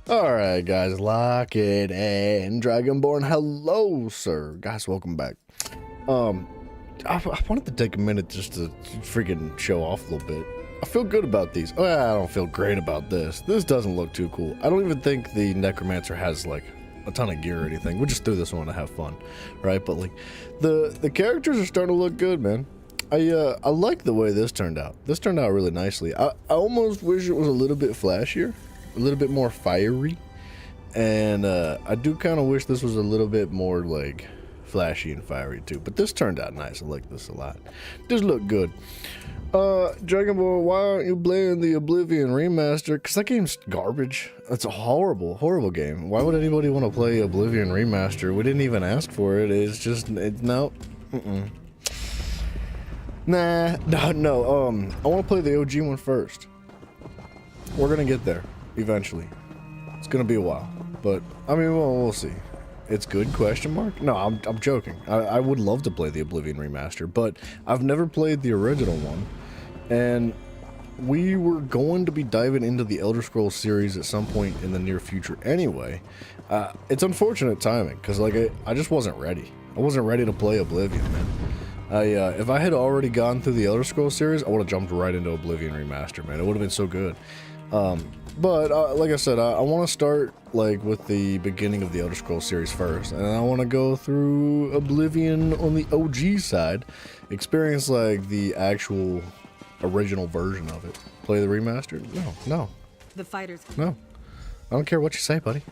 Alright guys, lock it in. Dragonborn, hello sir. Guys, welcome back. I wanted to take a minute just to freaking show off a little bit. I feel good about these. Oh, I don't feel great about this. This doesn't look too cool. I don't even think the Necromancer has like a ton of gear or anything. We just threw this one to have fun, right? But like the characters are starting to look good, man. I like the way this turned out. This turned out really nicely. I almost wish it was a little bit flashier, a little bit more fiery, and I do kind of wish this was a little bit more like flashy and fiery too. But this turned out nice. I like this a lot. This looked good. Dragonborn, why aren't you playing the Oblivion remaster? Because that game's garbage. It's a horrible game. Why would anybody want to play Oblivion remaster? We didn't even ask for it. It's just no. Nah, no. I want to play the OG one first. We're gonna get there eventually. It's gonna be a while, but I mean, we'll see. It's good? Question mark? No, I'm joking. I would love to play the Oblivion remaster, but I've never played the original one, and we were going to be diving into the Elder Scrolls series at some point in the near future anyway. It's unfortunate timing, because like I just wasn't ready. I wasn't ready to play Oblivion, man. If I had already gone through the Elder Scrolls series, I would have jumped right into Oblivion remaster, man. It would have been so good. But like I said, I want to start like with the beginning of the Elder Scrolls series first, and I want to go through Oblivion on the OG side, experience like the actual original version of it. Play the remastered? No. The fighters. No. I don't care what you say, buddy.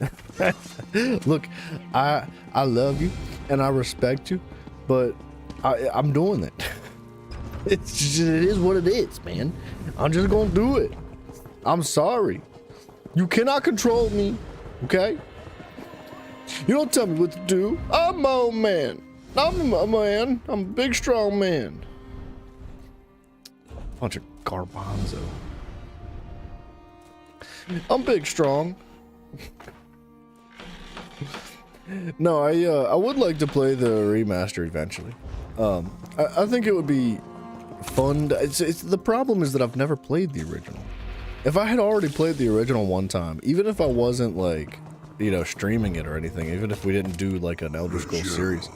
Look, I love you and I respect you, but I'm doing it. It is what it is, man. I'm just gonna do it. I'm sorry. You cannot control me, okay? You don't tell me what to do. I'm my own man. I'm a man. I'm a big, strong man. Bunch of garbanzo. I'm big, strong. No, I would like to play the remaster eventually. I think it would be fun. The problem is that I've never played the original. If I had already played the original one time, even if I wasn't like, you know, streaming it or anything, even if we didn't do like an Elder Scrolls series,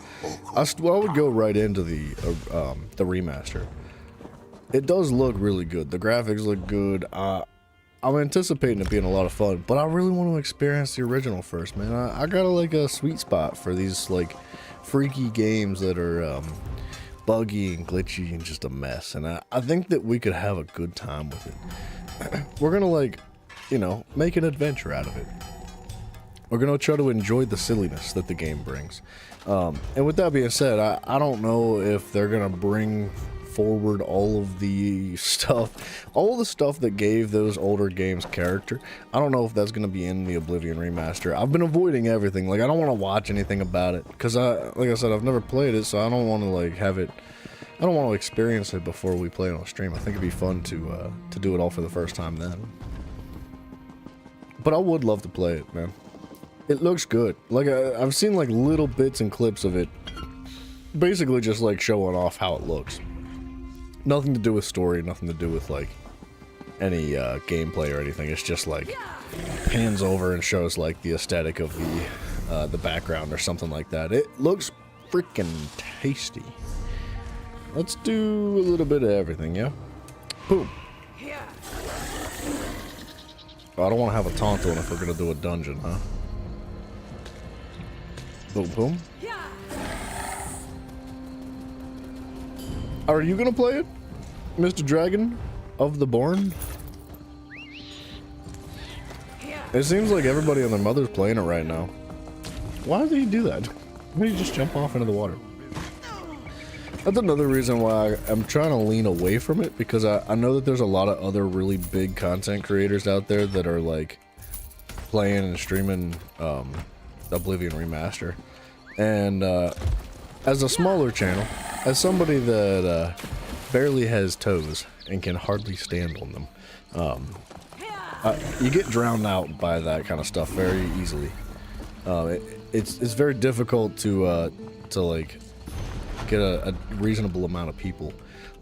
I would go right into the remaster. It does look really good. The graphics look good. I'm anticipating it being a lot of fun, but I really want to experience the original first, man. I got like a sweet spot for these like freaky games that are buggy and glitchy and just a mess, and I think that we could have a good time with it. We're gonna like, you know, make an adventure out of it. We're gonna try to enjoy the silliness that the game brings. And with that being said, I don't know if they're gonna bring forward all of the stuff that gave those older games character. I don't know if that's gonna be in the Oblivion remaster. I've been avoiding everything. Like I don't want to watch anything about it because like I said, I've never played it, so I don't want to like have it. I don't want to experience it before we play it on stream. I think it'd be fun to do it all for the first time then. But I would love to play it, man. It looks good. Like I've seen like little bits and clips of it, basically just like showing off how it looks. Nothing to do with story, nothing to do with like any gameplay or anything. It's just like pans over and shows like the aesthetic of the background or something like that. It looks freaking tasty. Let's do a little bit of everything, yeah? Boom. Oh, I don't want to have a taunt on if we're going to do a dungeon, huh? Boom, boom. Are you going to play it, Mr. Dragon of the Born? It seems like everybody and their mother's playing it right now. Why do you do that? Why do you just jump off into the water? That's another reason why I'm trying to lean away from it, because I know that there's a lot of other really big content creators out there that are like playing and streaming Oblivion remaster, and as a smaller channel, as somebody that barely has toes and can hardly stand on them, you get drowned out by that kind of stuff very easily. It's very difficult to like get a reasonable amount of people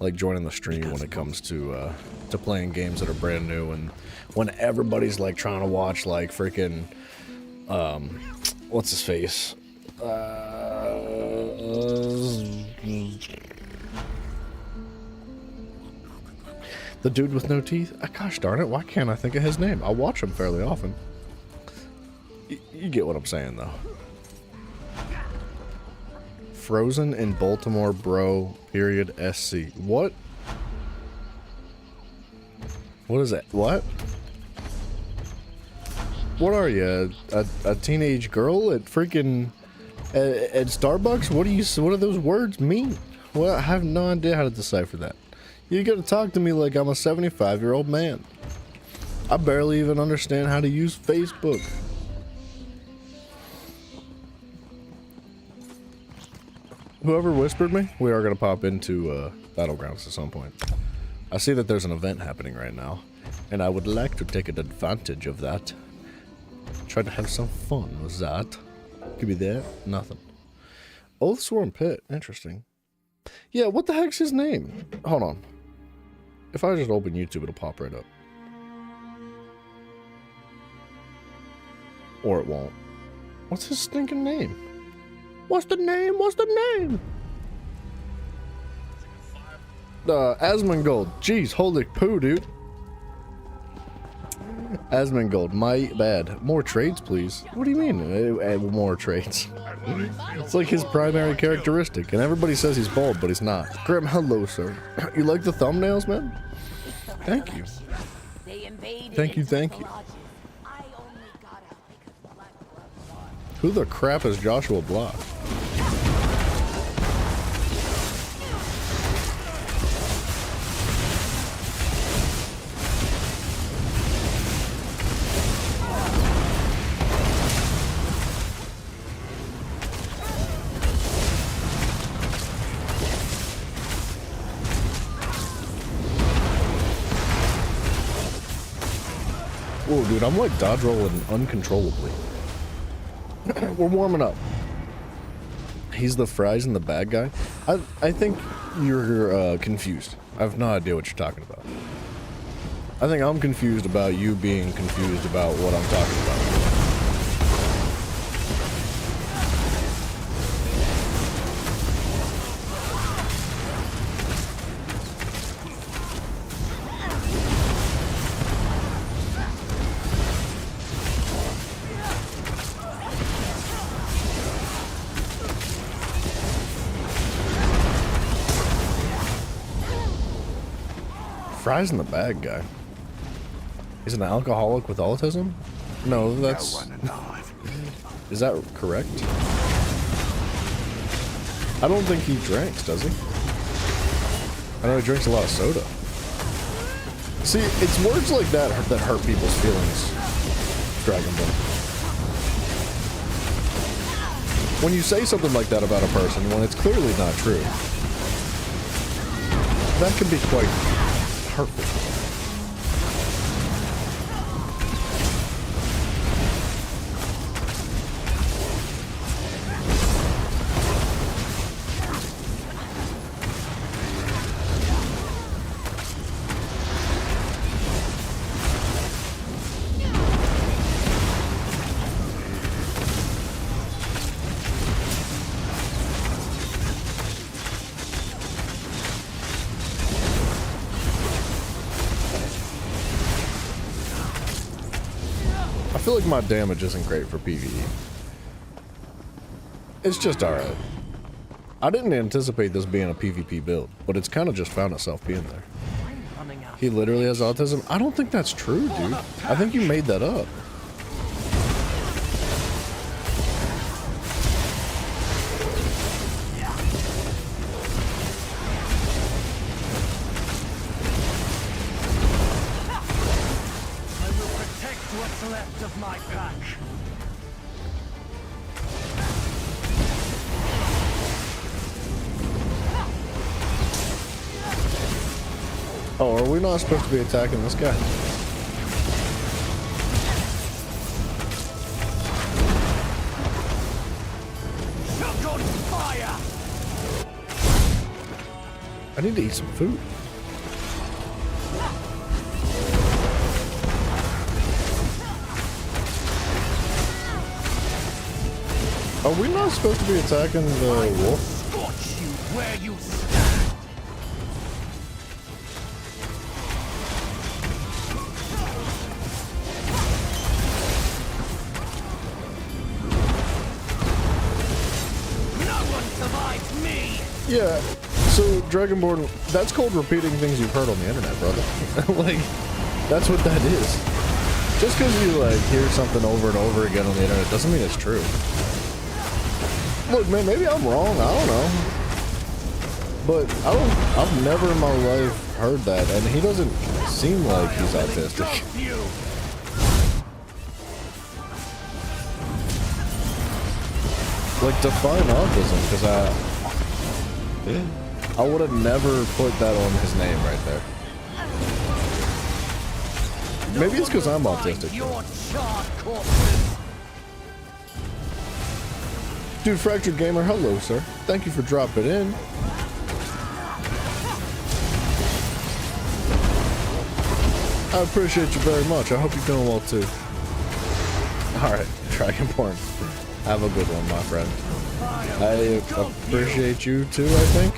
like joining the stream when it comes to playing games that are brand new, and when everybody's like trying to watch like freaking what's his face? The dude with no teeth? Gosh darn it, why can't I think of his name? I watch him fairly often. You get what I'm saying, though. Frozen in Baltimore, bro, period, SC. What? What is that? What? What are you? A teenage girl at freaking... At Starbucks? What do those words mean? Well, I have no idea how to decipher that. You gotta talk to me like I'm a 75-year-old man. I barely even understand how to use Facebook. Whoever whispered me, we are gonna pop into Battlegrounds at some point. I see that there's an event happening right now, and I would like to take advantage of that. Try to have some fun with that. Could be there, nothing. Oathsworn Pit, interesting. Yeah, what the heck's his name? Hold on. If I just open YouTube, it'll pop right up. Or it won't. What's his stinking name? What's the name? What's the name? Asmongold. Jeez, holy poo, dude. Asmongold, my bad. More trades, please. What do you mean? More trades. It's like his primary characteristic, and everybody says he's bald, but he's not. Grim, hello, sir. You like the thumbnails, man? Thank you. Thank you, thank you. Who the crap is Joshua Block? Whoa, dude, I'm like dodge rolling uncontrollably. We're warming up. He's the fries and the bad guy. I think you're confused. I have no idea what you're talking about. I think I'm confused about you being confused about what I'm talking about. Fries in the bag guy. He's an alcoholic with autism? No, that's... Is that correct? I don't think he drinks, does he? I know he drinks a lot of soda. See, it's words like that that hurt people's feelings, Dragon Ball. When you say something like that about a person, when it's clearly not true, that can be quite hurtful. I feel like my damage isn't great for PvE. It's just alright. I didn't anticipate this being a PvP build, but it's kind of just found itself being there. He literally has autism? I don't think that's true, dude. I think you made that up. Oh, are we not supposed to be attacking this guy? I need to eat some food. Are we not supposed to be attacking the wolf? Scorch you where you stand. No one survives me. Yeah. So Dragonborn, that's called repeating things you've heard on the internet, brother. Like, that's what that is. Just because you like hear something over and over again on the internet doesn't mean it's true. Look, man, maybe I'm wrong. I don't know. But I've never in my life heard that, and he doesn't seem like he's autistic. Like, define autism, because I would have never put that on his name right there. Maybe it's because I'm autistic. Dude, Fractured Gamer, hello, sir. Thank you for dropping in. I appreciate you very much. I hope you're doing well, too. Alright, Dragonborn. Have a good one, my friend. I appreciate you, too, I think.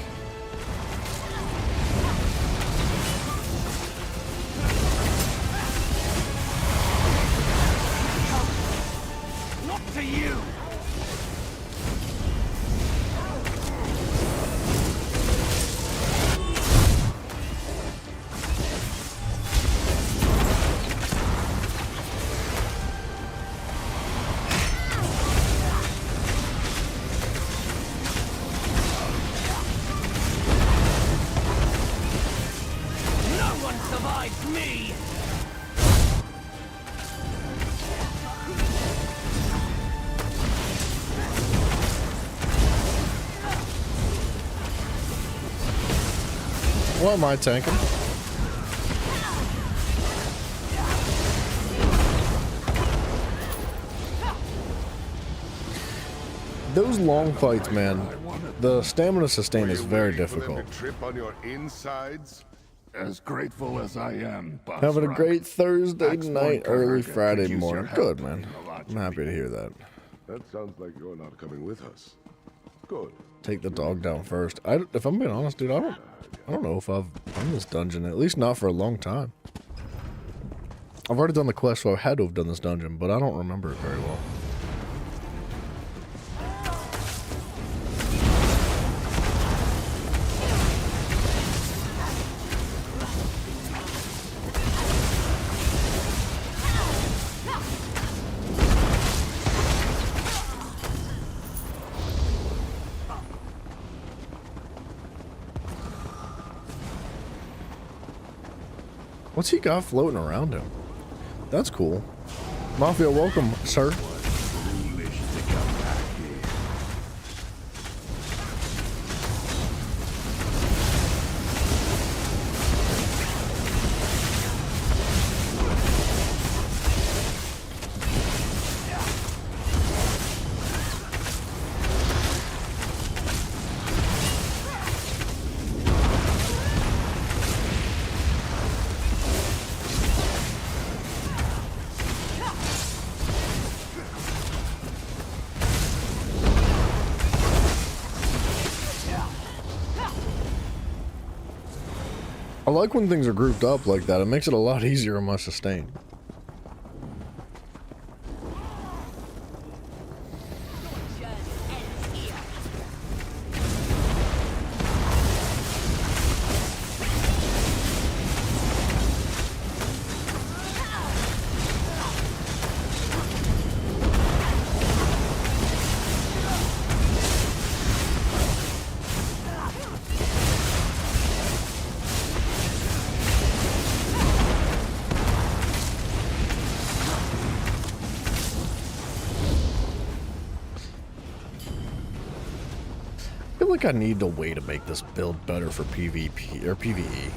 What am I tanking? Those long fights, man, the stamina sustain is very difficult. Trip on your insides? As grateful as I am, Boss Having a Rock. great Thursday night, early Friday Could use your morning. help Good, in man. a lot I'm happy to hear that. That sounds like you're not coming with us. Good. Take the dog down first. If I'm being honest, dude, I don't know if I've done this dungeon, at least not for a long time. I've already done the quest, so I had to have done this dungeon, but I don't remember it very well. What's he got floating around him? That's cool. Mafia, welcome, sir. Foolish to come back here. I like when things are grouped up like that. It makes it a lot easier on my sustain. I feel like I need a way to make this build better for PvP or PvE.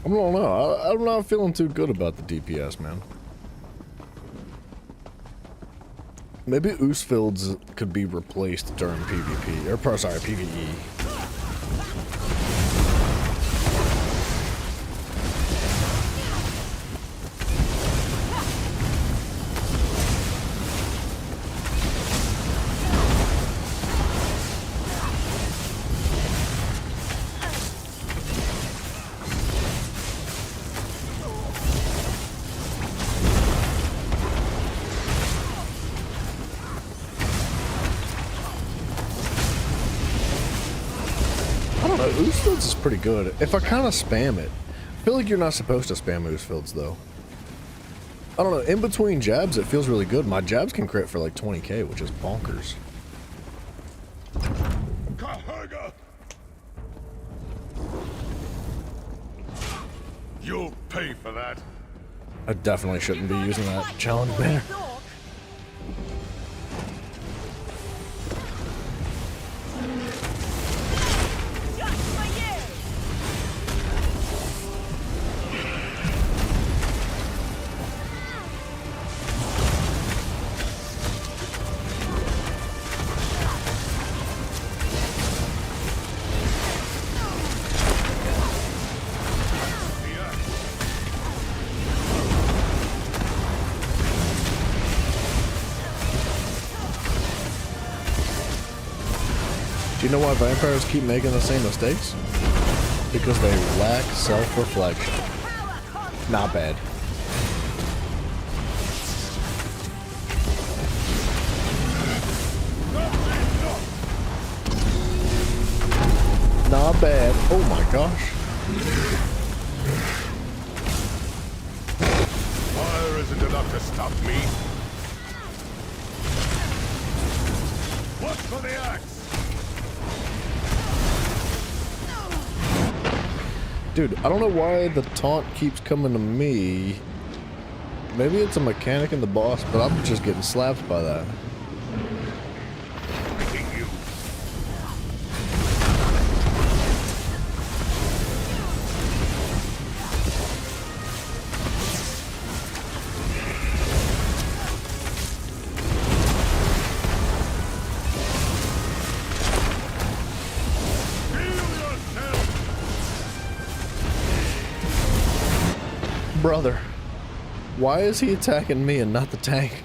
I don't know. I'm not feeling too good about the DPS, man. Maybe Oostfields could be replaced during PvP, or sorry, PvE. Oostfields is pretty good. If I kind of spam it. I feel like you're not supposed to spam Oostfields, though. I don't know. In between jabs, it feels really good. My jabs can crit for like 20k, which is bonkers. Kaherga! You'll pay for that. I definitely shouldn't be using that challenge banner. Do you know why vampires keep making the same mistakes? Because they lack self-reflection. Not bad. Not bad. Oh my gosh. Fire isn't enough to stop me. What's for the axe? Dude, I don't know why the taunt keeps coming to me. Maybe it's a mechanic in the boss, but I'm just getting slapped by that. Brother, why is he attacking me and not the tank?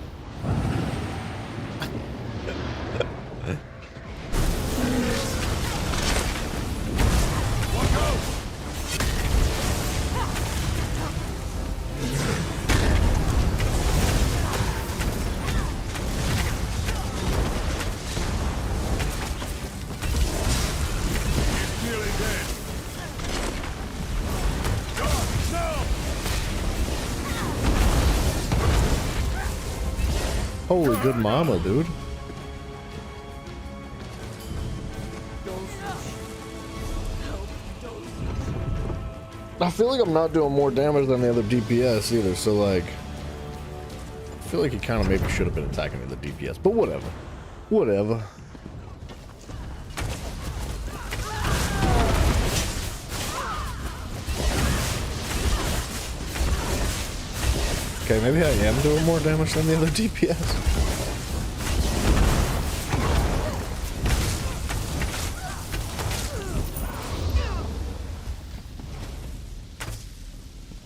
Holy good mama, dude. I feel like I'm not doing more damage than the other DPS either, so like I feel like he kind of maybe should have been attacking the DPS, but whatever. Whatever. Okay, maybe I am doing more damage than the other DPS.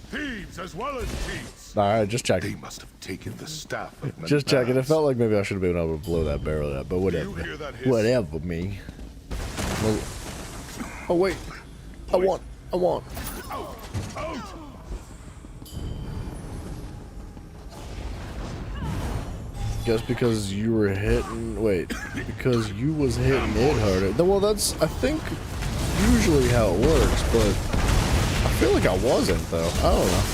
Thieves as well as cheats. Alright, just checking. They must have taken the staff of Just checking. It Menbaz. felt like maybe I should have been able to blow that barrel up, but whatever. You hear that hiss? Whatever, me. Well, oh wait. I want. Out! Guess because you were hitting. Wait, because you was hitting it harder. Well, that's I think usually how it works, but I feel like I wasn't though. I don't know.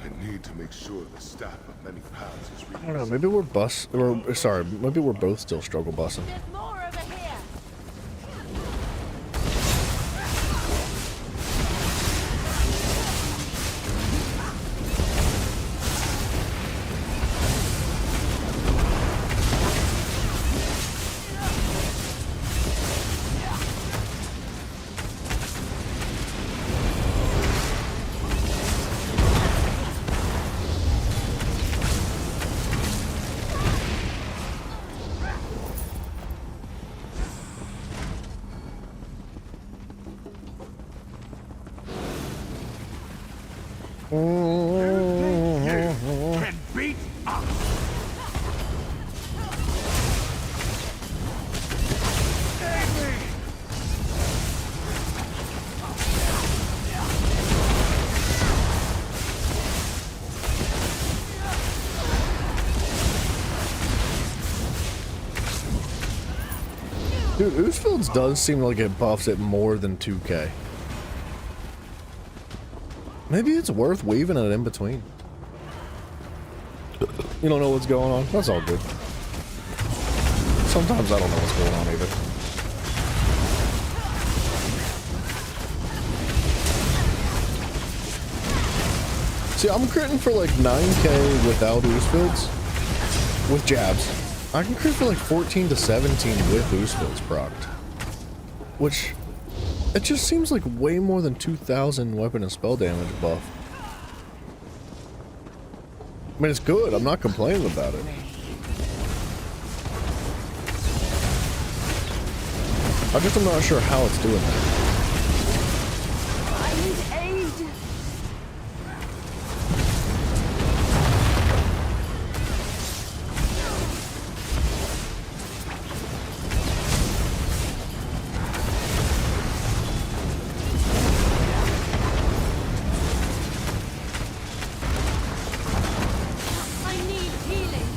I need to make sure the staff of many paths is I don't know. Maybe we're sorry. Maybe we're both still struggle bussing. There's more over here. Dude, Oostfields does seem like it buffs it more than 2K. Maybe it's worth weaving it in between. You don't know what's going on? That's all good. Sometimes I don't know what's going on either. See, I'm critting for like 9K without Oostfields. With jabs. I can crit for like 14 to 17 with Oostfields procced. Which, it just seems like way more than 2,000 weapon and spell damage buff. I mean, it's good. I'm not complaining about it. I just am not sure how it's doing that. I need aid. I need healing.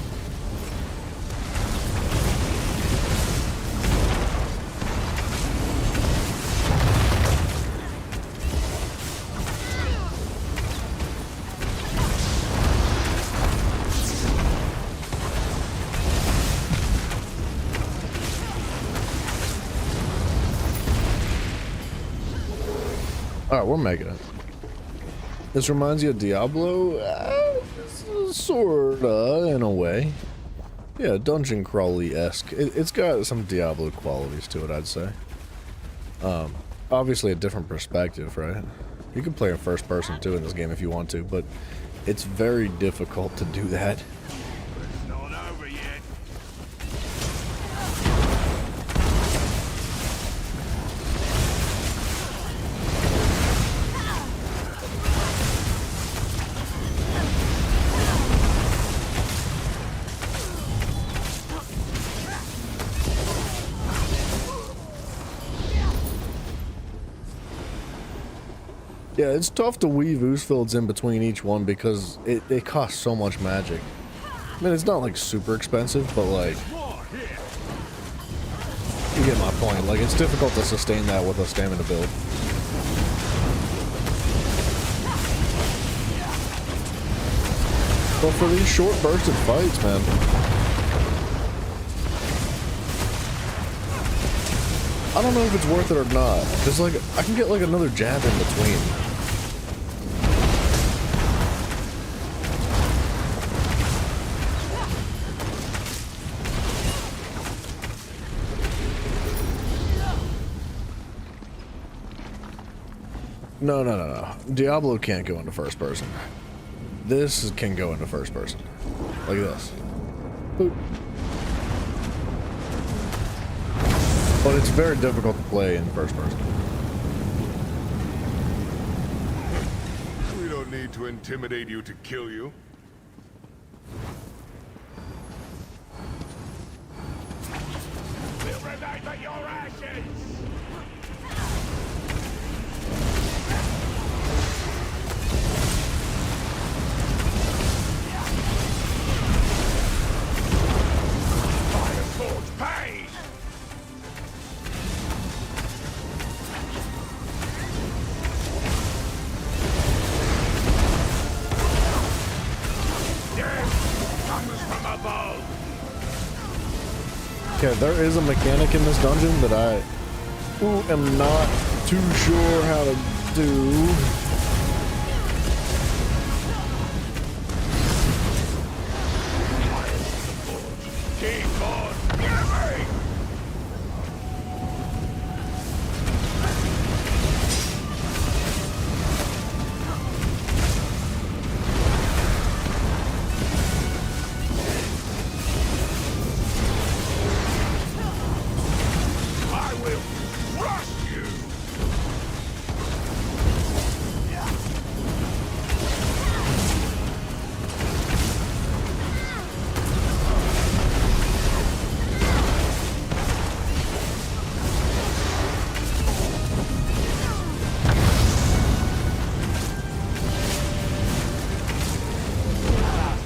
Alright, we're making it. This reminds you of Diablo? Sorta, in a way. Yeah, dungeon crawly-esque. It's got some Diablo qualities to it, I'd say. Obviously a different perspective, right? You can play in first person too in this game if you want to, but it's very difficult to do that. It's not over yet. Yeah, it's tough to weave Oostfields in between each one because it costs so much magic. I mean, it's not like super expensive, but like, you get my point. Like, it's difficult to sustain that with a stamina build. But for these short bursted fights, man. I don't know if it's worth it or not. Cause like, I can get like another jab in between. No. Diablo can't go into first person. This can go into first person. Like this. Boop. But it's very difficult to play in first person. We don't need to intimidate you to kill you. We'll remain for your ashes! Fire Sword's pain! Okay, there is a mechanic in this dungeon that I am not too sure how to do. Keep on giving! I will crush you!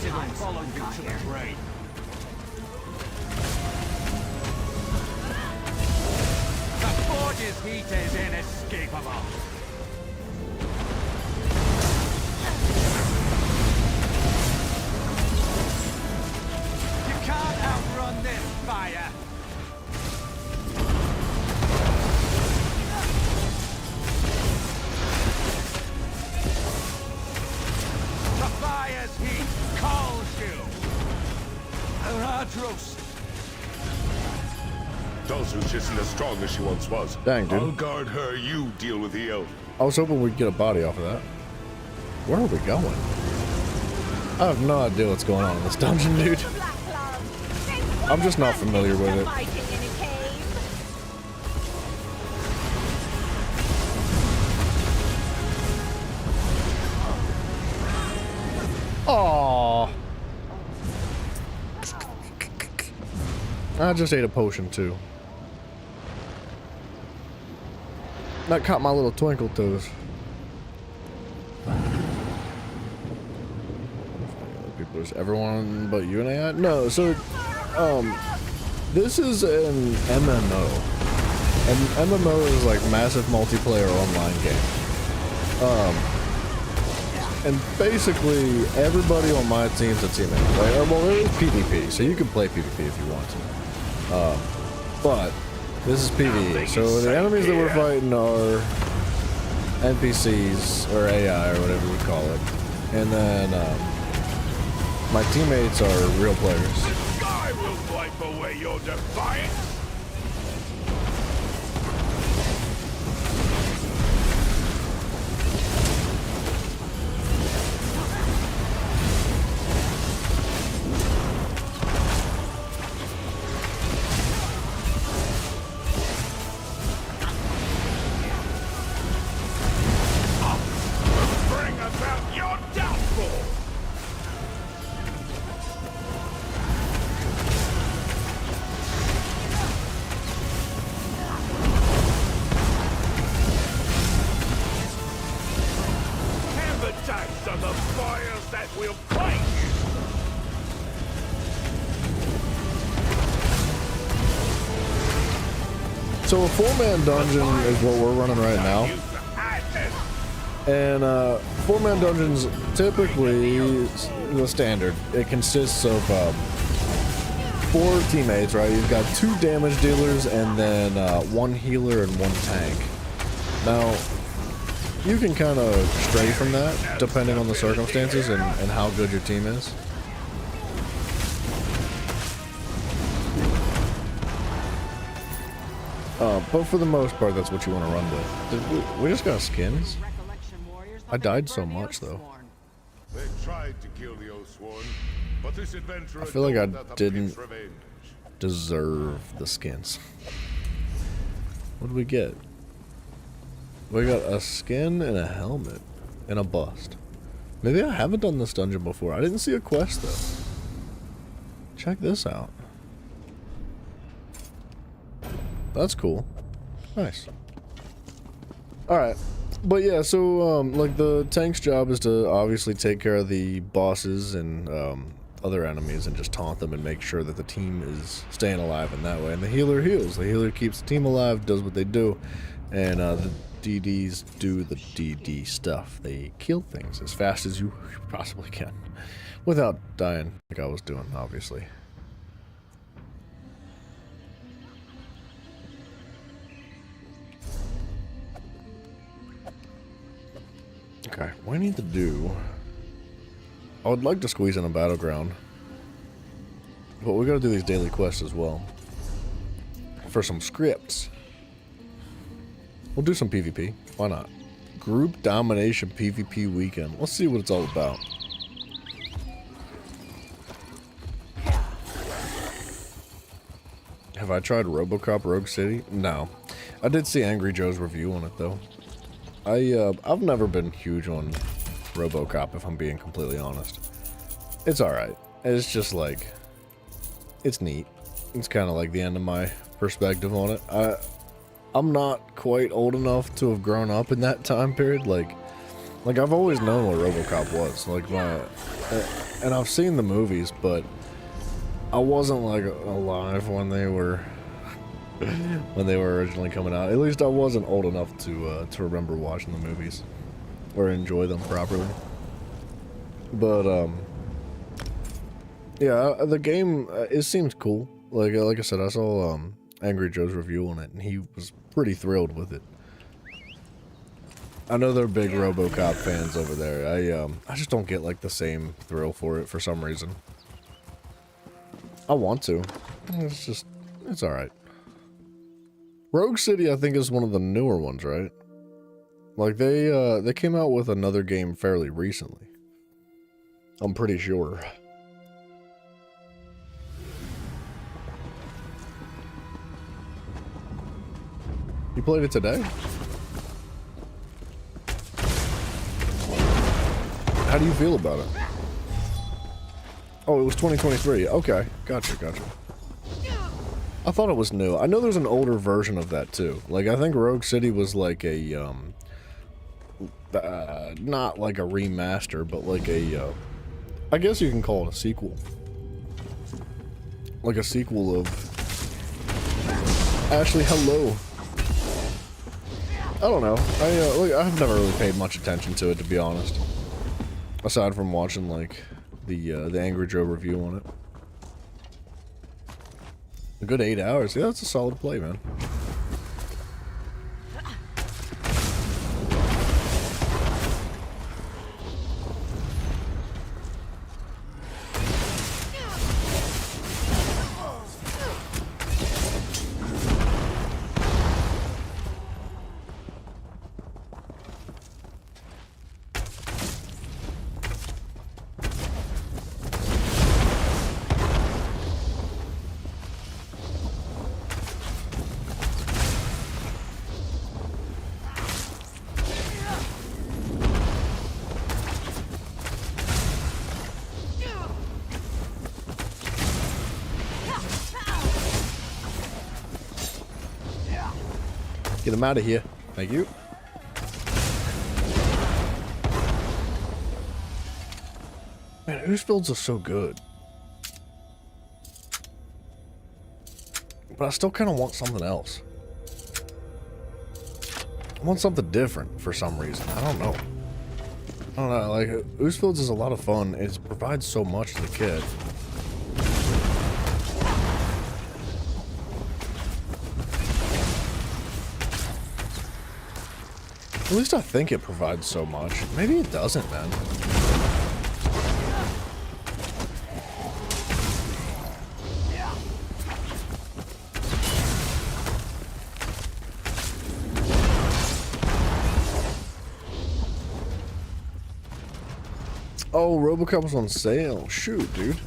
Did I follow you to the grave? heat is inescapable. You can't outrun this fire. The fire's heat calls you. Aradros. Dulcich isn't as strong as she once was. Dang, dude. I'll guard her, you deal with the elf. I was hoping we'd get a body off of that. Where are we going? I have no idea what's going on in this dungeon, dude. I'm just not familiar with it. Aww. I just ate a potion too. That caught my little twinkle toes. People, is everyone but you and AI? No, so this is an MMO. And MMO is like massive multiplayer online game. And basically everybody on my team's a teammate. Right? Well, there is PvP, so you can play PvP if you want to. But this is PvE, so the enemies that we're fighting are NPCs, or AI, or whatever we call it. And then, my teammates are real players. The sky will wipe away your defiance. Bring about your downfall. And the dice are the fires that will fight you. So a 4-man dungeon is what we're running right now. Use the high-test. And 4-man dungeons typically the standard. It consists of 4 teammates, right? You've got 2 damage dealers and then 1 healer and 1 tank. Now, you can kind of stray from that depending on the circumstances and how good your team is. But for the most part, that's what you want to run with. We just got skins. I died so much, though. They tried to kill the Oathsworn, but this adventurer I feel like I knows that the didn't pig's revenge. deserve the skins. What did we get? We got a skin and a helmet and a bust. Maybe I haven't done this dungeon before. I didn't see a quest, though. Check this out. That's cool. Nice. Alright. But yeah, so, like, the tank's job is to obviously take care of the bosses and, other enemies and just taunt them and make sure that the team is staying alive in that way. And the healer heals. The healer keeps the team alive, does what they do. And, the DDs do the DD stuff. They kill things as fast as you possibly can. Without dying like I was doing, obviously. Okay, what I need to do... I would like to squeeze in a battleground. But we gotta do these daily quests as well. For some scripts. We'll do some PvP. Why not? Group Domination PvP Weekend. Let's see what it's all about. Have I tried RoboCop Rogue City? No. I did see Angry Joe's review on it, though. I've never been huge on RoboCop, if I'm being completely honest. It's alright. It's just like... It's neat. It's kind of like the end of my perspective on it. I'm not quite old enough to have grown up in that time period. Like I've always known what RoboCop was. Like, and I've seen the movies, but I wasn't, like, alive when they were when they were originally coming out. At least I wasn't old enough to remember watching the movies or enjoy them properly. But yeah, the game it seems cool. Like I said, I saw Angry Joe's review on it, and he was pretty thrilled with it. I know they're big RoboCop fans over there. I just don't get like the same thrill for it for some reason. I want to. It's all right. Rogue City, I think, is one of the newer ones, right? Like they came out with another game fairly recently. I'm pretty sure. You played it today? How do you feel about it? Oh, it was 2023. Okay, gotcha. I thought it was new. I know there's an older version of that too. Like I think Rogue City was like a not like a remaster, but like a I guess you can call it a sequel. Like a sequel of Ashley, hello. I don't know. I've never really paid much attention to it, to be honest. Aside from watching like the Angry Joe review on it. A good 8 hours. Yeah, that's a solid play, man. Get him out of here. Thank you. Man, whose builds are so good? But I still kind of want something else. I want something different for some reason. I don't know. Like, Oozfields is a lot of fun. It provides so much to the kid. At least I think it provides so much. Maybe it doesn't, man. Oh, RoboCop was on sale. Shoot, dude.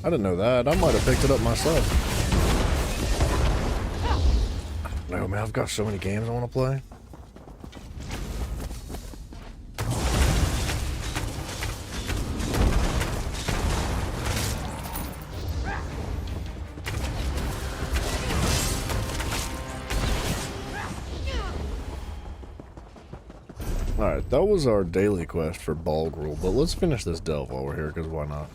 I didn't know that. I might have picked it up myself. No, man, I've got so many games I want to play. Alright, that was our daily quest for Balgrul, but let's finish this delve while we're here, because why not?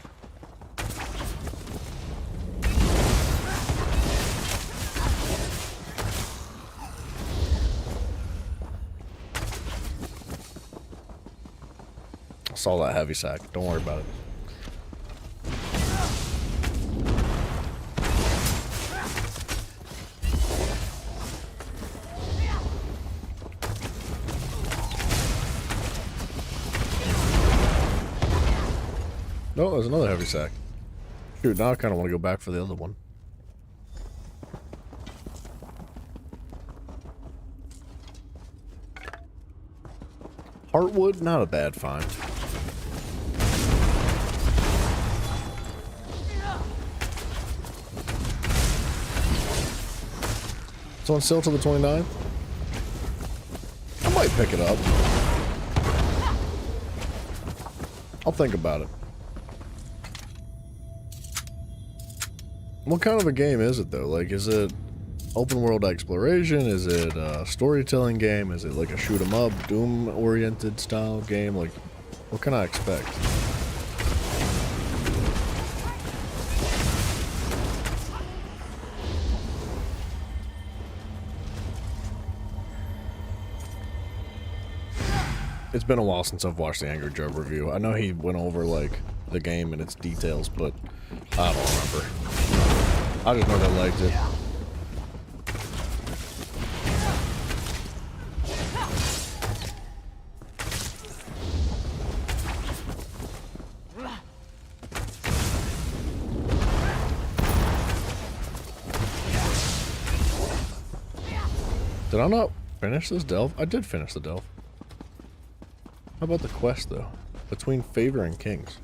I saw that heavy sack, don't worry about it. No, there's another heavy sack. Shoot, now I kind of want to go back for the other one. Heartwood, not a bad find. It's on sale till the 29th. I might pick it up. I'll think about it. What kind of a game is it though? Like, is it open world exploration? Is it a storytelling game? Is it like a shoot 'em up, Doom oriented style game? Like, what can I expect? It's been a while since I've watched the Angry Joe review. I know he went over, like, the game and its details, but I don't remember. I just know they liked it. Did I not finish this delve? I did finish the delve. How about the quest, though? Between Favor and Kings.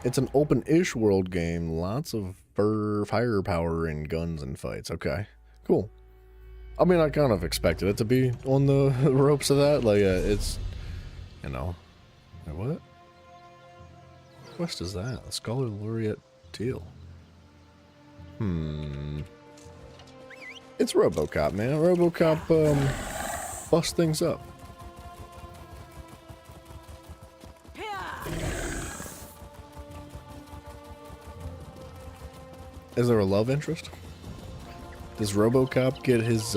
It's an open-ish world game. Lots of firepower and guns and fights. Okay, cool. I mean, I kind of expected it to be on the ropes of that. Like, it's, you know. Wait, what? What quest is that? Scholar Laureate Teal. It's RoboCop, man. RoboCop, busts things up. Is there a love interest? Does RoboCop get his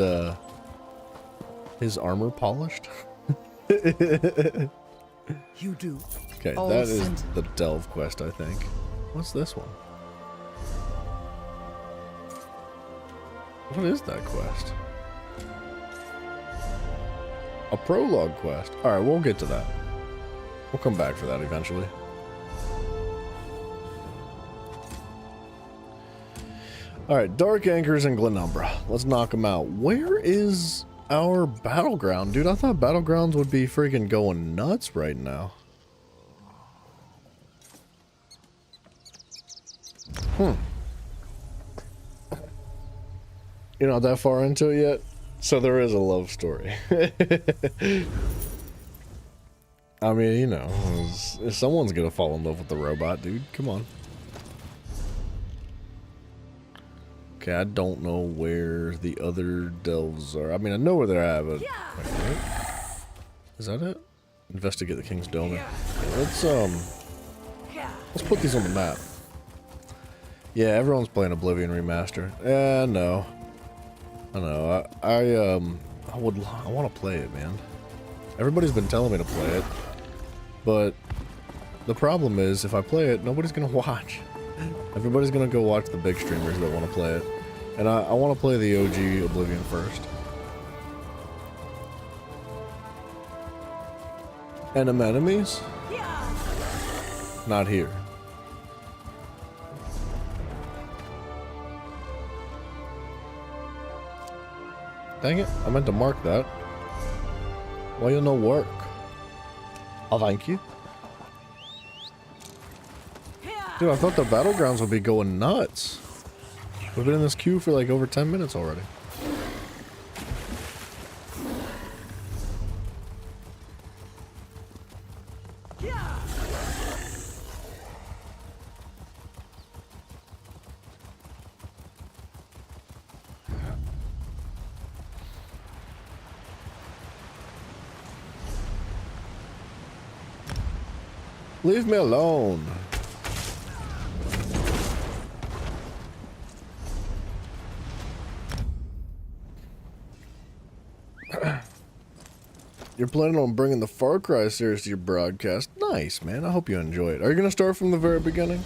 armor polished? You do. Okay, All that is sent- the delve quest, I think. What's this one? What is that quest? A prologue quest. Alright, we'll get to that. We'll come back for that eventually. Alright, Dark Anchors and Glenumbra. Let's knock them out. Where is our Battleground? Dude, I thought Battlegrounds would be freaking going nuts right now. You're not that far into it yet? So there is a love story. I mean, you know, someone's gonna fall in love with the robot, dude. Come on. Okay, I don't know where the other delves are. I mean, I know where they're at, but... Wait, what? Is that it? Investigate the King's Donor. Let's put these on the map. Yeah, everyone's playing Oblivion Remaster. Yeah, no. I know. I want to play it, man. Everybody's been telling me to play it, but the problem is, if I play it, nobody's gonna watch. Everybody's gonna go watch the big streamers that want to play it, and I want to play the OG Oblivion first. Enemies? Not here. Dang it, I meant to mark that. Why you no work? Oh, thank you. Dude, I thought the Battlegrounds would be going nuts. We've been in this queue for like over 10 minutes already. Leave me alone. You're planning on bringing the Far Cry series to your broadcast. Nice, man. I hope you enjoy it. Are you going to start from the very beginning?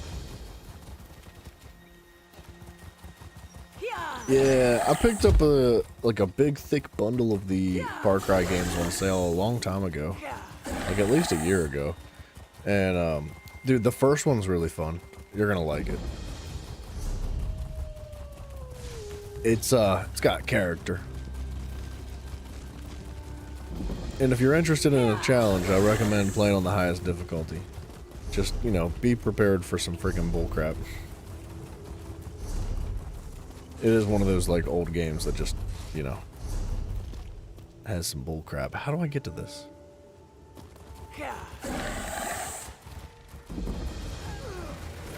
Yeah, I picked up a big thick bundle of the Far Cry games on sale a long time ago. Like at least a year ago. And dude, the first one's really fun. You're going to like it. It's got character. And if you're interested in a challenge, I recommend playing on the highest difficulty. Just, you know, be prepared for some freaking bullcrap. It is one of those, like, old games that just, you know, has some bullcrap. How do I get to this?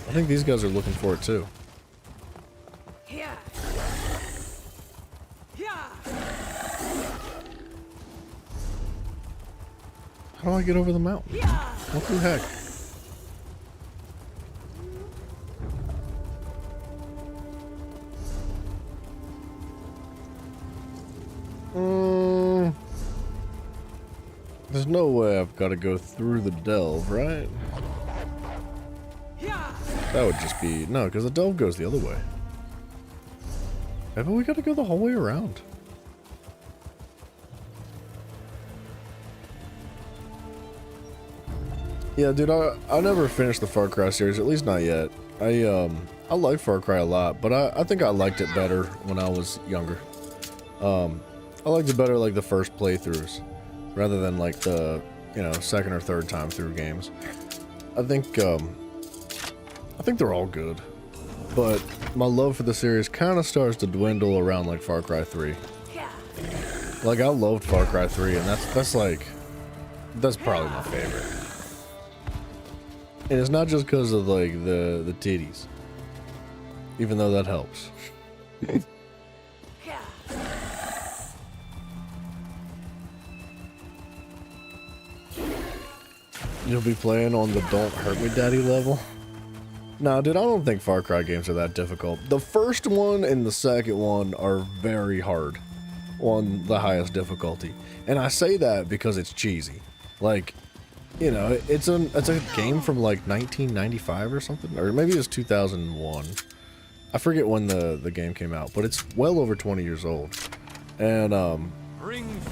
I think these guys are looking for it, too. How do I get over the mountain? What the heck? This There's no way I've got to go through the delve, right? That would just be... No, because the delve goes the other way. Maybe we got to go the whole way around. Yeah, dude, I never finished the Far Cry series, at least not yet. I like Far Cry a lot, but I think I liked it better when I was younger. I liked it better like the first playthroughs, rather than like the, you know, second or third time through games. I think they're all good, but my love for the series kind of starts to dwindle around like Far Cry 3. Like I loved Far Cry 3, and that's probably my favorite. And it's not just because of like the titties, even though that helps. You'll be playing on the Don't Hurt Me Daddy level? Nah, dude, I don't think Far Cry games are that difficult. The first one and the second one are very hard on the highest difficulty. And I say that because it's cheesy. Like, you know, it's a game from like 1995 or something, or maybe it was 2001. I forget when the game came out, but it's well over 20 years old. And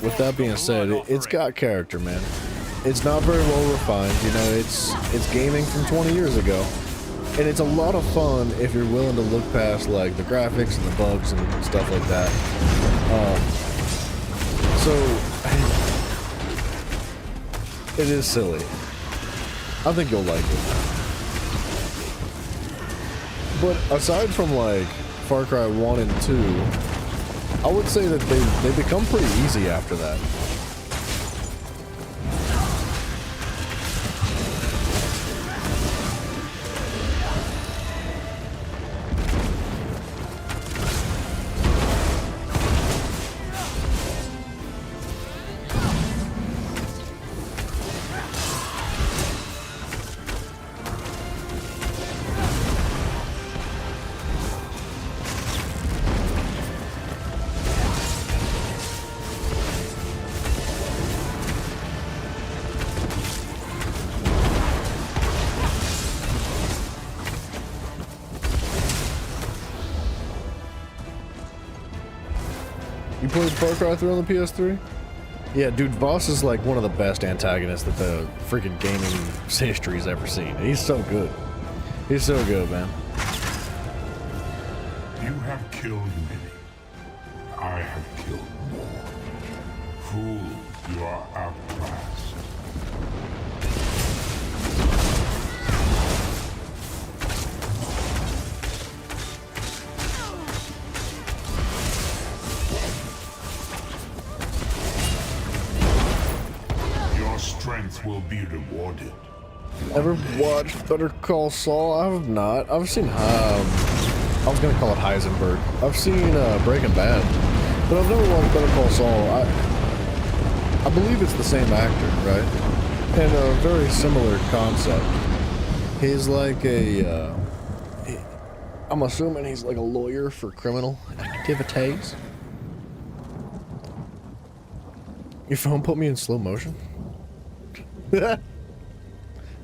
with that being said, it's got character, man. It's not very well refined, you know, it's gaming from 20 years ago. And it's a lot of fun if you're willing to look past like the graphics and the bugs and stuff like that. So it is silly. I think you'll like it. But aside from like Far Cry 1 and 2, I would say that they become pretty easy after that. You played Far Cry 3 on the PS3? Yeah, dude, Voss is like one of the best antagonists that the freaking gaming history's ever seen. He's so good. He's so good, man. You have killed many. I have killed more. Fool, you are outclassed. Your strength will be rewarded. Ever watched Better Call Saul? I have not. I've seen, I was gonna call it Heisenberg. I've seen Breaking Bad, but I've never watched Better Call Saul. I believe it's the same actor, right? And a very similar concept. He's like a, I'm assuming he's like a lawyer for criminal activities. Your phone put me in slow motion? I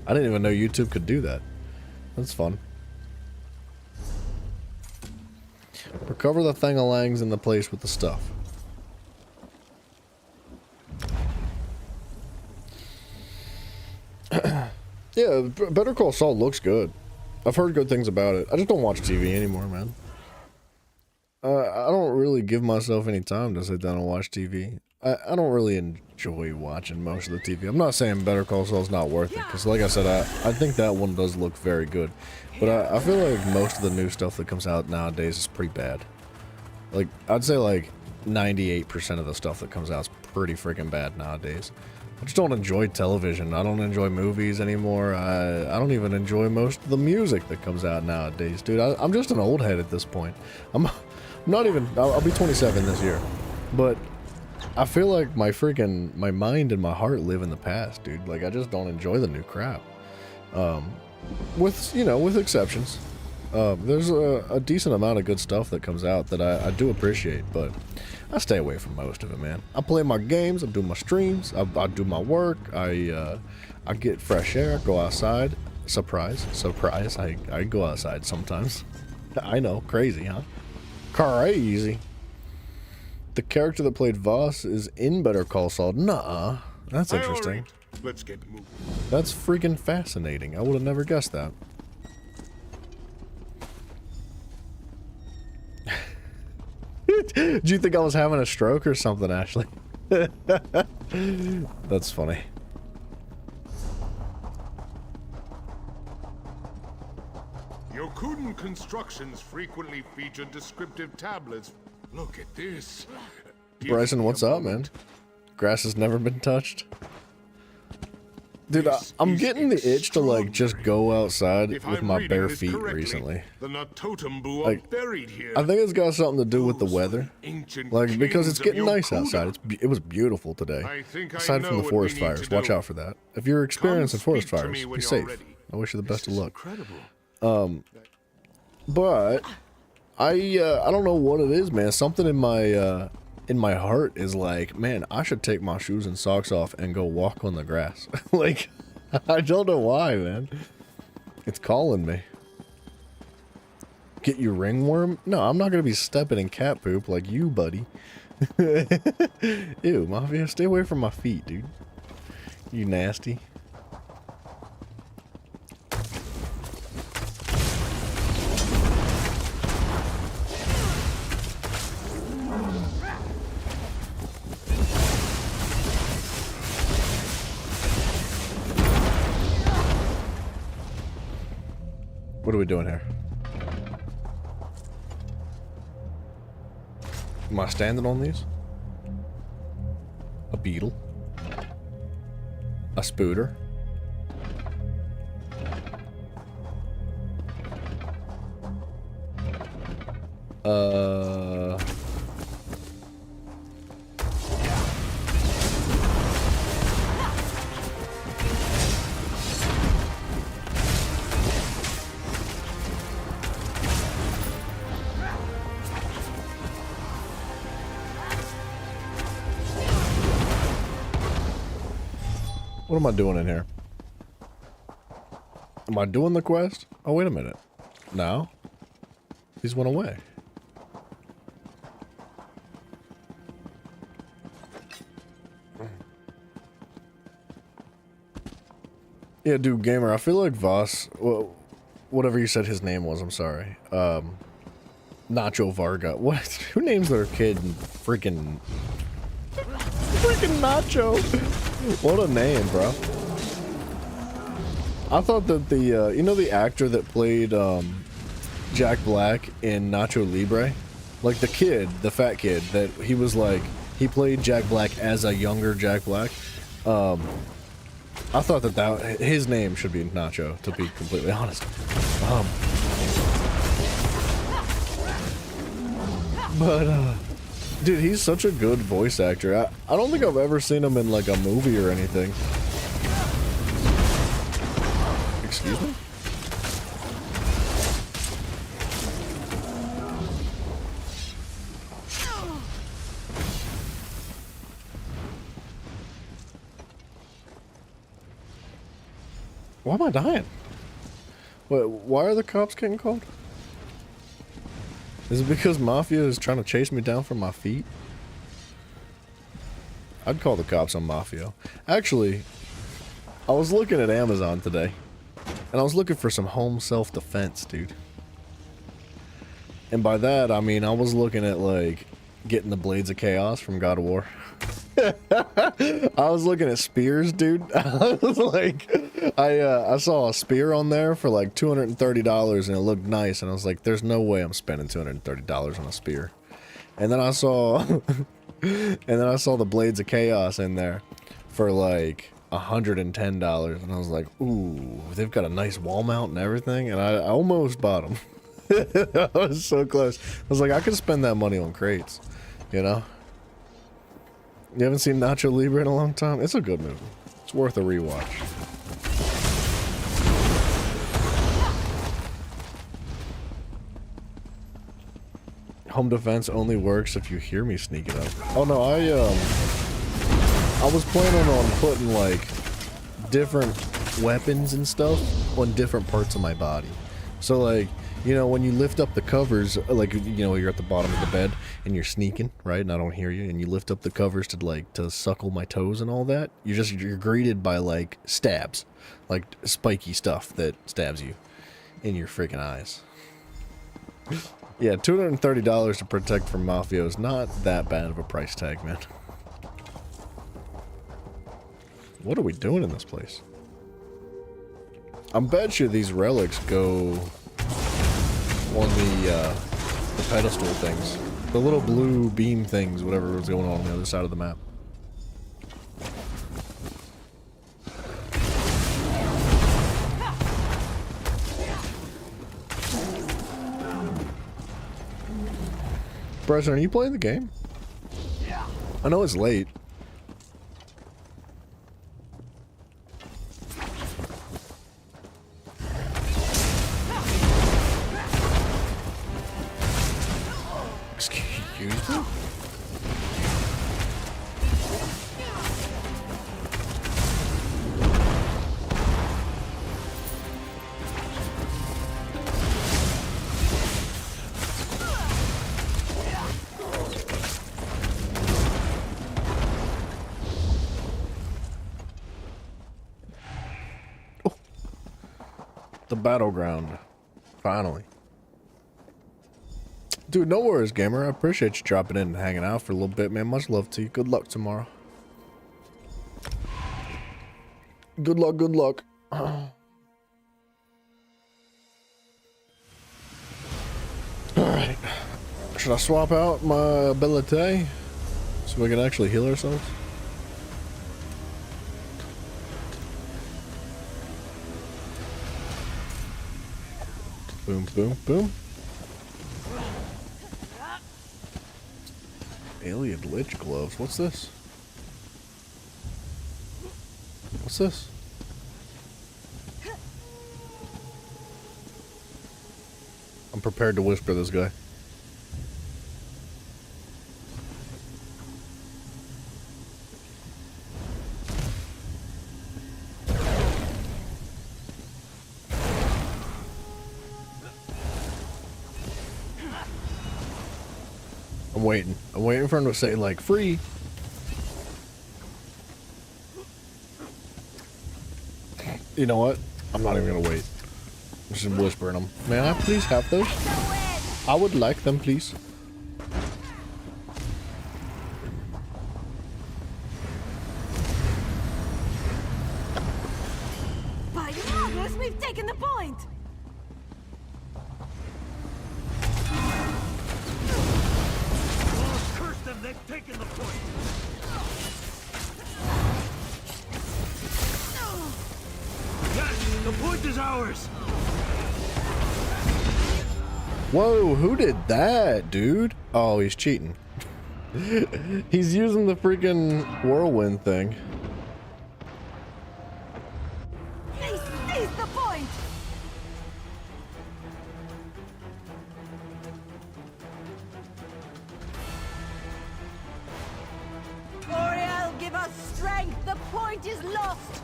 didn't even know YouTube could do that. That's fun. Recover the thangalangs in the place with the stuff. Yeah, Better Call Saul looks good. I've heard good things about it. I just don't watch TV anymore, man. I don't really give myself any time to sit down and watch TV. I don't really enjoy watching most of the TV. I'm not saying Better Call Saul's not worth it, because like I said, I think that one does look very good. But I feel like most of the new stuff that comes out nowadays is pretty bad. Like, I'd say like 98% of the stuff that comes out is pretty freaking bad nowadays. I just don't enjoy television. I don't enjoy movies anymore. I don't even enjoy most of the music that comes out nowadays, dude. I'm just an old head at this point. I'm not even, I'll be 27 this year. But I feel like my mind and my heart live in the past, dude. Like, I just don't enjoy the new crap. With exceptions. There's a decent amount of good stuff that comes out that I do appreciate, but I stay away from most of it, man. I play my games, I do my streams, I do my work, I get fresh air, I go outside. Surprise, surprise, I go outside sometimes. I know, crazy, huh? Crazy. The character that played Voss is in Better Call Saul. Nuh-uh. That's interesting. Let's get moving. That's freaking fascinating. I would have never guessed that. Do you think I was having a stroke or something, Ashley? That's funny. Yokuden constructions frequently feature descriptive tablets. Look at this. Give Bryson, me what's a up, man? moment. Grass has never been touched. Dude, This I'm is getting the itch to like just go outside If with I'm my reading bare this feet correctly, recently. The Natotembu Like, are buried here. I think it's got something to do with the Those were weather. ancient Like, because it's kings of getting nice Yokuda. outside. It was beautiful today. I think I Aside know from the what forest we need fires. to Watch do. out for that. If you're experiencing Come forest speak to fires, me when be you're safe. ready. I wish you the best of This is luck. Incredible. But I don't know what it is, man. Something in my heart is like, man, I should take my shoes and socks off and go walk on the grass. Like, I don't know why, man. It's calling me. Get you ringworm? No, I'm not gonna be stepping in cat poop like you, buddy. Ew, Mafia, stay away from my feet, dude. You nasty. What are we doing here? Am I standing on these? A beetle? A spooter? What am I doing in here? Am I doing the quest? Oh, wait a minute. No? These went away. Yeah, dude, Gamer, I feel like Voss, well, whatever you said his name was, I'm sorry. Nacho Varga. What? Who names their kid freaking Nacho? What a name, bro. I thought that the, you know the actor that played, Jack Black in Nacho Libre? Like the kid, the fat kid, that he was like, he played Jack Black as a younger Jack Black. I thought that his name should be Nacho, to be completely honest. Dude, he's such a good voice actor. I don't think I've ever seen him in like a movie or anything. Excuse me? Why am I dying? Why are the cops getting called? Is it because Mafia is trying to chase me down from my feet? I'd call the cops on Mafia. Actually, I was looking at Amazon today, and I was looking for some home self-defense, dude. And by that, I mean I was looking at, like, getting the Blades of Chaos from God of War. I was looking at spears, dude. I was like, I saw a spear on there for like $230 and it looked nice, and I was like, there's no way I'm spending $230 on a spear. And then I saw the Blades of Chaos in there for like $110, and I was like, ooh, they've got a nice wall mount and everything, and I almost bought them. I was so close. I was like, I could spend that money on crates, you know? You haven't seen Nacho Libre in a long time? It's a good movie. It's worth a rewatch. home defense only works if you hear me sneak it up. Oh no, I was planning on putting like different weapons and stuff on different parts of my body. So like, you know, when you lift up the covers, like, you know, you're at the bottom of the bed and you're sneaking, right? And I don't hear you, and you lift up the covers to like to suckle my toes and all that. You're greeted by like stabs, like spiky stuff that stabs you in your freaking eyes. Yeah, $230 to protect from Mafia is not that bad of a price tag, man. What are we doing in this place? I'm bet you these relics go on the pedestal things. The little blue beam things, whatever was going on the other side of the map. Bryson, are you playing the game? Yeah. I know it's late. Excuse me? The battleground. Finally. Dude, no worries, gamer. I appreciate you dropping in and hanging out for a little bit, man. Much love to you. Good luck tomorrow. Good luck, good luck. Alright. Should I swap out my ability so we can actually heal ourselves? Boom, boom, boom. Alien Lich gloves. What's this? What's this? I'm prepared to whisper this guy. I'm waiting. I'm waiting for him to say, like, free. You know what? I'm not even gonna wait. I'm just whispering them. May I please have those? I would like them, please. By Magnus, we've taken the point! Curse them, they've taken the point. Yes, the point is ours. Whoa, who did that, dude? Oh, he's cheating. He's using the freaking whirlwind thing. Please seize the point! Oriel, give us strength! The point is lost!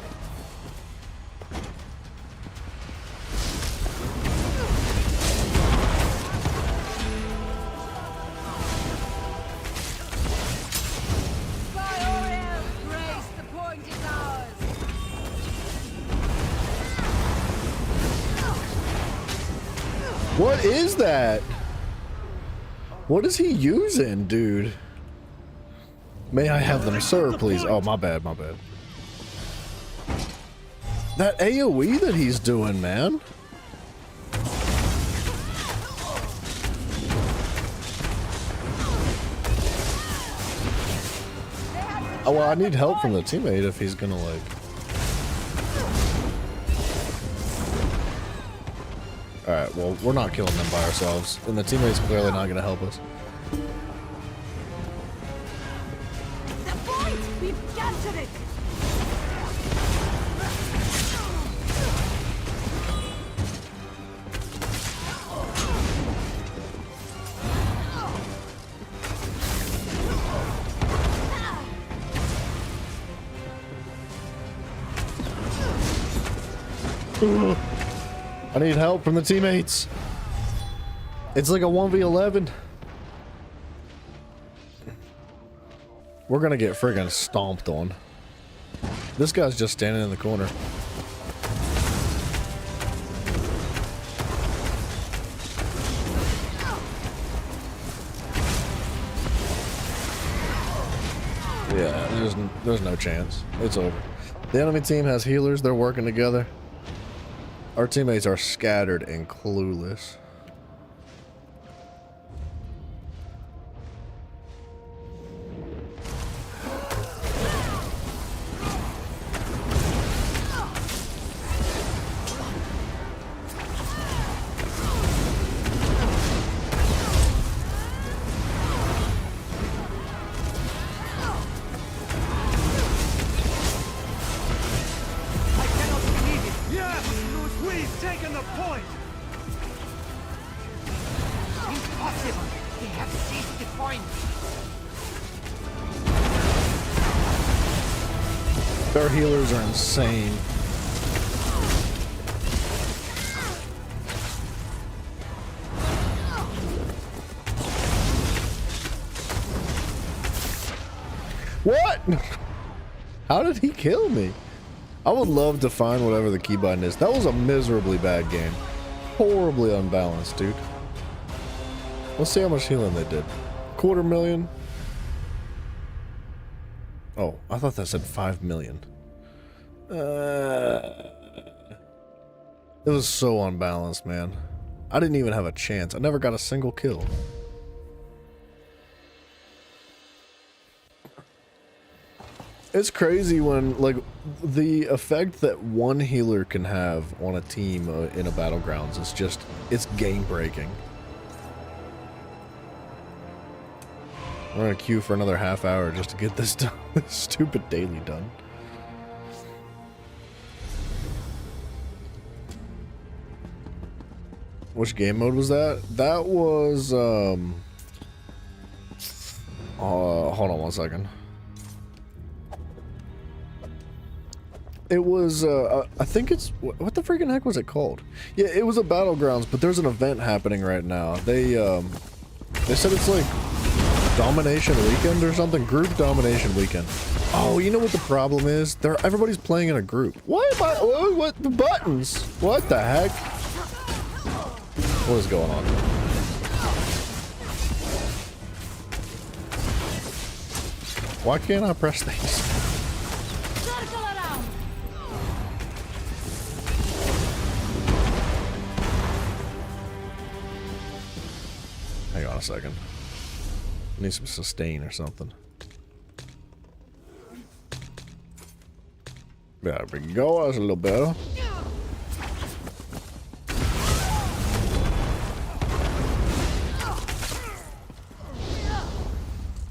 By Oriel, grace, the point is ours! What is that? What is he using, dude? May I have them, sir, please? Oh, my bad, my bad. That AoE that he's doing, man. Oh, well, I need help from the teammate if he's gonna, like... Alright, well, we're not killing them by ourselves, and the teammate's clearly not gonna help us. The point! We've captured it! I need help from the teammates. It's like a 1v11. We're gonna get friggin' stomped on. This guy's just standing in the corner. Yeah, there's no chance. It's over. The enemy team has healers. They're working together. Our teammates are scattered and clueless. Our healers are insane. What? How did he kill me? I would love to find whatever the key button is. That was a miserably bad game. Horribly unbalanced, dude. Let's see how much healing they did. 250,000. Oh, I thought that said 5 million. It was so unbalanced, man. I didn't even have a chance. I never got a single kill. It's crazy when, like, the effect that one healer can have on a team in a Battlegrounds is just, it's game breaking. I'm gonna queue for another half hour just to get this done, this stupid daily done. Which game mode was that? That was, hold on one second. It was, I think it's, what the freaking heck was it called? Yeah, it was a Battlegrounds, but there's an event happening right now. They said it's like Domination Weekend or something? Group Domination Weekend. Oh, you know what the problem is? Everybody's playing in a group. Why am I, what the buttons? What the heck? What is going on? Why can't I press things? Hang on a second. I need some sustain or something. There we go. That's a little better.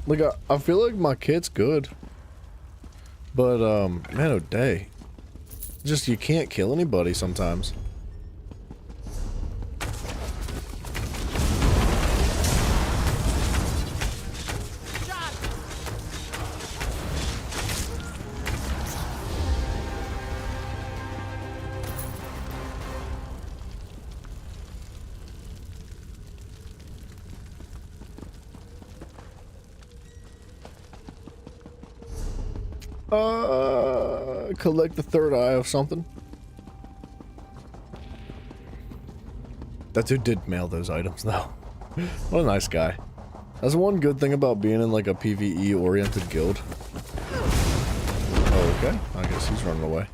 Like, I feel like my kit's good. But, man, oh day. Just, you can't kill anybody sometimes. Collect the third eye of something. That dude did mail those items though. What a nice guy. That's one good thing about being in like a PvE oriented guild. Oh, okay. I guess he's running away.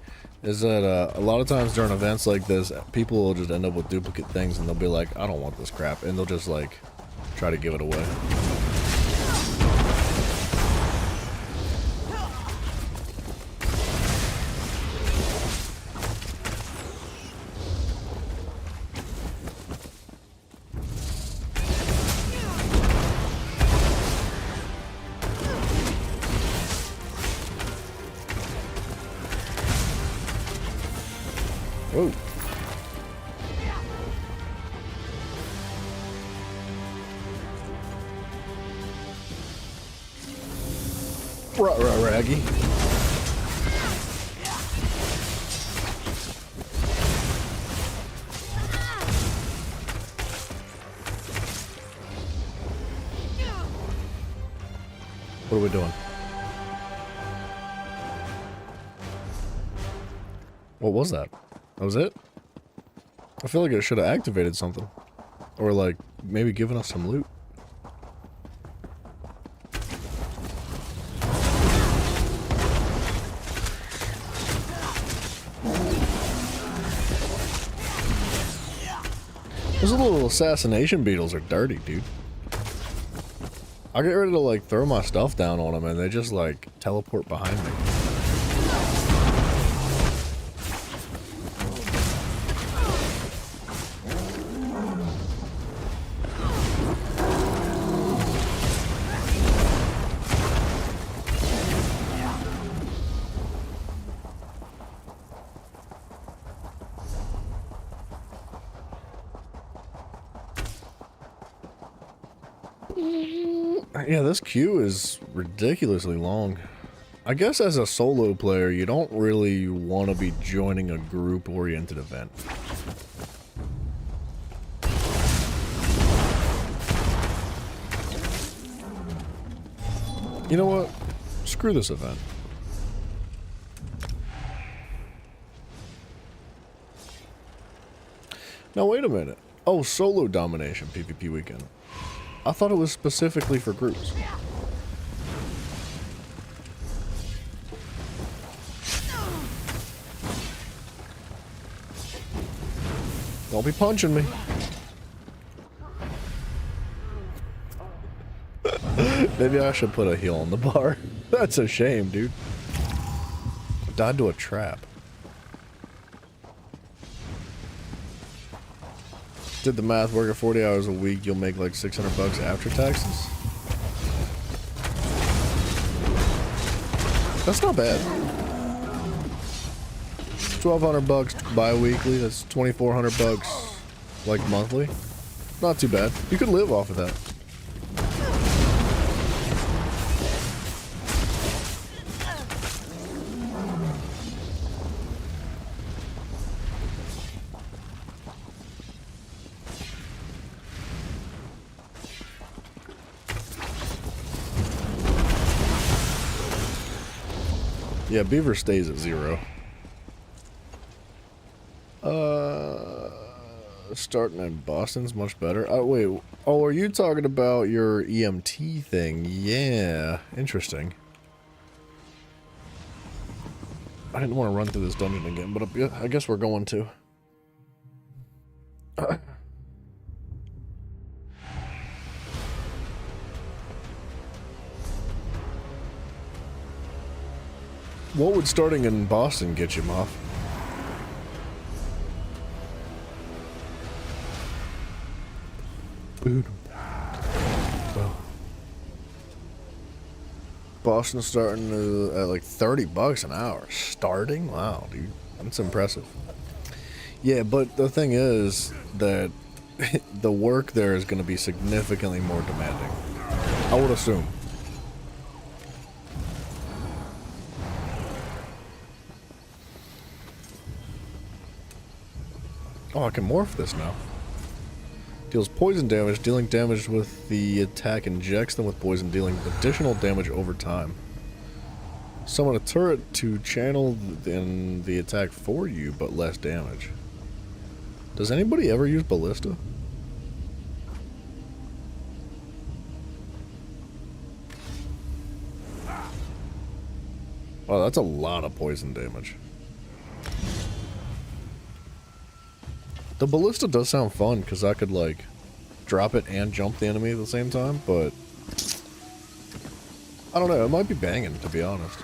Is that a lot of times during events like this, people will just end up with duplicate things and they'll be like, I don't want this crap, and they'll just like try to give it away. Whoa. Raggy. What are we doing? What was that? That was it? I feel like it should have activated something. Or like, maybe given us some loot. Those little assassination beetles are dirty, dude. I get ready to like throw my stuff down on them and they just like teleport behind me. Yeah, this queue is ridiculously long. I guess as a solo player, you don't really want to be joining a group-oriented event. You know what? Screw this event. Now wait a minute. Oh, solo domination PvP weekend. I thought it was specifically for groups. Don't be punching me. Maybe I should put a heal on the bar. That's a shame, dude. Died to a trap. Did the math, work at 40 hours a week, you'll make like 600 bucks after taxes. That's not bad. 1,200 bucks bi-weekly, that's 2,400 bucks like monthly. Not too bad. You could live off of that. Yeah, Beaver stays at 0. Starting in Boston's much better. Oh, wait. Oh, are you talking about your EMT thing? Yeah, interesting. I didn't want to run through this dungeon again, but yeah, I guess we're going to. What would starting in Boston get you, Moth? Boston starting at like 30 bucks an hour. Starting? Wow, dude. That's impressive. Yeah, but the thing is that the work there is going to be significantly more demanding. I would assume. Oh, I can morph this now. Deals poison damage. Dealing damage with the attack injects them with poison, dealing additional damage over time. Summon a turret to channel the attack for you, but less damage. Does anybody ever use Ballista? Wow, that's a lot of poison damage. The Ballista does sound fun, because I could, like, drop it and jump the enemy at the same time, but I don't know, it might be banging, to be honest.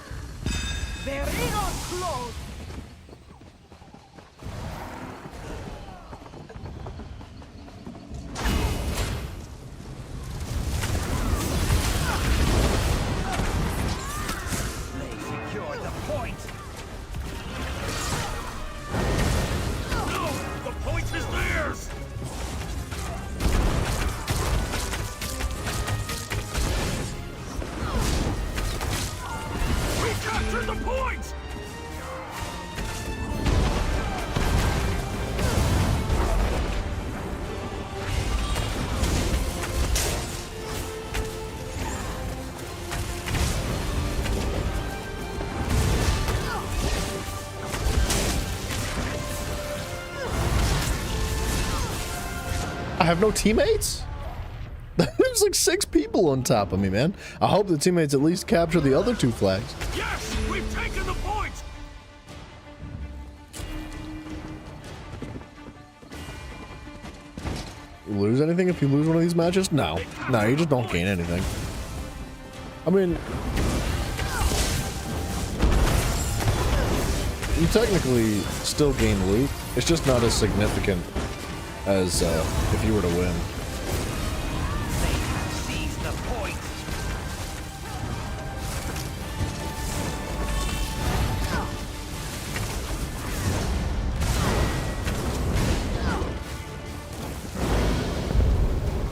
I have no teammates? There's like 6 people on top of me, man. I hope the teammates at least capture the other 2 flags. Yes, we've taken the point. You lose anything if you lose one of these matches? No. No, you just don't gain anything. I mean, you technically still gain loot. It's just not as significant as if you were to win. Seize the point.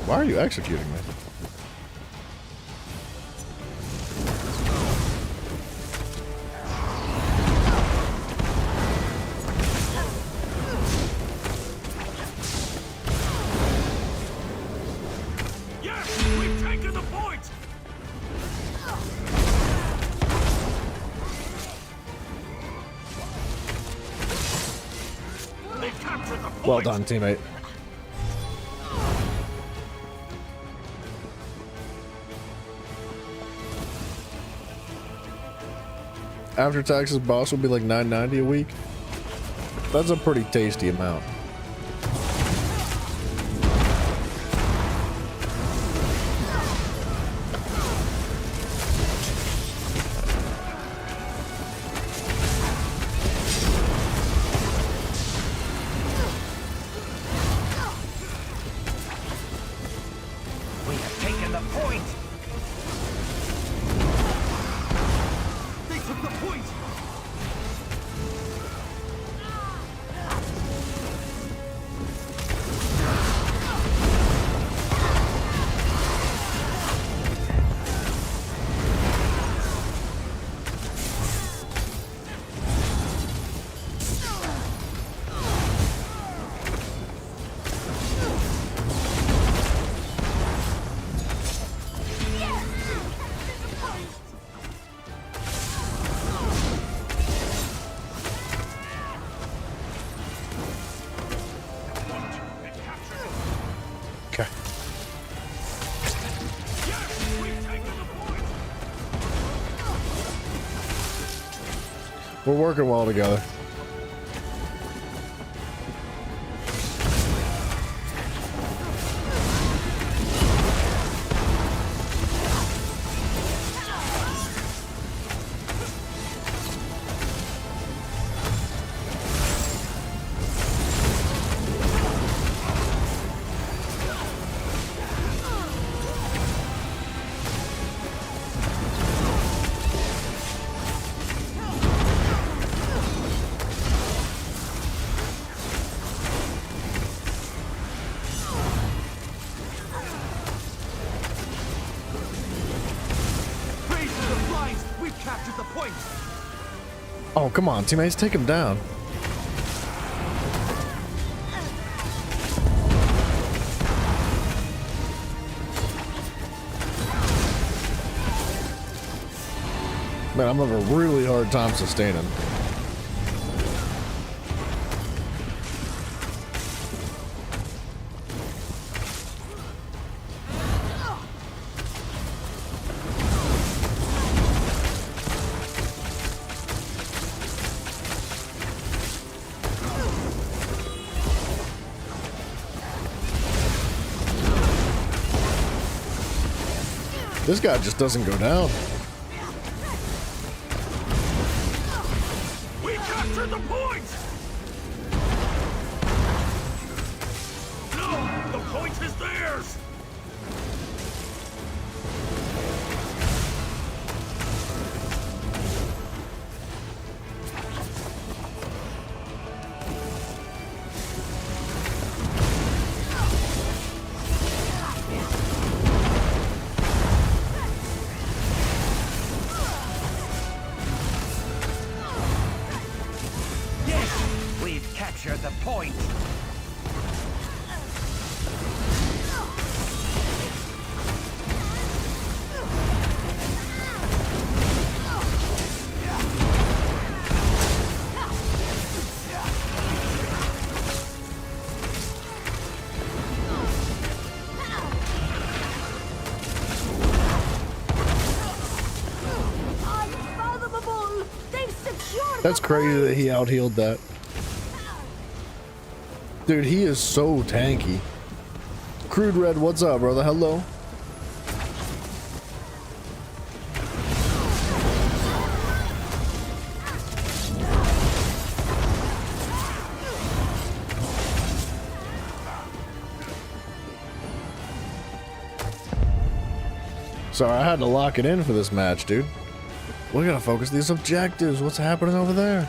Why are you executing me? Yes, we've taken the point. They captured the point. Well done, teammate. After taxes, boss will be like $9.90 a week. That's a pretty tasty amount. We have taken the point. They took the point. Okay. Yes, we've taken the point. We're working well together. Praise to the flies. We've captured the point. Oh, come on, teammates, take him down. Man, I'm having a really hard time sustaining. This guy just doesn't go down. We captured the point. No, the point is theirs. Yes, we've captured the point. That's crazy that he out-healed that. Dude, he is so tanky. Crude Red, what's up, brother? Hello. Sorry, I had to lock it in for this match, dude. We gotta focus these objectives. What's happening over there?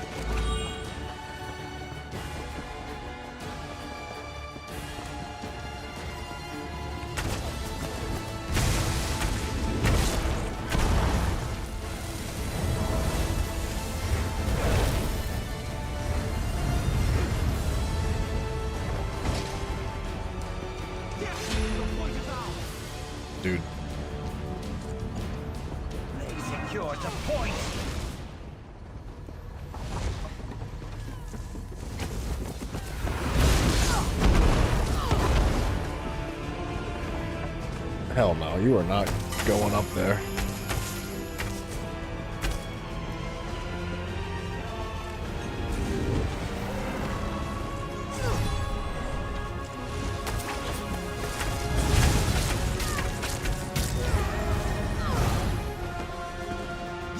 Dude. They secured the point. Hell no, you are not going up there.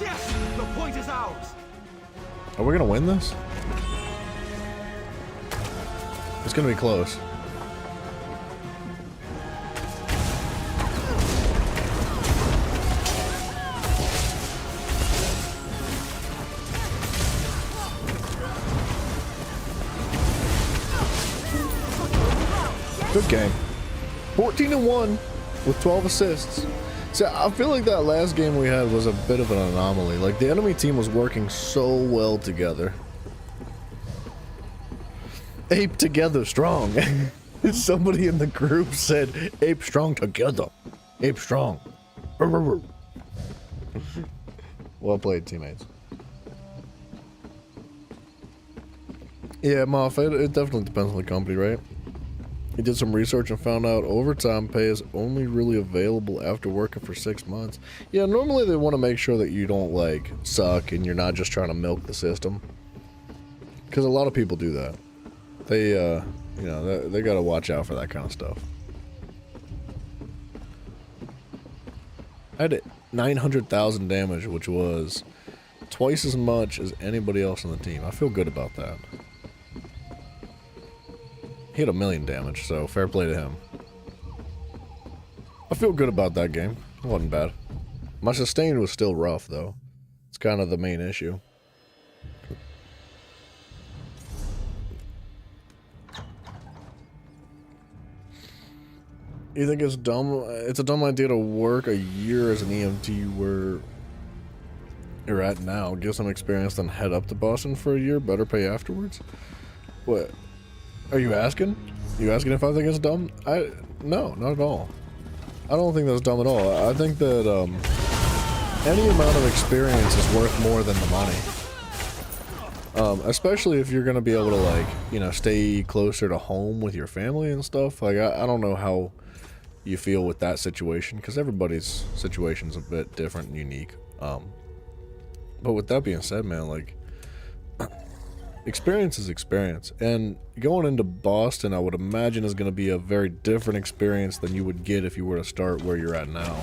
Yes, the point is ours. Are we gonna win this? It's gonna be close. Good game. 14-1 with 12 assists. So I feel like that last game we had was a bit of an anomaly. Like the enemy team was working so well together. Ape together strong. Somebody in the group said ape strong together. Ape strong. Well played, teammates. Yeah, Moff, it definitely depends on the company, right? He did some research and found out overtime pay is only really available after working for 6 months. Yeah, normally they want to make sure that you don't, like, suck and you're not just trying to milk the system. Because a lot of people do that. They, you know, they got to watch out for that kind of stuff. I had 900,000 damage, which was twice as much as anybody else on the team. I feel good about that. He had 1 million damage, so fair play to him. I feel good about that game. It wasn't bad. My sustain was still rough, though. It's kind of the main issue. You think it's dumb? It's a dumb idea to work a year as an EMT where you're at now. Get some experience, then head up to Boston for a year. Better pay afterwards? What? Are you asking? You asking if I think it's dumb? No, not at all. I don't think that's dumb at all. I think that any amount of experience is worth more than the money. Especially if you're gonna be able to, like, you know, stay closer to home with your family and stuff. Like, I don't know how you feel with that situation, because everybody's situation's a bit different and unique. But with that being said, man, like, experience is experience, and going into Boston, I would imagine, is going to be a very different experience than you would get if you were to start where you're at now,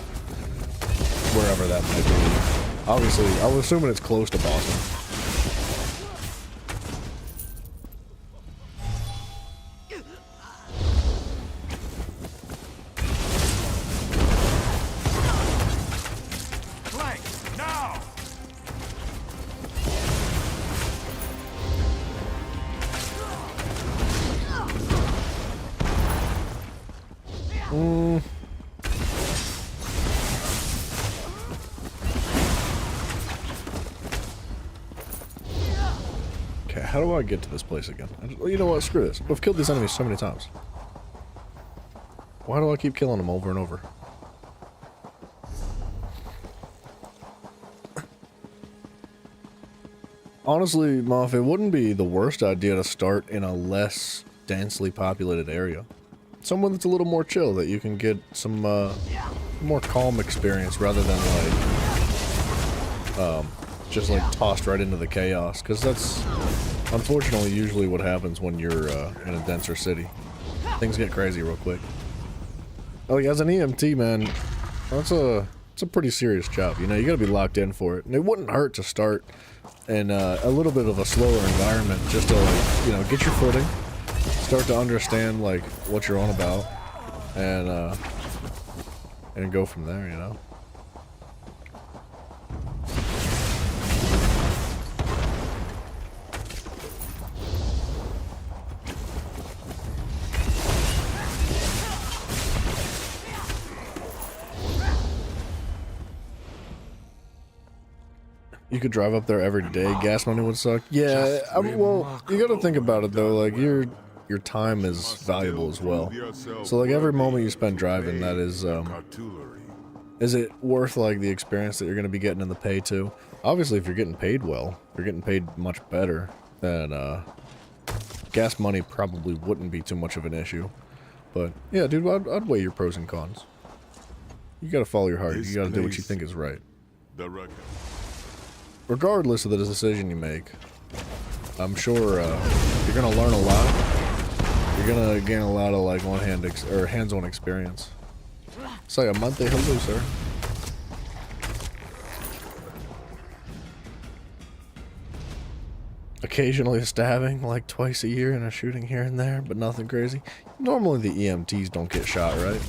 wherever that might be. Obviously, I was assuming it's close to Boston. Flank, now! Okay, how do I get to this place again? You know what? Screw this. We've killed these enemies so many times. Why do I keep killing them over and over? Honestly, Moff, it wouldn't be the worst idea to start in a less densely populated area. Somewhere that's a little more chill, that you can get some more calm experience rather than, like, just like tossed right into the chaos, because that's unfortunately usually what happens when you're in a denser city. Things get crazy real quick. Like as an EMT, man, it's a pretty serious job. You know, you gotta be locked in for it, and it wouldn't hurt to start in a little bit of a slower environment, just to like, you know, get your footing, start to understand like what you're on about, and go from there. You know. You could drive up there every day. Gas money would suck. Yeah, well, you gotta think about it though. Like your time is valuable as well. So like every moment you spend driving, that is it worth like the experience that you're gonna be getting in the pay too? Obviously, if you're getting paid well, if you're getting paid much better, then gas money probably wouldn't be too much of an issue. But yeah, dude, I'd weigh your pros and cons. You gotta follow your heart. You gotta do what you think is right. Regardless of the decision you make, I'm sure you're gonna learn a lot. You're gonna gain a lot of like hands-on experience. Say a month, hello, sir. Occasionally stabbing, like twice a year, and a shooting here and there, but nothing crazy. Normally the EMTs don't get shot, right?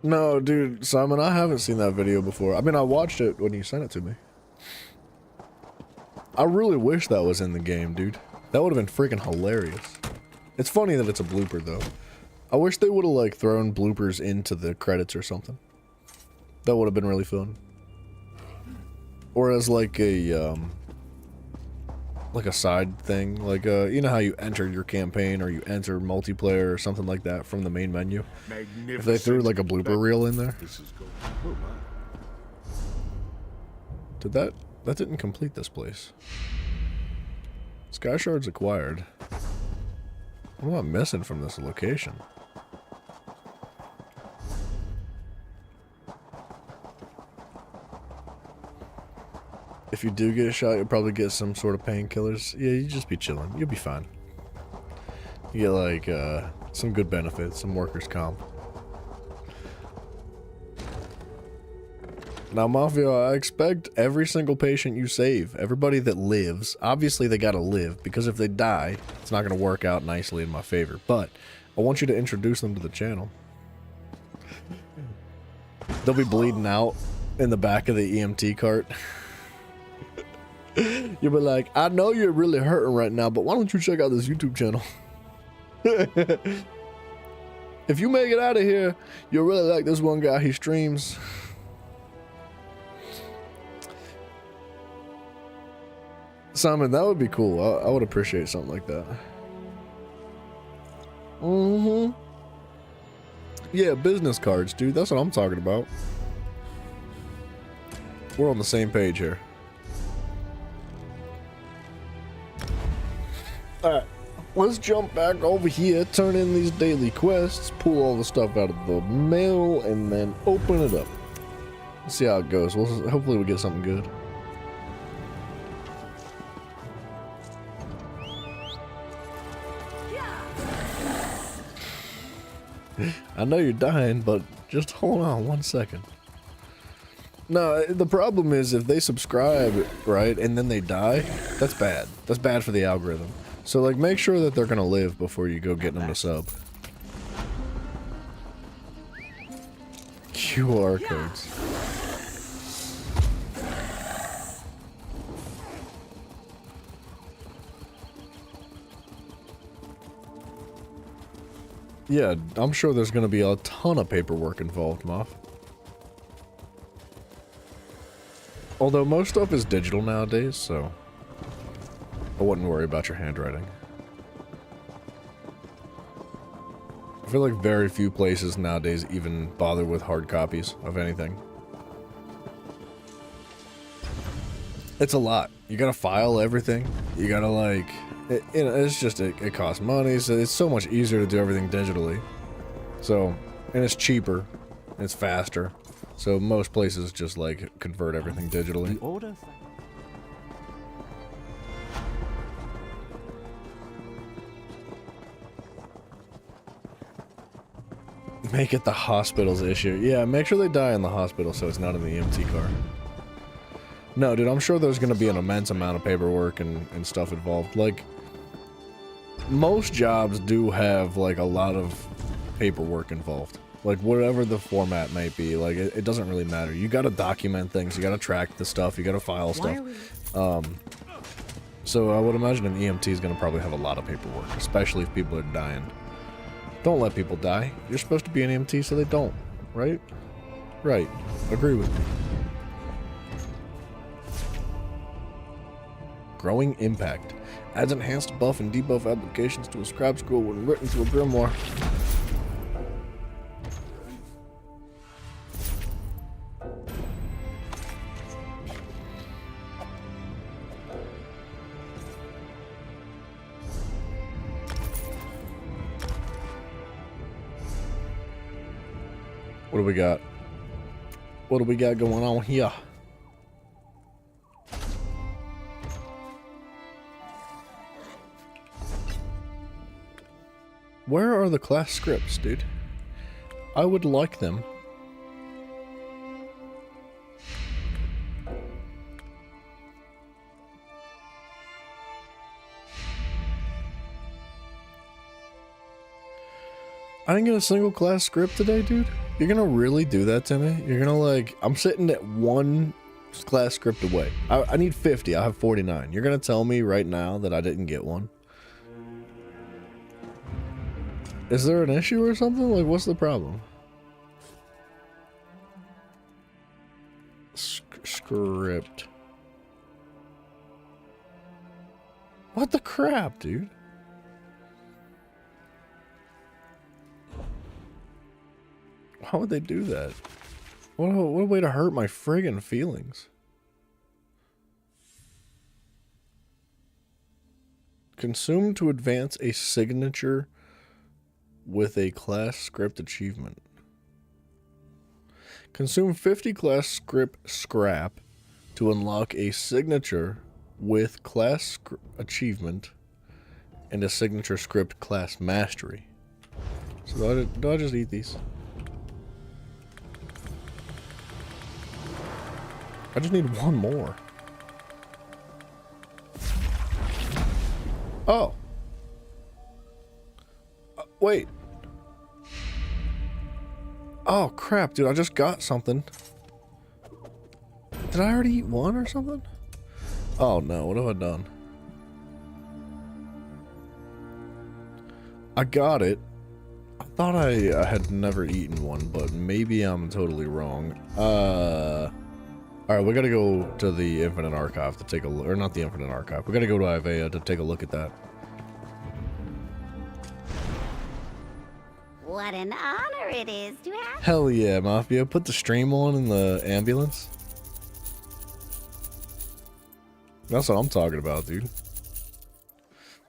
No, dude, Simon, I haven't seen that video before. I mean, I watched it when you sent it to me. I really wish that was in the game, dude. That would have been freaking hilarious. It's funny that it's a blooper, though. I wish they would have, like, thrown bloopers into the credits or something. That would have been really fun. Or as, like, a side thing. Like, you know how you enter your campaign or you enter multiplayer or something like that from the main menu? If they threw, like, a blooper reel in there. Did that didn't complete this place. Sky Shards acquired. What am I missing from this location? If you do get shot, you'll probably get some sort of painkillers. Yeah, you just be chilling. You'll be fine. You get like some good benefits, some workers' comp. Now, Mafia, I expect every single patient you save, everybody that lives, obviously they gotta live, because if they die, it's not gonna work out nicely in my favor. But I want you to introduce them to the channel. They'll be bleeding out in the back of the EMT cart. You'll be like, I know you're really hurting right now, but why don't you check out this YouTube channel? If you make it out of here, you'll really like this one guy. He streams. Simon, that would be cool. I would appreciate something like that. Yeah, business cards, dude. That's what I'm talking about. We're on the same page here. Alright, let's jump back over here, turn in these daily quests, pull all the stuff out of the mail, and then open it up. Let's see how it goes. Hopefully we get something good. I know you're dying, but just hold on 1 second. No, the problem is if they subscribe, right, and then they die, that's bad. That's bad for the algorithm. So, like, make sure that they're gonna live before you go getting them to sub. QR codes. Yeah, I'm sure there's gonna be a ton of paperwork involved, Moff. Although most stuff is digital nowadays, so I wouldn't worry about your handwriting. I feel like very few places nowadays even bother with hard copies of anything. It's a lot. You gotta file everything. You gotta like, it's just, it costs money, so it's so much easier to do everything digitally. So, and it's cheaper, and it's faster. So most places just like convert everything digitally. Order. Make it the hospital's issue. Yeah, make sure they die in the hospital so it's not in the EMT car. No, dude, I'm sure there's gonna be an immense amount of paperwork and stuff involved. Like, most jobs do have, like, a lot of paperwork involved. Like, whatever the format might be, like, it doesn't really matter. You gotta document things, you gotta track the stuff, you gotta file stuff. So I would imagine an EMT is gonna probably have a lot of paperwork, especially if people are dying. Don't let people die. You're supposed to be an EMT so they don't, right? Right. Agree with me. Growing Impact. Adds enhanced buff and debuff applications to a scribe scroll when written to a grimoire. What do we got? What do we got going on here? Where are the class scripts, dude? I would like them. I didn't get a single class script today, dude. You're gonna really do that to me? You're gonna like, I'm sitting at one class script away. I need 50, I have 49. You're gonna tell me right now that I didn't get one? Is there an issue or something? Like, what's the problem? Script. What the crap, dude? How would they do that? What a way to hurt my friggin' feelings. Consume to advance a signature with a class script achievement. Consume 50 class script scrap to unlock a signature with class achievement and a signature script class mastery. So do I just eat these? I just need one more. Oh. Wait. Oh, crap, dude. I just got something. Did I already eat one or something? Oh, no. What have I done? I got it. I thought I had never eaten one, but maybe I'm totally wrong. Alright, we gotta go to the Infinite Archive to take a look. Or not the Infinite Archive. We gotta go to Ivea to take a look at that. What an honor it is to have. Hell yeah, Mafia. Put the stream on in the ambulance. That's what I'm talking about, dude.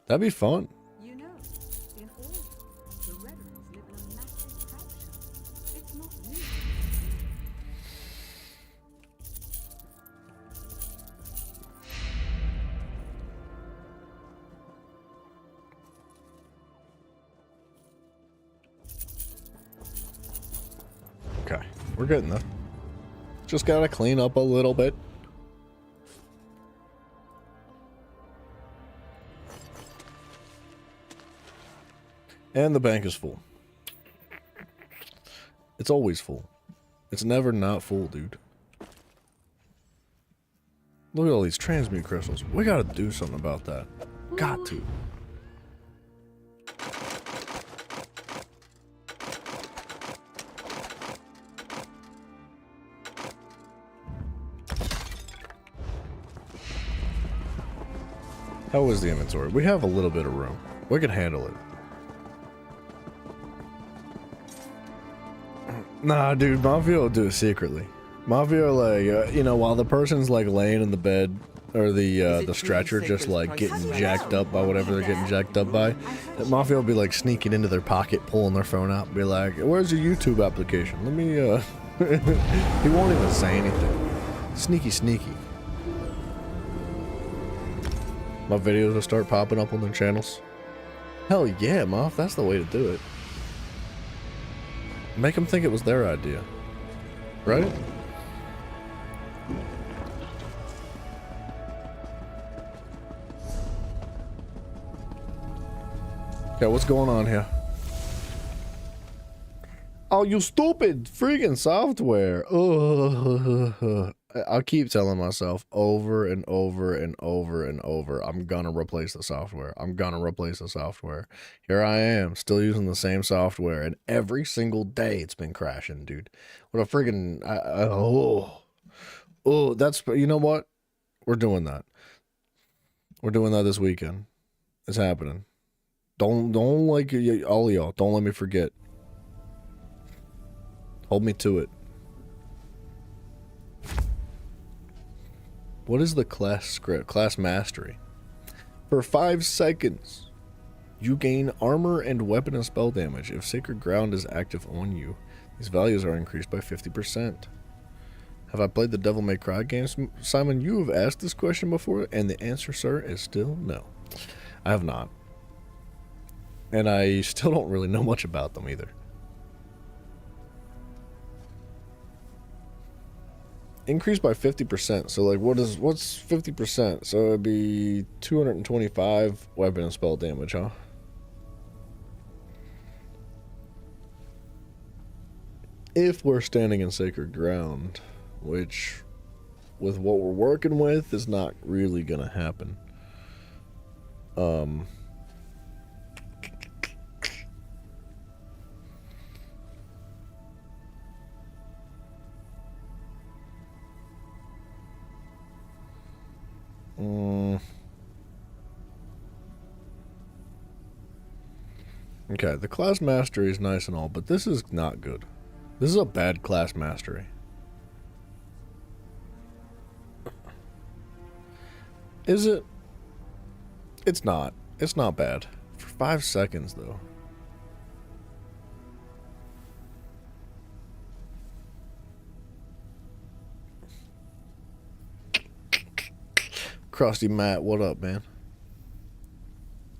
That'd be fun. You know, in order, the Redlands live in a massive culture. It's not new. Okay, we're getting there. Just gotta clean up a little bit. And the bank is full. It's always full. It's never not full, dude. Look at all these transmute crystals. We gotta do something about that. Got to. How is the inventory? We have a little bit of room. We can handle it. Nah, dude, Mafia will do it secretly. Mafia, like, you know, while the person's, like, laying in the bed, or the stretcher just like getting jacked up by whatever they're getting jacked up by, that Mafia will be like sneaking into their pocket, pulling their phone out, and be like, "Where's your YouTube application? Let me." He won't even say anything. Sneaky, sneaky. My videos will start popping up on their channels. Hell yeah, Moff, that's the way to do it. Make them think it was their idea, right? Okay, what's going on here? Oh, you stupid freaking software. Ugh. I'll keep telling myself over and over and over and over, I'm gonna replace the software. I'm gonna replace the software. Here I am, still using the same software, and every single day it's been crashing, dude. What a freaking... Oh, that's... You know what? We're doing that. We're doing that this weekend. It's happening. Don't like... All of y'all, don't let me forget. Hold me to it. What is the class script? Class mastery. For 5 seconds, you gain armor and weapon and spell damage. If Sacred Ground is active on you, these values are increased by 50%. Have I played the Devil May Cry games? Simon, you have asked this question before, and the answer, sir, is still no. I have not. And I still don't really know much about them either. Increased by 50%. So like what's 50%? So it'd be 225 weapon and spell damage, huh? If we're standing in Sacred Ground, which with what we're working with is not really gonna happen. Okay, the class mastery is nice and all, but this is not good. This is a bad class mastery. Is it? It's not. It's not bad. For 5 seconds, though. Krusty Matt, what up, man?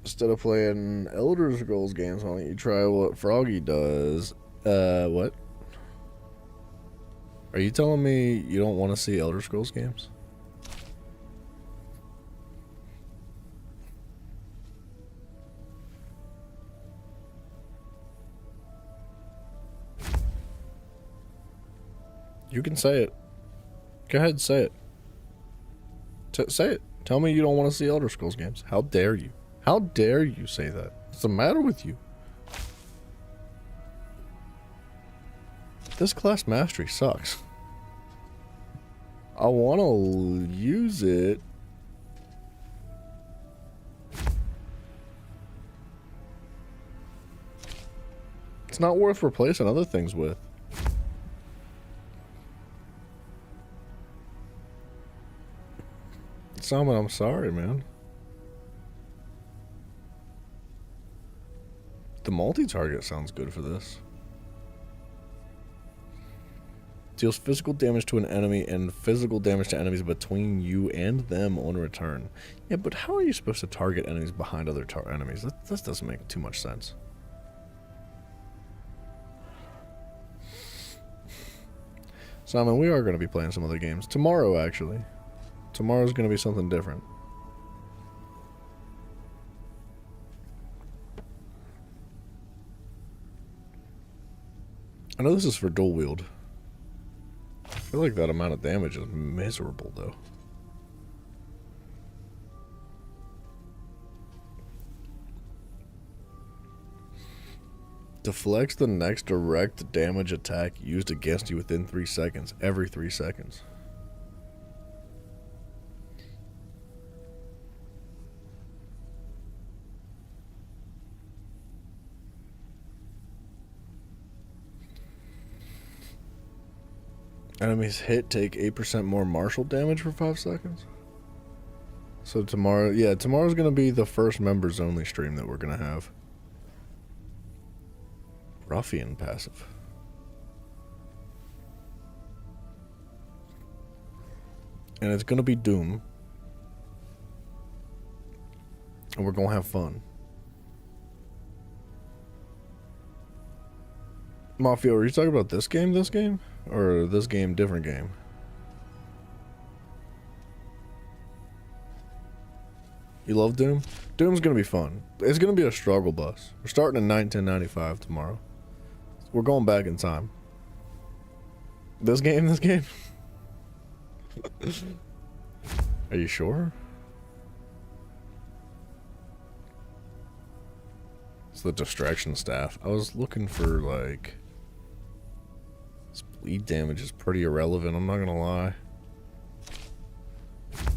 Instead of playing Elder Scrolls games, why don't you try what Froggy does? What? Are you telling me you don't want to see Elder Scrolls games? You can say it. Go ahead, say it. Say it. Tell me you don't want to see Elder Scrolls games. How dare you? How dare you say that? What's the matter with you? This class mastery sucks. I want to use it. It's not worth replacing other things with. Simon, I'm sorry, man. The multi-target sounds good for this. Deals physical damage to an enemy and physical damage to enemies between you and them on return. Yeah, but how are you supposed to target enemies behind other enemies? That doesn't make too much sense. Simon, we are going to be playing some other games. Tomorrow, actually. Tomorrow's going to be something different. I know this is for dual wield. I feel like that amount of damage is miserable, though. Deflects the next direct damage attack used against you within 3 seconds. Every 3 seconds. Enemies hit take 8% more martial damage for 5 seconds. So tomorrow, yeah, tomorrow's gonna be the first members only stream that we're gonna have. Ruffian passive. And it's gonna be Doom. And we're gonna have fun. Mafia, are you talking about this game? Or this game, different game? You love Doom? Doom's gonna be fun. It's gonna be a struggle bus. We're starting in 1995 tomorrow. We're going back in time. This game? Are you sure? It's the distraction staff. I was looking for, like... This bleed damage is pretty irrelevant, I'm not gonna lie.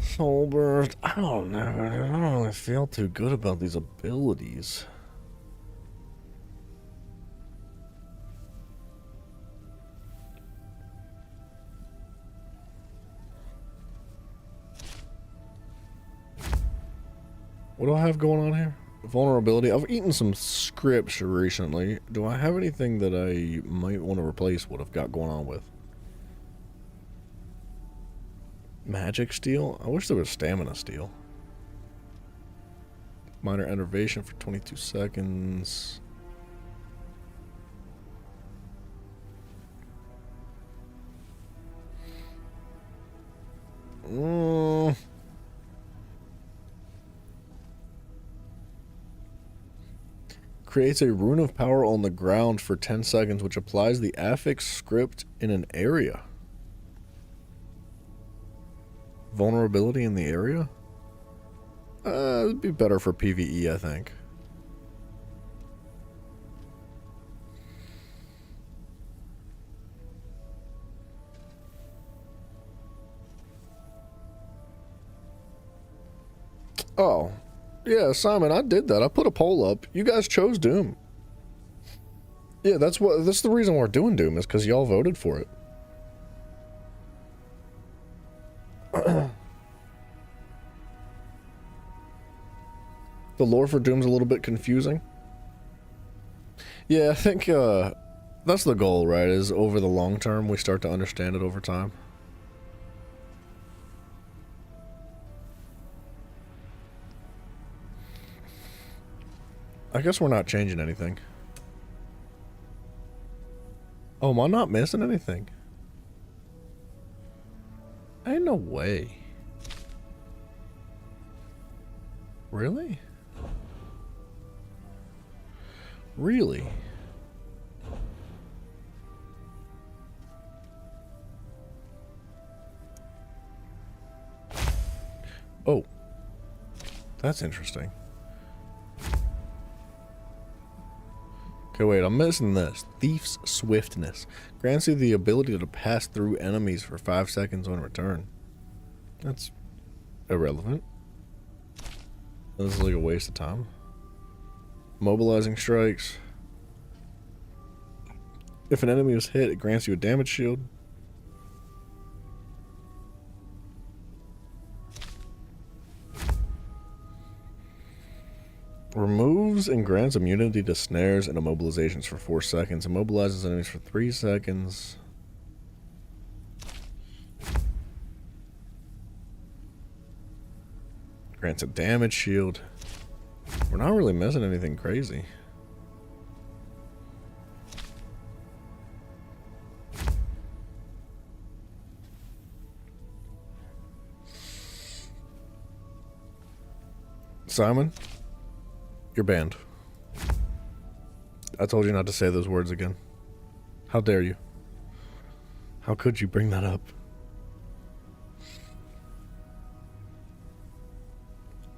Soul Burst. I don't know. I don't really feel too good about these abilities. What do I have going on here? Vulnerability. I've eaten some scripts recently. Do I have anything that I might want to replace what I've got going on with? Magic Steel? I wish there was Stamina Steel. Minor Enervation for 22 seconds. Creates a rune of power on the ground for 10 seconds, which applies the affix script in an area. Vulnerability in the area? It'd be better for PvE, I think. Oh. Yeah, Simon, I did that. I put a poll up. You guys chose Doom. Yeah, that's the reason we're doing Doom, is because y'all voted for it. The lore for Doom's a little bit confusing. Yeah, I think that's the goal, right? Is over the long term, we start to understand it over time. I guess we're not changing anything. Oh, am I not missing anything? Ain't no way. Really? Really? Oh. That's interesting. Okay, wait, I'm missing this. Thief's Swiftness. Grants you the ability to pass through enemies for 5 seconds on return. That's irrelevant. This is like a waste of time. Mobilizing strikes. If an enemy is hit, it grants you a damage shield. Removes and grants immunity to snares and immobilizations for 4 seconds. Immobilizes enemies for 3 seconds. Grants a damage shield. We're not really missing anything crazy. Simon? You're banned. I told you not to say those words again. How dare you? How could you bring that up?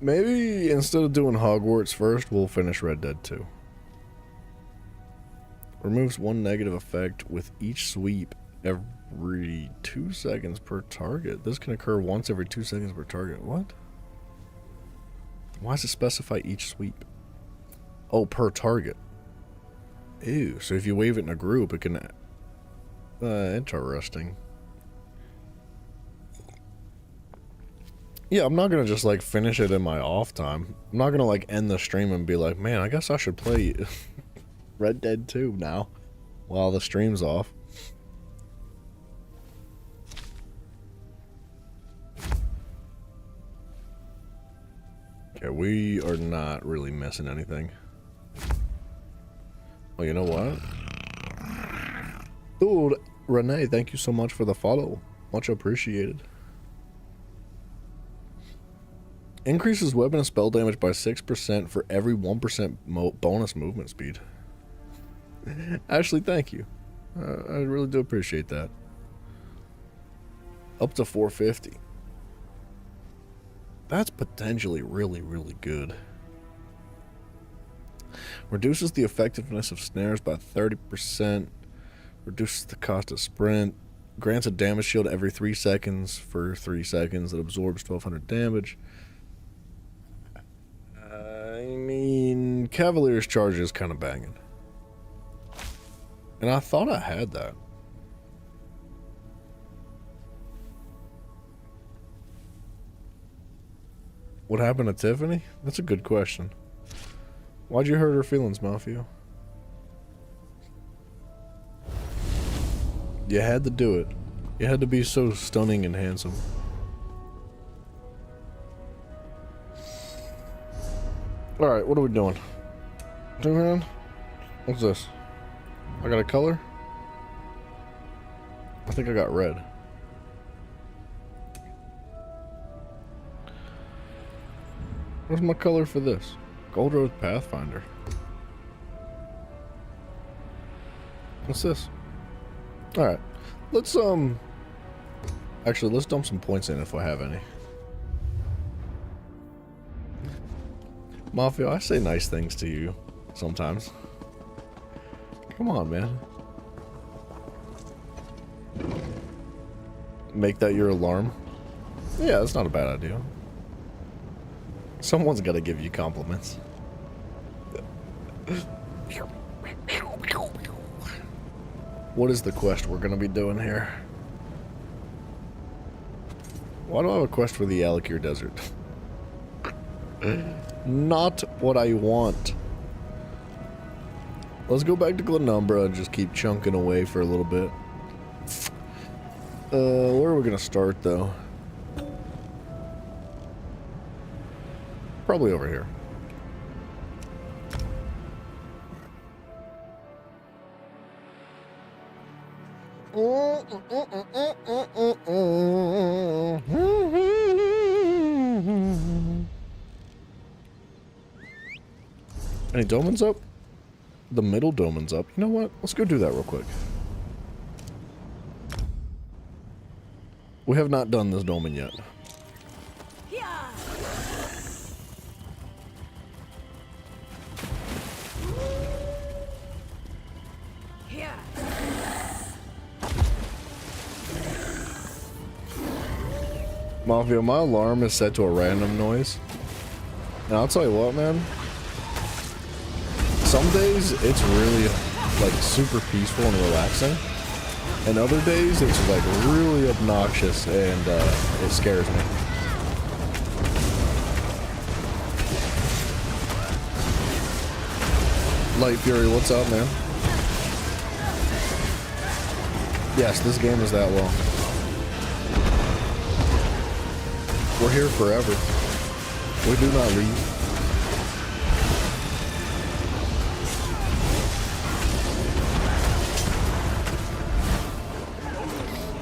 Maybe instead of doing Hogwarts first, we'll finish Red Dead 2. Removes 1 negative effect with each sweep every 2 seconds per target. This can occur once every 2 seconds per target. What? Why does it specify each sweep? Oh, per target. Ew, so if you wave it in a group, it can... interesting. Yeah, I'm not gonna just like finish it in my off time. I'm not gonna like end the stream and be like, man, I guess I should play Red Dead 2 now while the stream's off. Okay, we are not really missing anything. Well, you know what? Dude, Renee, thank you so much for the follow. Much appreciated. Increases weapon and spell damage by 6% for every 1% bonus movement speed. Ashley, thank you. I really do appreciate that. Up to 450. That's potentially really, really good. Reduces the effectiveness of snares by 30%. Reduces the cost of sprint. Grants a damage shield every 3 seconds for 3 seconds that absorbs 1200 damage. I mean, Cavalier's Charge is kind of banging. And I thought I had that. What happened to Tiffany? That's a good question. Why'd you hurt her feelings, Mafia? You had to do it. You had to be so stunning and handsome. Alright, what are we doing? 2 hand? What's this? I got a color? I think I got red. Where's my color for this? Gold Road Pathfinder. What's this? Alright. Let's actually let's dump some points in if I have any. Mafia, I say nice things to you sometimes. Come on, man. Make that your alarm? Yeah, that's not a bad idea. Someone's got to give you compliments. What is the quest we're going to be doing here? Why do I have a quest for the Alakir Desert? Not what I want. Let's go back to Glenumbra and just keep chunking away for a little bit. Where are we going to start, though? Probably over here. Any dolmens up? The middle domain's up. You know what? Let's go do that real quick. We have not done this domain yet. Mafia, my alarm is set to a random noise. And I'll tell you what, man. Some days it's really like super peaceful and relaxing. And other days it's like really obnoxious and it scares me. Light Fury, what's up, man? Yes, this game is that long. We're here forever. We do not leave.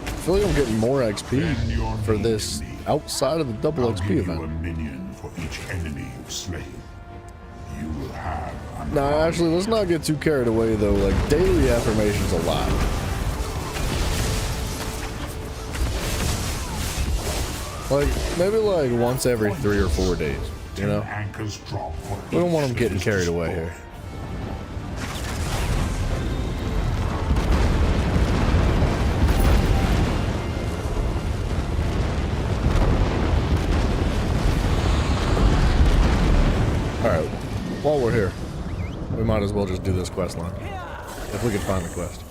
I feel like I'm getting more XP for this outside of the double XP event. A minion for each enemy you slay. You will have. Nah, actually, let's not get too carried away though. Like daily affirmations a lot. Like, maybe like once every 3 or 4 days, you know? We don't want them getting carried away here. Alright, while we're here, we might as well just do this quest line. If we can find the quest.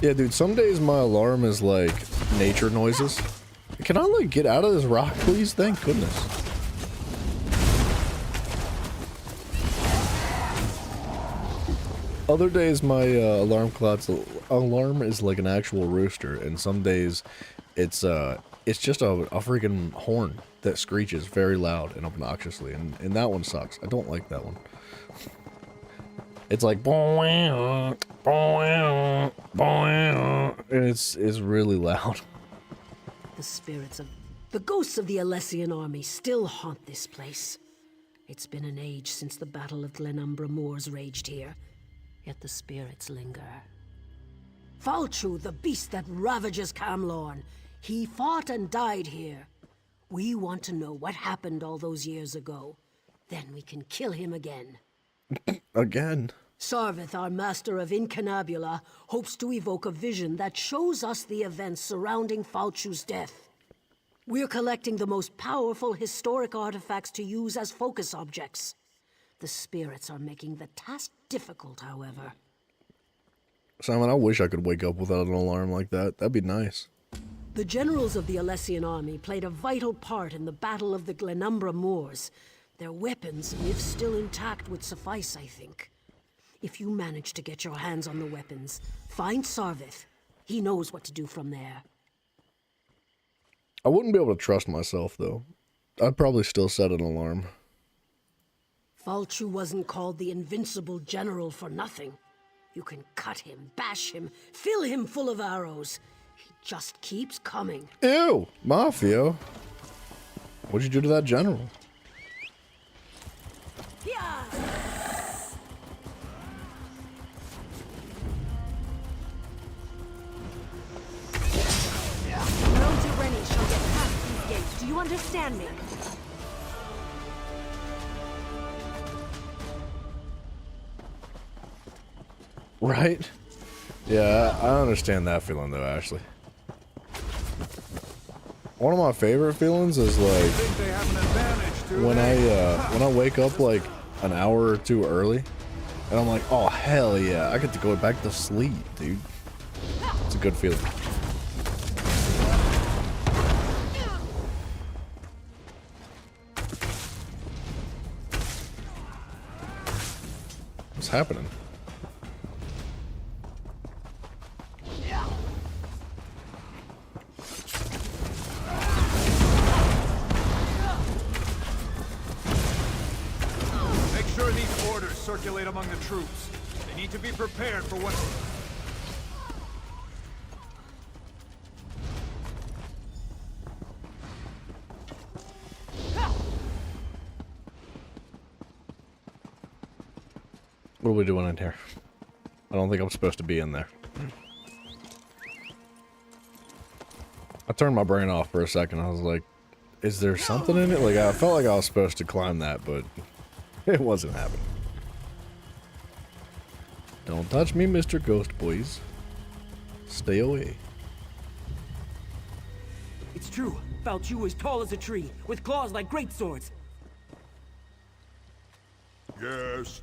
Yeah, dude, some days my alarm is like nature noises. Can I, like, get out of this rock, please? Thank goodness. Other days, my alarm is like an actual rooster, and some days, it's just a freaking horn that screeches very loud and obnoxiously, and that one sucks. I don't like that one. It's like, and it's really loud. The ghosts of the Alessian army still haunt this place. It's been an age since the Battle of Glenumbra Moors raged here, yet the spirits linger. Falchu, the beast that ravages Camlorn, he fought and died here. We want to know what happened all those years ago. Then we can kill him again. Again? Sarvith, our master of Incunabula, hopes to evoke a vision that shows us the events surrounding Falchu's death. We're collecting the most powerful historic artifacts to use as focus objects. The spirits are making the task difficult, however. Simon, I wish I could wake up without an alarm like that. That'd be nice. The generals of the Alessian army played a vital part in the Battle of the Glenumbra Moors. Their weapons, if still intact, would suffice, I think. If you manage to get your hands on the weapons, find Sarvith. He knows what to do from there. I wouldn't be able to trust myself, though. I'd probably still set an alarm. Falchu wasn't called the Invincible General for nothing. You can cut him, bash him, fill him full of arrows. He just keeps coming. Ew! Mafia! What'd you do to that general? Yeah! No Dureni shall get past these gates. Do you understand me? Right? Yeah, I understand that feeling though, Ashley. One of my favorite feelings is like when I wake up like an hour or two early, and I'm like, oh hell yeah, I get to go back to sleep, dude. It's a good feeling. What's happening? Make sure these orders circulate among the troops. They need to be prepared for what... What are we doing in here? I don't think I'm supposed to be in there. I turned my brain off for a second. I was like, is there something in it? Like, I felt like I was supposed to climb that, but it wasn't happening. Don't touch me, Mr. Ghost Boys. Stay away. It's true. Falchu is tall as a tree, with claws like great swords. Yes.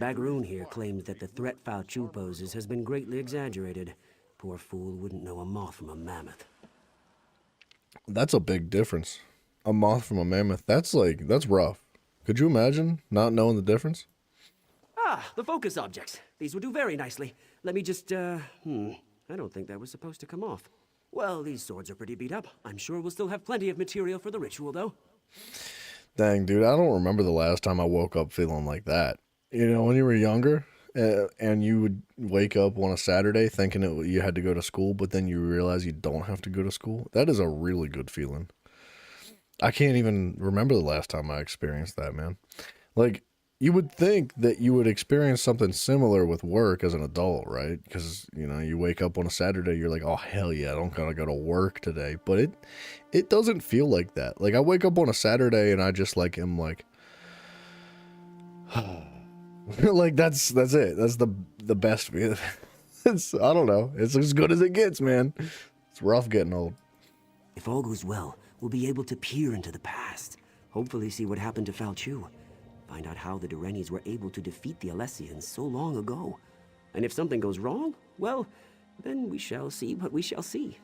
Bagroon here claims that the threat Falchu poses has been greatly exaggerated. Poor fool wouldn't know a moth from a mammoth. That's a big difference. A moth from a mammoth. That's rough. Could you imagine not knowing the difference? Ah, the focus objects. These would do very nicely. Let me just, I don't think that was supposed to come off. Well, these swords are pretty beat up. I'm sure we'll still have plenty of material for the ritual, though. Dang, dude, I don't remember the last time I woke up feeling like that. You know, when you were younger, and you would wake up on a Saturday thinking you had to go to school, but then you realize you don't have to go to school. That is a really good feeling. I can't even remember the last time I experienced that, man. Like, you would think that you would experience something similar with work as an adult, right? Because, you know, you wake up on a Saturday, you're like, oh, hell yeah, I don't gotta go to work today. But it doesn't feel like that. Like, I wake up on a Saturday and I just, like, am like... like, that's it. That's the best feeling. I don't know. It's as good as it gets, man. It's rough getting old. If all goes well, we'll be able to peer into the past. Hopefully see what happened to Falchu. Find out how the Durenis were able to defeat the Alessians so long ago. And if something goes wrong, well, then we shall see what we shall see.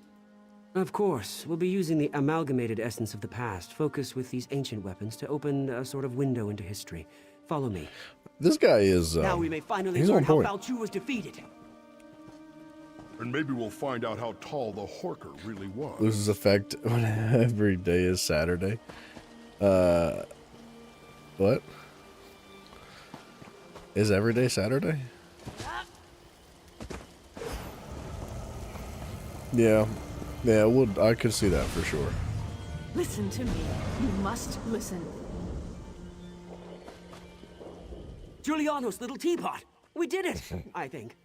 Of course, we'll be using the amalgamated essence of the past, focused with these ancient weapons to open a sort of window into history. Follow me. This guy is. Now we may finally he's learn on how point. Falchu was defeated. And maybe we'll find out how tall the Horker really was. Loses effect when every day is Saturday. What? Is every day Saturday? Yeah. Yeah, I could see that for sure. Listen to me. You must listen. Giuliano's little teapot. We did it, I think.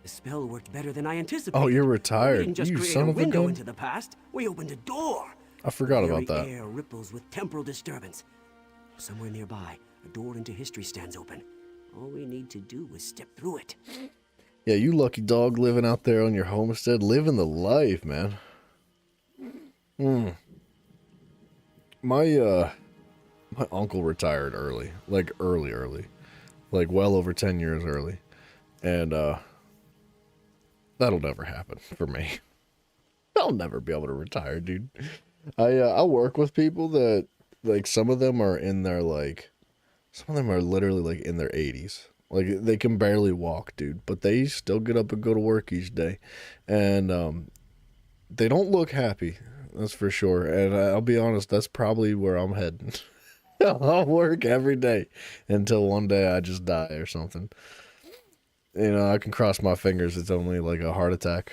The spell worked better than I anticipated. Oh, you're We retired. didn't just You create son a of a window gun. into the past. We opened a door. I forgot The about very that. air ripples with temporal disturbance. Somewhere nearby, a door into history stands open. All we need to do is step through it. Yeah, you lucky dog living out there on your homestead, living the life, man. My uncle retired early, like early, like well over 10 years early, and that'll never happen for me. I'll never be able to retire, dude. I work with people that, like, some of them are in their, like, some of them are literally, like, in their 80s. Like, they can barely walk, dude, but they still get up and go to work each day. And they don't look happy, that's for sure. And I'll be honest, that's probably where I'm heading. I'll work every day until one day I just die or something. You know, I can cross my fingers it's only like a heart attack.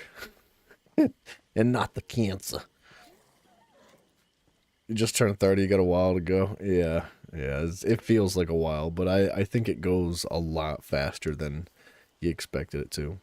And not the cancer. You just turned 30, you got a while to go. Yeah, it feels like a while, but I think it goes a lot faster than you expected it to.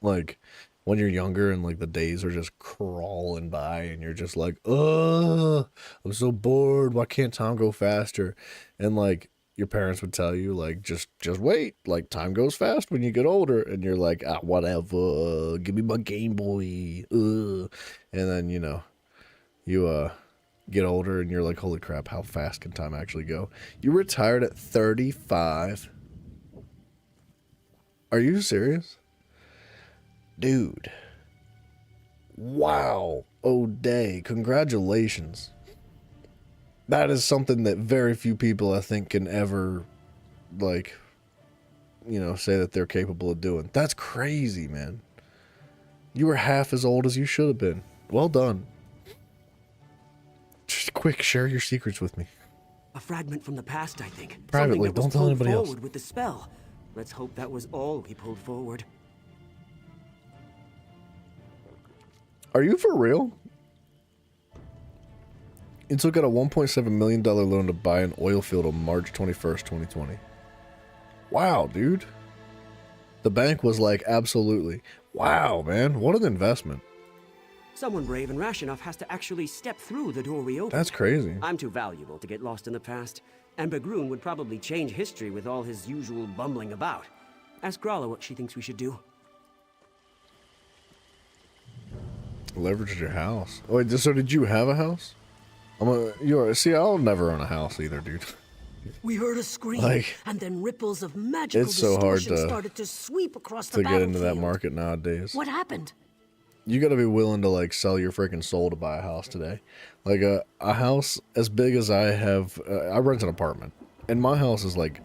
Like, when you're younger and, like, the days are just crawling by and you're just like, ugh, I'm so bored, why can't time go faster? And, like, your parents would tell you, like, just wait, like, time goes fast when you get older, and you're like, whatever, give me my Game Boy, and then, you know, you, get older and you're like, holy crap, how fast can time actually go? You retired at 35. Are you serious? Dude. Wow. O'Day, congratulations. That is something that very few people, I think, can ever, like, you know, say that they're capable of doing. That's crazy, man. You were half as old as you should have been. Well done. Just quick, share your secrets with me. A fragment from the past, I think. Privately, Something that was don't tell pulled anybody else. forward with the spell. Let's hope that was all we pulled forward. Are you for real? You took out a $1.7 million loan to buy an oil field on March 21st, 2020. Wow, dude. The bank was like, absolutely. Wow, man. What an investment. Someone brave and rash enough has to actually step through the door we opened. That's crazy. I'm too valuable to get lost in the past, and Begroon would probably change history with all his usual bumbling about. Ask Grala what she thinks we should do. Leveraged your house. Wait, so did you have a house? See, I'll never own a house either, dude. We heard a scream, Like, and then ripples of magical it's so hard distortion to- started to sweep across the To get into that battlefield. market nowadays. What happened? You gotta be willing to, like, sell your freaking soul to buy a house today. Like, a house as big as I have, I rent an apartment. And my house is, like,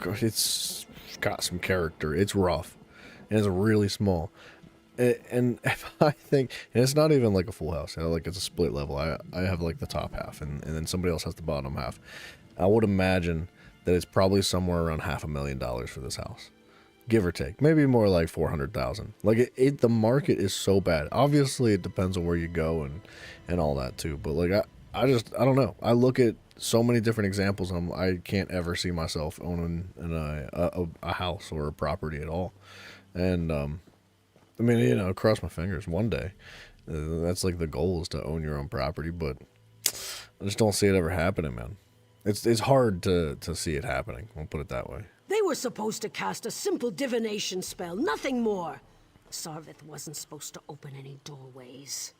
it's got some character. It's rough. And it's really small. And if I think, and it's not even like a full house, you know, like it's a split level. I have like the top half, and then somebody else has the bottom half. I would imagine that it's probably somewhere around $500,000 for this house, give or take. Maybe more like 400,000. Like the market is so bad. Obviously, it depends on where you go and all that too. But like I don't know. I look at so many different examples, and I can't ever see myself owning a house or a property at all. And I mean, you know, cross my fingers one day. That's like the goal, is to own your own property, but I just don't see it ever happening, man. It's hard to see it happening. I'll put it that way. They were supposed to cast a simple divination spell, nothing more. Sarvith wasn't supposed to open any doorways.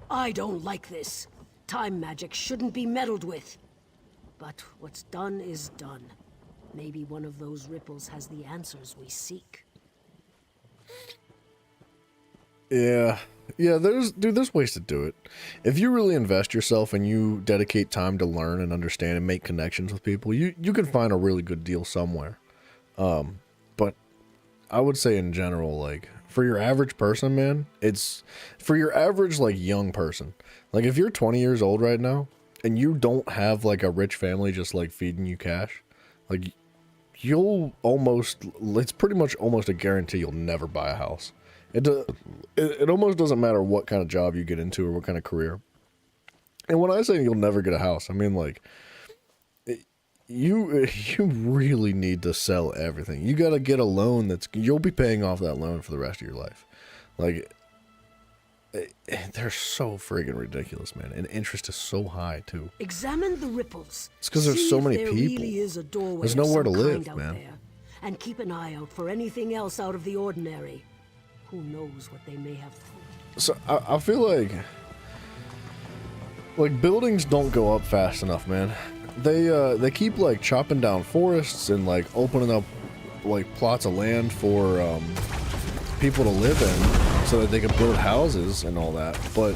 I don't like this. Time magic shouldn't be meddled with. But what's done is done. Maybe one of those ripples has the answers we seek. Yeah. Yeah, there's ways to do it. If you really invest yourself and you dedicate time to learn and understand and make connections with people, you can find a really good deal somewhere. But I would say in general, like, for your average person, man, it's for your average, like, young person. Like, if you're 20 years old right now and you don't have, like, a rich family just, like, feeding you cash, like, it's pretty much almost a guarantee you'll never buy a house. It almost doesn't matter what kind of job you get into or what kind of career. And when I say you'll never get a house, I mean, like, you really need to sell everything. You got to get a loan you'll be paying off that loan for the rest of your life. Like, they're so friggin' ridiculous, man. And interest is so high, too. Examine the ripples. It's because there's so many people. Really is a doorway there's nowhere to of some live, kind man. out there. And keep an eye out for anything else out of the ordinary. Who knows what they may have. So I feel like buildings don't go up fast enough, man. They keep like chopping down forests and like opening up like plots of land for people to live in so that they can build houses and all that. But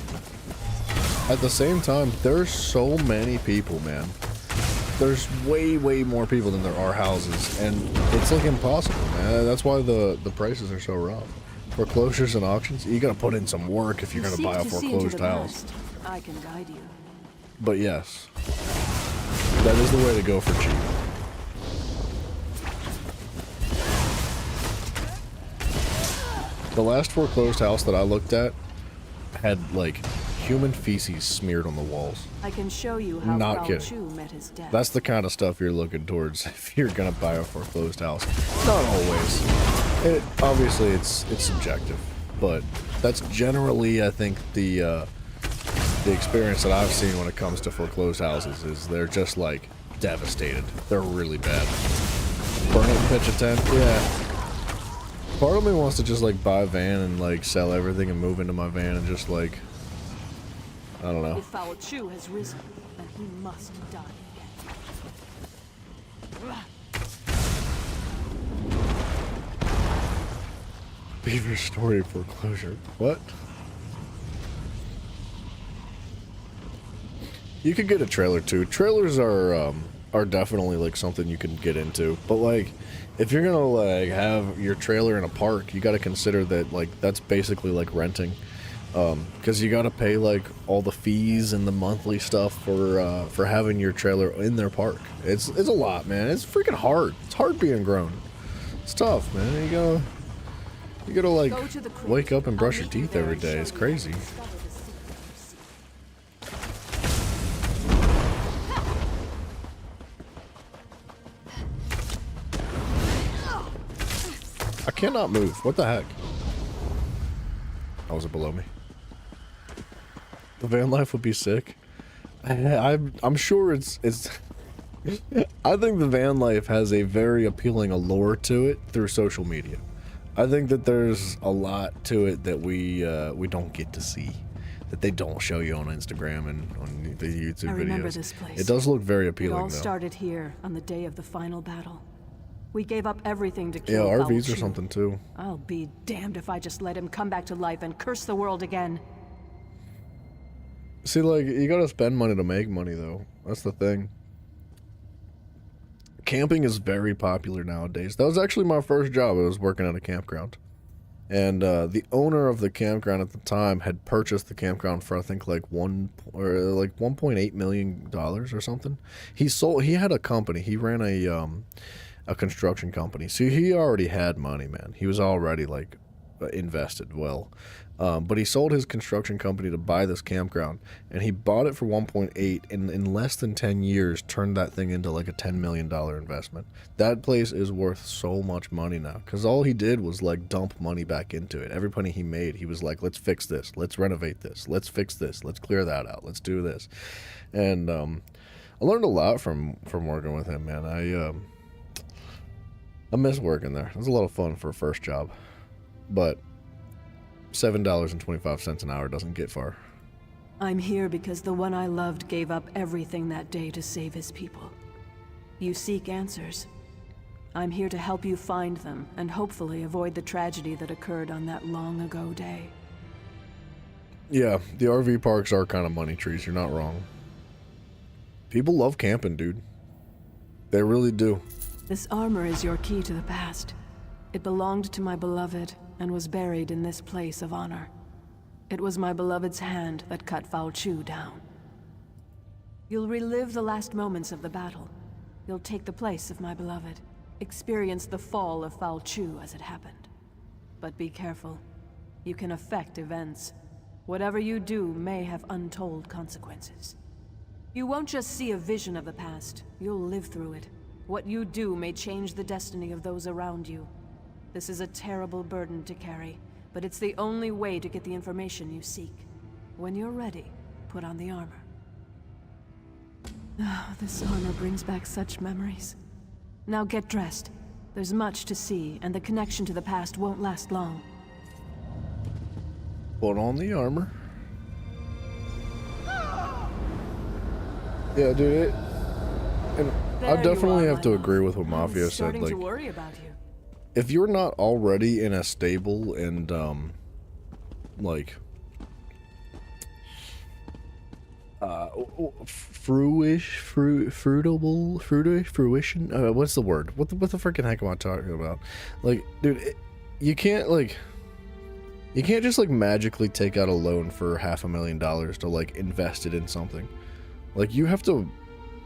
at the same time, there's so many people, man. There's way more people than there are houses, and it's like impossible, man. That's why the prices are so rough. Foreclosures and auctions, you gotta put in some work if you're gonna buy a foreclosed house. I can guide you. But yes, that is the way to go for cheap. The last foreclosed house that I looked at had like human feces smeared on the walls. I can show you how Not Foul kidding. Chu met his death. That's the kind of stuff you're looking towards if you're gonna buy a foreclosed house. Not always. Obviously, it's subjective, but that's generally, I think, the experience that I've seen when it comes to foreclosed houses is they're just like devastated. They're really bad. Burn it and pitch a tent. Yeah. Part of me wants to just like buy a van and like sell everything and move into my van and just like, I don't know. If Foul Chu has risen, then he must die again. Beaver Story foreclosure. What? You could get a trailer too. Trailers are definitely like something you can get into. But like, if you're gonna like have your trailer in a park, you got to consider that like that's basically like renting, because you got to pay like all the fees and the monthly stuff for having your trailer in their park. It's a lot, man. It's freaking hard. It's hard being grown. It's tough, man. You gotta like wake up and brush your teeth every day. It's crazy. I cannot move. What the heck? Oh, was it below me? The van life would be sick. I'm sure it's I think the van life has a very appealing allure to it through social media. I think that there's a lot to it that we don't get to see, that they don't show you on Instagram and on the YouTube I remember videos. this place. It does look very It appealing, all though. started here on the day of the final battle. We gave up everything to Yeah, kill Foul RVs or Chu. something too. I'll be damned if I just let him come back to life and curse the world again. See, like, you gotta spend money to make money, though. That's the thing. Camping is very popular nowadays. That was actually my first job. I was working at a campground. And the owner of the campground at the time had purchased the campground for I think like $1.8 million or something. He had a company. He ran a construction company. So he already had money, man. He was already like invested well. But he sold his construction company to buy this campground, and he bought it for 1.8 and in less than 10 years turned that thing into like a $10 million investment. That place is worth so much money now because all he did was like dump money back into it. Every penny he made, he was like, let's fix this, let's renovate this, let's fix this, let's clear that out, let's do this. And I learned a lot from working with him, man. I miss working there. It was a lot of fun for a first job, but $7.25 an hour doesn't get far. I'm here because the one I loved gave up everything that day to save his people. You seek answers. I'm here to help you find them and hopefully avoid the tragedy that occurred on that long ago day. Yeah, the RV parks are kind of money trees. You're not wrong. People love camping, dude. They really do. This armor is your key to the past. It belonged to my beloved and was buried in this place of honor. It was my beloved's hand that cut Fal Chu down. You'll relive the last moments of the battle. You'll take the place of my beloved. Experience the fall of Fal Chu as it happened. But be careful. You can affect events. Whatever you do may have untold consequences. You won't just see a vision of the past, you'll live through it. What you do may change the destiny of those around you. This is a terrible burden to carry, but it's the only way to get the information you seek. When you're ready, put on the armor. Oh, this armor brings back such memories. Now get dressed. There's much to see, and the connection to the past won't last long. Put on the armor. Yeah, dude. And I definitely have to agree with what Mafia said. Starting Like, to worry about you. if you're not already in a stable and like fruition, what's the word, what the freaking heck am I talking about? Like, dude, you can't just like magically take out a loan for $500,000 to like invest it in something. Like, you have to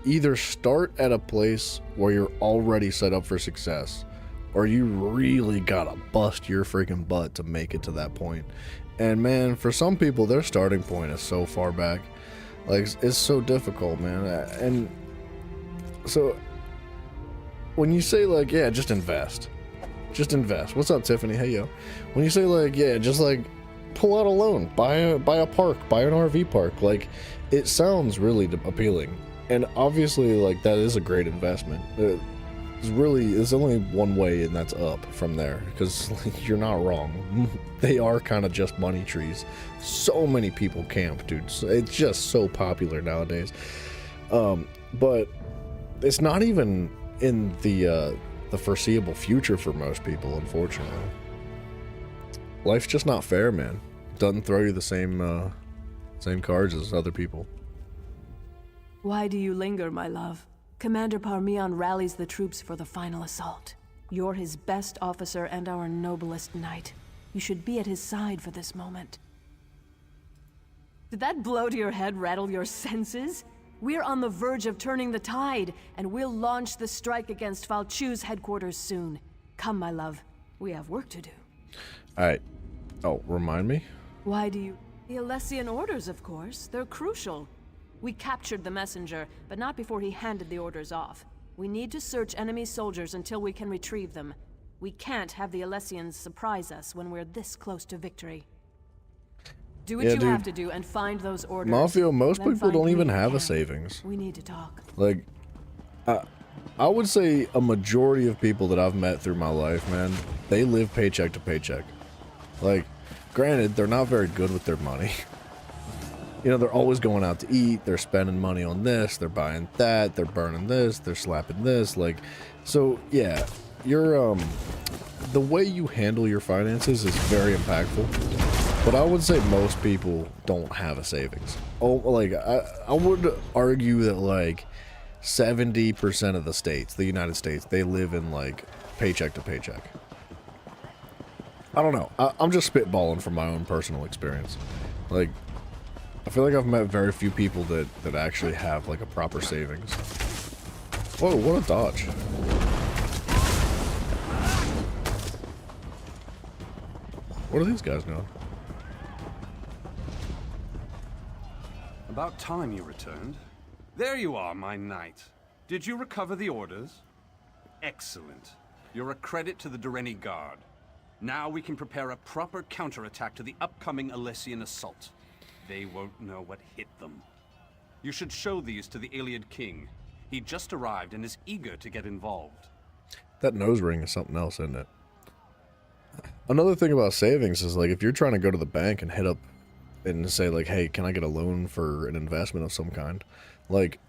either start at a place where you're already set up for success, or you really gotta bust your freaking butt to make it to that point. And man, for some people, their starting point is so far back. Like, it's so difficult, man. And so when you say like, yeah, just invest. What's up, Tiffany? Hey, yo. When you say like, yeah, just like pull out a loan, buy a park, buy an RV park, like, it sounds really appealing. And obviously, like, that is a great investment. There's only one way, and that's up from there, because like, you're not wrong. They are kind of just money trees. So many people camp, dude. It's just so popular nowadays. But it's not even in the foreseeable future for most people, unfortunately. Life's just not fair, man. Doesn't throw you the same cards as other people. Why do you linger, my love? Commander Parmion rallies the troops for the final assault. You're his best officer and our noblest knight. You should be at his side for this moment. Did that blow to your head rattle your senses? We're on the verge of turning the tide, and we'll launch the strike against Fal Chu's headquarters soon. Come, my love. We have work to do. Alright. Oh, remind me? Why do you... The Alessian orders, of course. They're crucial. We captured the messenger, but not before he handed the orders off. We need to search enemy soldiers until we can retrieve them. We can't have the Alessians surprise us when we're this close to victory. Do what you have to do and find those orders. Mafia, most then people find don't me even if you have a can. savings. We need to talk. Like, I would say a majority of people that I've met through my life, man, they live paycheck to paycheck. Like, granted, they're not very good with their money. You know, they're always going out to eat, they're spending money on this, they're buying that, they're burning this, they're slapping this, like, so, yeah, you're, the way you handle your finances is very impactful, but I would say most people don't have a savings. Oh, like, I would argue that, like, 70% of the states, the United States, they live in, like, paycheck to paycheck. I don't know, I'm just spitballing from my own personal experience. Like, I feel like I've met very few people that actually have, like, a proper savings. Whoa, what a dodge. What are these guys doing? About time you returned. There you are, my knight. Did you recover the orders? Excellent. You're a credit to the Dureni Guard. Now we can prepare a proper counterattack to the upcoming Alessian assault. They won't know what hit them. You should show these to the Iliad King. He just arrived and is eager to get involved. That nose ring is something else, isn't it? Another thing about savings is, like, if you're trying to go to the bank and hit up and say, like, hey, can I get a loan for an investment of some kind? Like,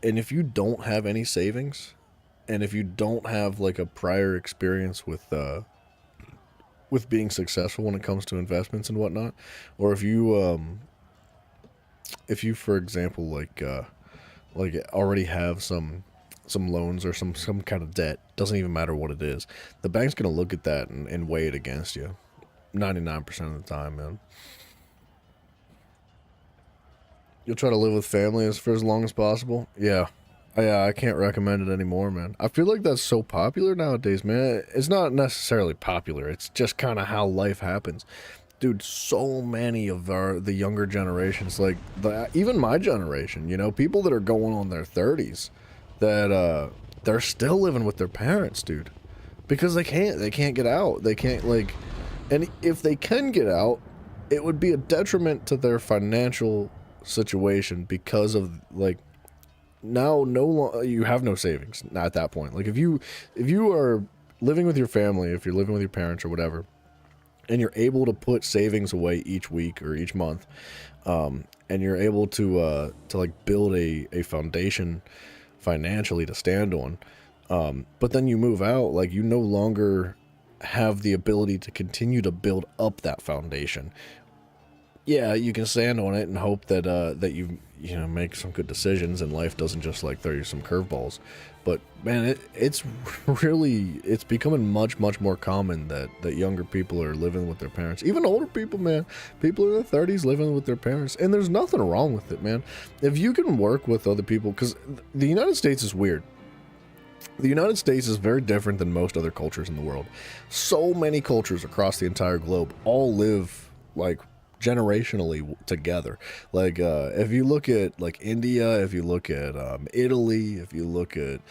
and if you don't have any savings, and if you don't have, like, a prior experience with with being successful when it comes to investments and whatnot, or if you for example like already have some loans or some kind of debt, doesn't even matter what it is, the bank's gonna look at that and weigh it against you 99% of the time, man. You'll try to live with family for as long as possible. Yeah, I can't recommend it anymore, man. I feel like that's so popular nowadays, man. It's not necessarily popular. It's just kind of how life happens. Dude, so many of the younger generations, like even my generation, you know, people that are going on their 30s, that they're still living with their parents, dude, because they can't get out. They can't, like, and if they can get out, it would be a detriment to their financial situation because of, like, now you have no savings at that point. Like, if you are living with your family, if you're living with your parents or whatever, and you're able to put savings away each week or each month, and you're able to like build a foundation financially to stand on, but then you move out, like, you no longer have the ability to continue to build up that foundation. Yeah, you can stand on it and hope that that you make some good decisions and life doesn't just like throw you some curveballs. But man, it's becoming much more common that younger people are living with their parents. Even older people, man. People in their 30s living with their parents. And there's nothing wrong with it, man. If you can work with other people, because the United States is weird. The United States is very different than most other cultures in the world. So many cultures across the entire globe all live like generationally together. Like if you look at like India, if you look at Italy, if you look at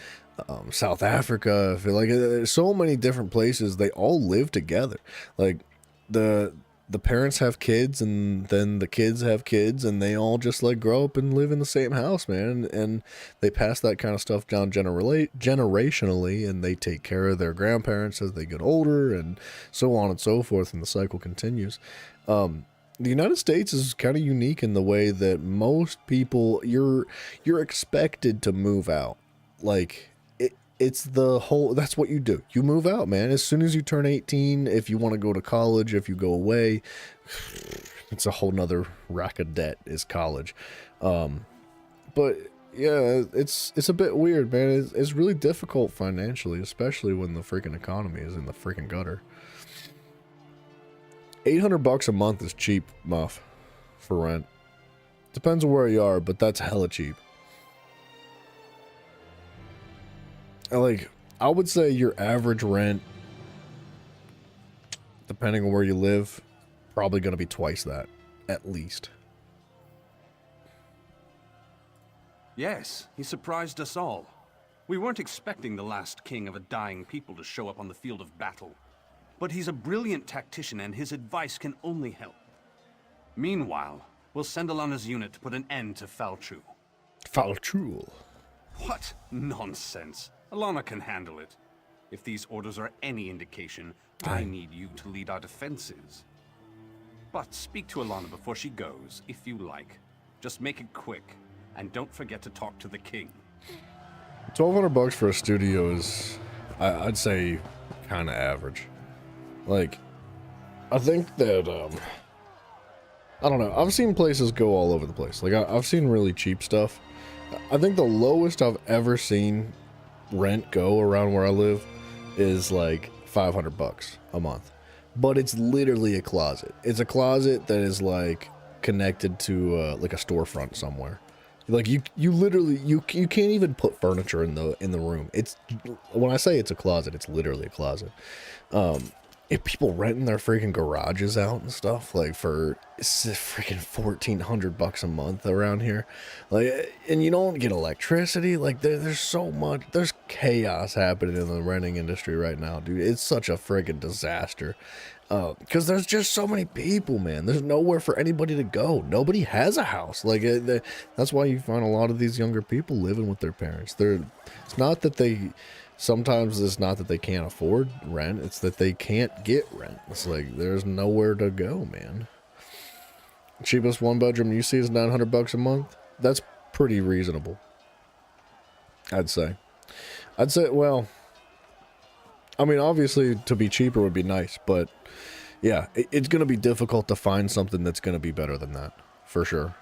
South Africa, if you like, there's so many different places, they all live together. Like the parents have kids, and then the kids have kids, and they all just like grow up and live in the same house, man. And they pass that kind of stuff down generationally, and they take care of their grandparents as they get older, and so on and so forth, and the cycle continues. The United States is kind of unique in the way that most people, you're expected to move out. Like, it's the whole, that's what you do. You move out, man. As soon as you turn 18, if you want to go to college, if you go away, it's a whole nother rack of debt is college. But yeah, it's a bit weird, man. It's really difficult financially, especially when the freaking economy is in the freaking gutter. $800 a month is cheap, Muff, for rent. Depends on where you are, but that's hella cheap. Like, I would say your average rent, depending on where you live, probably going to be twice that, at least. Yes, he surprised us all. We weren't expecting the last king of a dying people to show up on the field of battle. But he's a brilliant tactician, and his advice can only help. Meanwhile, we'll send Alana's unit to put an end to Falchu. Falchu? What nonsense. Alana can handle it. If these orders are any indication, I need you to lead our defenses. But speak to Alana before she goes, if you like. Just make it quick, and don't forget to talk to the king. $1,200 for a studio is, I'd say, kind of average. Like, I think that, I don't know. I've seen places go all over the place. Like, I've seen really cheap stuff. I think the lowest I've ever seen rent go around where I live is like $500 a month. But it's literally a closet. It's a closet that is like connected to like a storefront somewhere. Like you literally you can't even put furniture in the room. It's, when I say it's a closet, it's literally a closet. If people renting their freaking garages out and stuff, like for freaking $1,400 a month around here, like, and you don't get electricity, like there's so much, there's chaos happening in the renting industry right now, dude. It's such a freaking disaster, because there's just so many people, man. There's nowhere for anybody to go. Nobody has a house. Like that's why you find a lot of these younger people living with their parents. It's not that they. Sometimes it's not that they can't afford rent, it's that they can't get rent. It's like, there's nowhere to go, man. Cheapest one bedroom you see is $900 a month. That's pretty reasonable, I'd say. Well, I mean, obviously, to be cheaper would be nice, but yeah, it's going to be difficult to find something that's going to be better than that, for sure.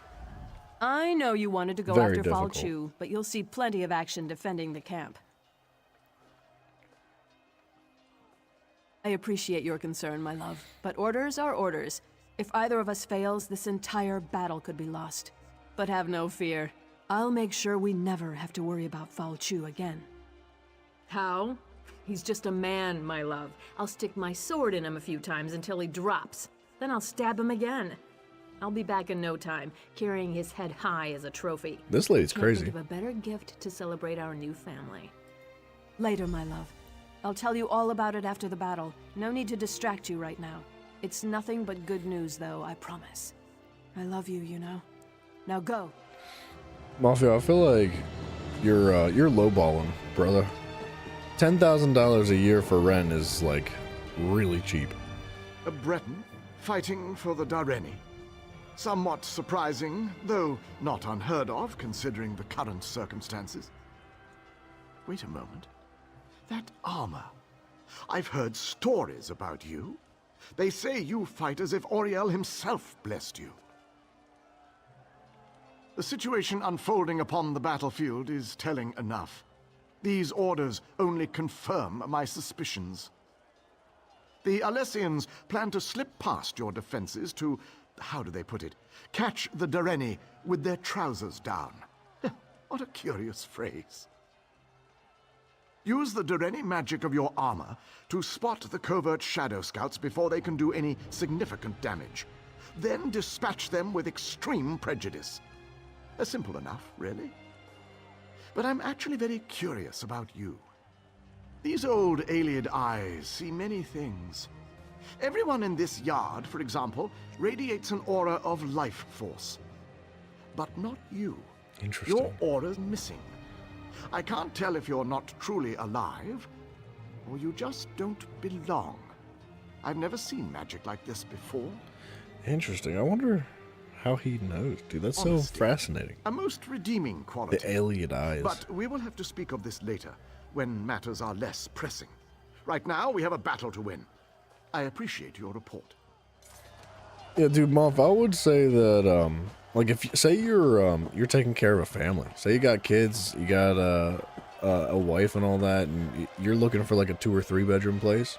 I know you wanted to go Very after Fal difficult. Chu, but you'll see plenty of action defending the camp. I appreciate your concern, my love, but orders are orders. If either of us fails, this entire battle could be lost. But have no fear. I'll make sure we never have to worry about Fal Chu again. How? He's just a man, my love. I'll stick my sword in him a few times until he drops. Then I'll stab him again. I'll be back in no time, carrying his head high as a trophy. This lady's Can't crazy. think of a better gift to celebrate our new family. Later, my love. I'll tell you all about it after the battle. No need to distract you right now. It's nothing but good news, though, I promise. I love you, you know. Now go. Mafia, I feel like you're lowballing, brother. $10,000 a year for Ren is like really cheap. A Breton fighting for the Dareni. Somewhat surprising, though not unheard of considering the current circumstances. Wait a moment. That armor. I've heard stories about you. They say you fight as if Auriel himself blessed you. The situation unfolding upon the battlefield is telling enough. These orders only confirm my suspicions. The Alessians plan to slip past your defenses to, how do they put it, catch the Dareni with their trousers down. What a curious phrase. Use the Dareni magic of your armor to spot the covert Shadow Scouts before they can do any significant damage. Then dispatch them with extreme prejudice. Simple enough, really. But I'm actually very curious about you. These old Ayleid eyes see many things. Everyone in this yard, for example, radiates an aura of life force. But not you. Interesting. Your aura's missing. I can't tell if you're not truly alive, or you just don't belong. I've never seen magic like this before. Interesting. I wonder how he knows, dude. That's so Honesty. fascinating. A most redeeming quality. The Ayleid eyes. But we will have to speak of this later, when matters are less pressing. Right now, we have a battle to win. I appreciate your report. Yeah, dude, Moff, I would say that, like, if say you're taking care of a family, say you got kids, you got a wife and all that, and you're looking for like a 2 or 3 bedroom place,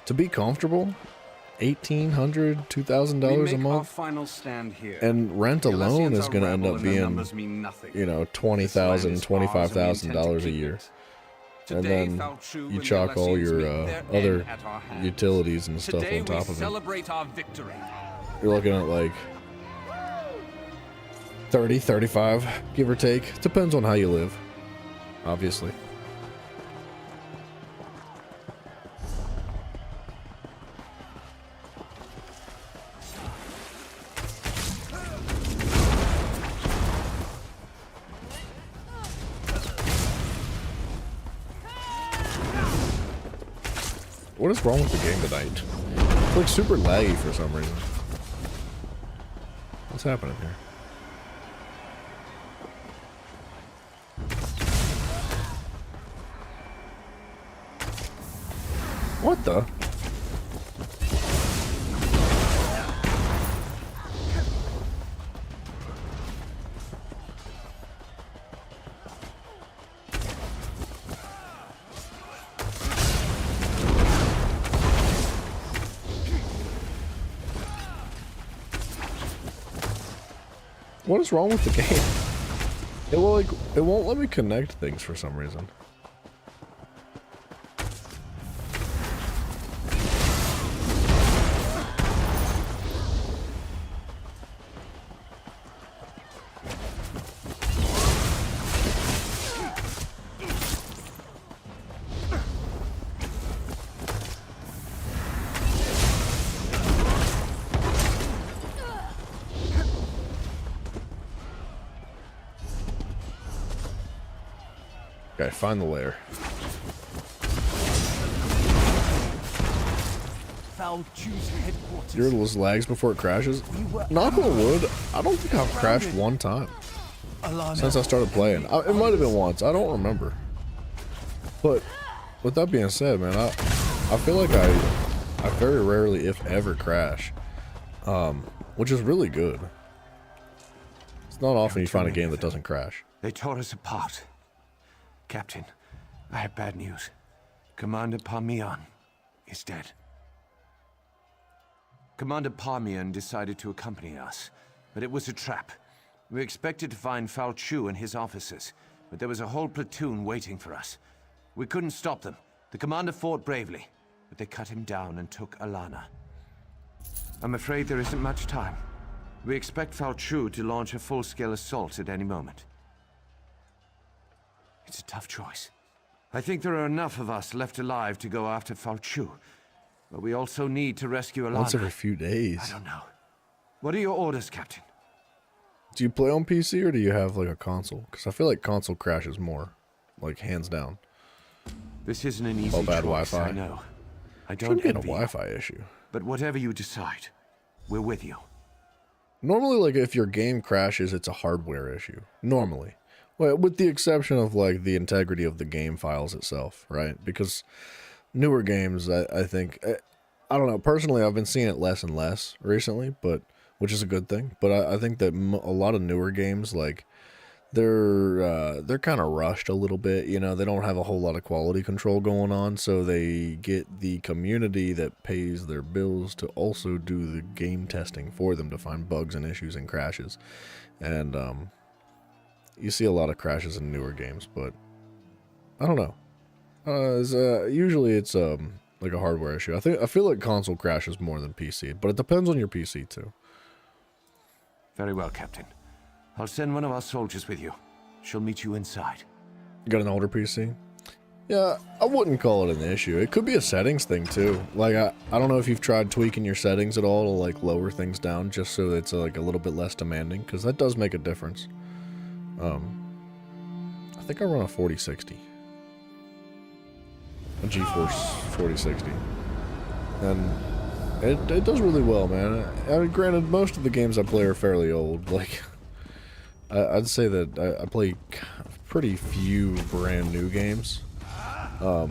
to be comfortable, $1,800, $2,000 a Our month, final stand here. and rent The alone Alessians is are going to rebel end up and their being, numbers mean nothing. you know, This land $20,000, is ours and we intend to $25,000 a keep year. it. And Today, then Fal Chu you and the chalk all Alessians your meet their other end at our hands. utilities and stuff Today on top we of it. celebrate our victory. You're looking at like 30, 35, give or take. Depends on how you live, obviously. What is wrong with the game tonight? It's like super laggy for some reason. What's happening here? What the? What is wrong with the game? It won't let me connect things for some reason. Okay, find the lair. Fal Chu's headquarters. Your those lags before it crashes. Knock on wood, I don't think I've crashed one time since I started playing. It might have been once, I don't remember. But with that being said, man, I feel like I very rarely, if ever, crash, which is really good. It's not often you find a game that doesn't crash. They tore us apart. Captain, I have bad news. Commander Parmian is dead. Commander Parmian decided to accompany us, but it was a trap. We expected to find Fal Chu and his officers, but there was a whole platoon waiting for us. We couldn't stop them. The commander fought bravely, but they cut him down and took Alana. I'm afraid there isn't much time. We expect Fal Chu to launch a full-scale assault at any moment. It's a tough choice. I think there are enough of us left alive to go after Fal Chu, but we also need to rescue Alana. Once every few days. I don't know. What are your orders, Captain? Do you play on PC or do you have like a console? Because I feel like console crashes more, like hands down. This isn't an easy bad choice, Wi-Fi. I know. I don't Should be a envy you. Wi-Fi issue. But whatever you decide, we're with you. Normally, like if your game crashes, it's a hardware issue. Normally, well, with the exception of like the integrity of the game files itself, right? Because newer games, I think, I don't know. Personally, I've been seeing it less and less recently, but which is a good thing. But I think that a lot of newer games, like they're kind of rushed a little bit. You know, they don't have a whole lot of quality control going on, so they get the community that pays their bills to also do the game testing for them to find bugs and issues and crashes. And you see a lot of crashes in newer games, but I don't know. Usually it's like a hardware issue. I feel like console crashes more than PC, but it depends on your PC too. Very well, Captain. I'll send one of our soldiers with you. She'll meet you inside. You got an older PC? Yeah, I wouldn't call it an issue. It could be a settings thing too. Like I don't know if you've tried tweaking your settings at all to like lower things down just so it's like a little bit less demanding, because that does make a difference. I think I run a 4060. A GeForce 4060. And it does really well, man. I mean, granted, most of the games I play are fairly old. Like, I'd say that I play pretty few brand new games. But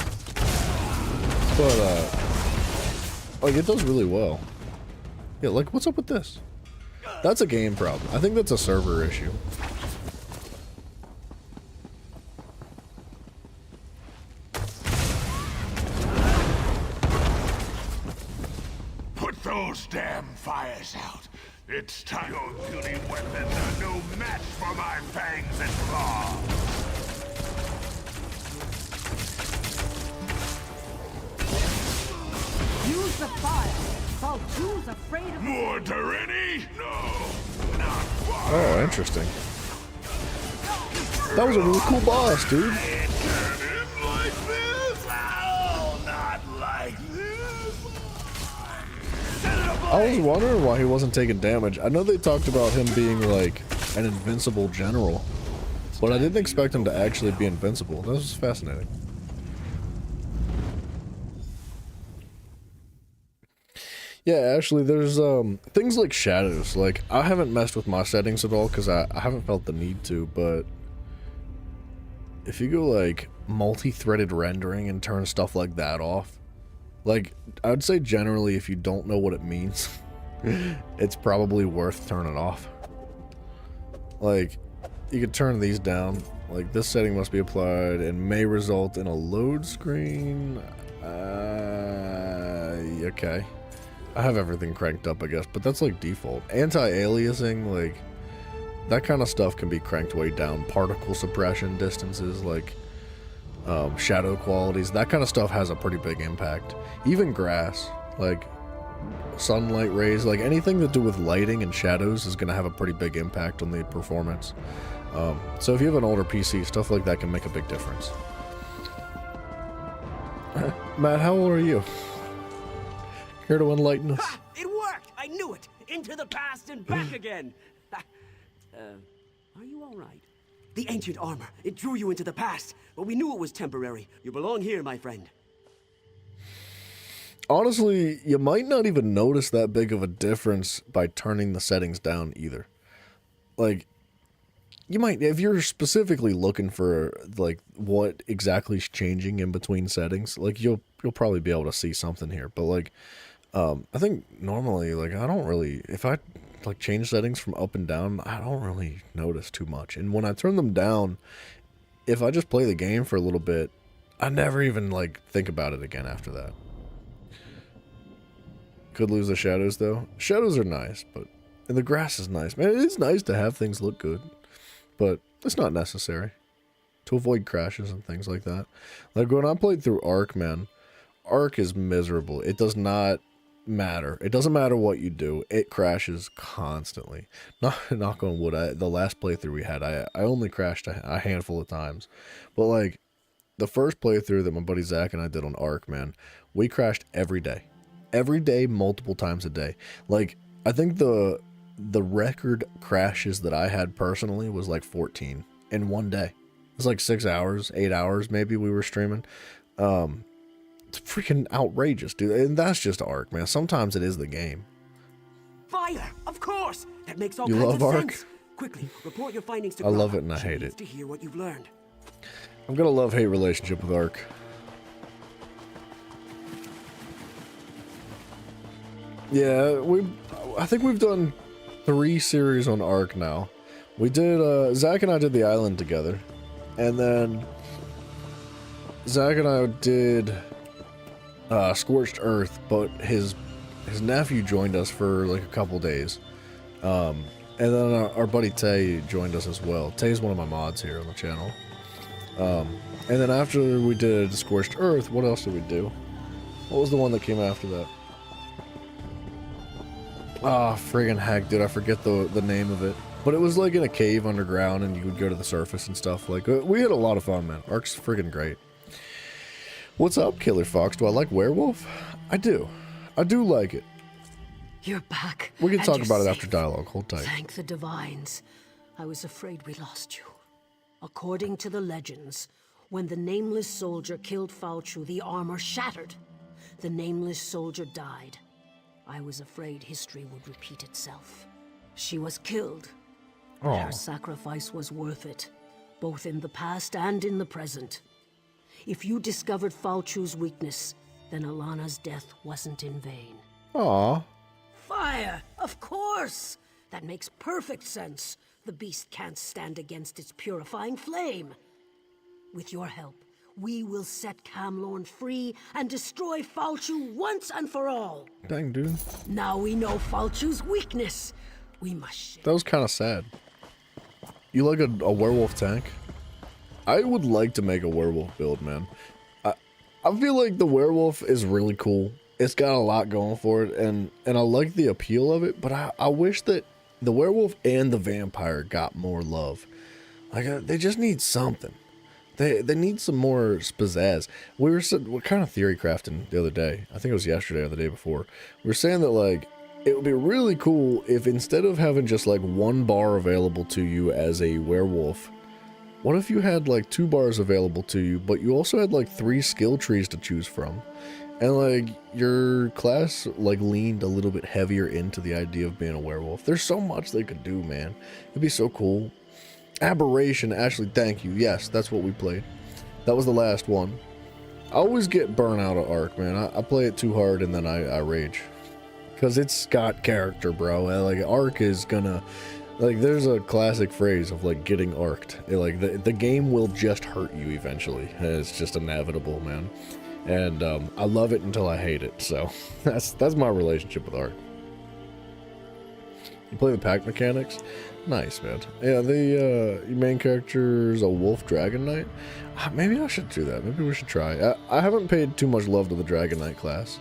like, it does really well. Yeah, like, what's up with this? That's a game problem. I think that's a server issue. Put those damn fires out. It's time. Your puny weapons are no match for my fangs and claws. Use the fire. Fal Chu's afraid of More Dareni? No, not far. Oh, interesting. That was a really cool boss, dude. Like this? Oh, not like this. I was wondering why he wasn't taking damage. I know they talked about him being like an invincible general, but I didn't expect him to actually be invincible. That was fascinating. Yeah, actually, there's things like shadows. Like, I haven't messed with my settings at all because I haven't felt the need to, but if you go like multi-threaded rendering and turn stuff like that off, like, I'd say generally if you don't know what it means, it's probably worth turning off. Like, you could turn these down. Like, this setting must be applied and may result in a load screen. Okay. I have everything cranked up, I guess, but that's like default. Anti-aliasing, like, that kind of stuff can be cranked way down. Particle suppression distances, like, shadow qualities, that kind of stuff has a pretty big impact. Even grass, like sunlight rays, like anything to do with lighting and shadows is going to have a pretty big impact on the performance. So if you have an older PC, stuff like that can make a big difference. Matt, how old are you? Here to enlighten us. Ha! It worked! I knew it! Into the past and back again! Are you all right? The ancient armor, it drew you into the past, but we knew it was temporary. You belong here, my friend. Honestly, you might not even notice that big of a difference by turning the settings down either. Like, you might, if you're specifically looking for like what exactly is changing in between settings, like you'll probably be able to see something here. But like, I think normally, like, I don't really, if I like change settings from up and down, I don't really notice too much. And when I turn them down, if I just play the game for a little bit, I never even like think about it again after that. Could lose the shadows though. Shadows are nice, and the grass is nice. Man, it is nice to have things look good, but it's not necessary to avoid crashes and things like that. Like when I played through Ark, man, Ark is miserable. It does not matter. It doesn't matter what you do. It crashes constantly. Knock on wood. The last playthrough we had, I only crashed a handful of times, but like the first playthrough that my buddy Zach and I did on Ark, man, we crashed every day. Every day, multiple times a day. Like, I think the record crashes that I had personally was like 14 in one day. It was like 6 hours, 8 hours maybe we were streaming. It's freaking outrageous, dude. And that's just Ark, man. Sometimes it is the game. Fire! Of course! That makes all You kinds love of Ark? sense. Quickly, report your findings to I love Gromma. it and I She hate needs it. to hear what you've learned. I've got a love-hate relationship with Ark. Yeah, I think we've done 3 series on Ark now. We did, Zach and I did the island together. And then Zach and I did Scorched Earth, but his nephew joined us for like a couple days. And then our buddy Tay joined us as well. Tay's one of my mods here on the channel. And then after we did Scorched Earth, what else did we do? What was the one that came after that? Ah, friggin' heck, dude, I forget the name of it. But it was like in a cave underground and you would go to the surface and stuff. Like, we had a lot of fun, man. Ark's friggin' great. What's up, Killer Fox? Do I like Werewolf? I do. I do like it. You're back. We can and talk you're about it safe. after dialogue. Hold tight. Thank the divines. I was afraid we lost you. According to the legends, when the Nameless Soldier killed Falchu, the armor shattered. The Nameless Soldier died. I was afraid history would repeat itself. She was killed. But her sacrifice was worth it, both in the past and in the present. If you discovered Falchu's weakness, then Alana's death wasn't in vain. Aw. Fire! Of course! That makes perfect sense. The beast can't stand against its purifying flame. With your help, we will set Camlorn free and destroy Falchu once and for all. Dang, dude. Now we know Falchu's weakness. We must. That was kind of sad. You like a werewolf tank? I would like to make a werewolf build, man. I feel like the werewolf is really cool. It's got a lot going for it, and I like the appeal of it, but I wish that the werewolf and the vampire got more love. Like, they just need something. They need some more pizzazz. We're kind of theory crafting the other day. I think it was yesterday or the day before. We were saying that, like, it would be really cool if instead of having just, like, 1 bar available to you as a werewolf, what if you had, like, 2 bars available to you, but you also had, like, 3 skill trees to choose from? And, like, your class, like, leaned a little bit heavier into the idea of being a werewolf. There's so much they could do, man. It'd be so cool. Aberration, Ashley, thank you. Yes, that's what we played. That was the last one. I always get burnt out of Ark, man. I play it too hard and then I rage. Because it's got character, bro. Like, Ark is gonna... Like, there's a classic phrase of, like, getting arked. Like, the game will just hurt you eventually. It's just inevitable, man. And I love it until I hate it. So, that's my relationship with Ark. You play the pack mechanics? Nice, man. Yeah, the main character's a wolf dragon knight. Maybe I should do that. Maybe we should try. I haven't paid too much love to the dragon knight class.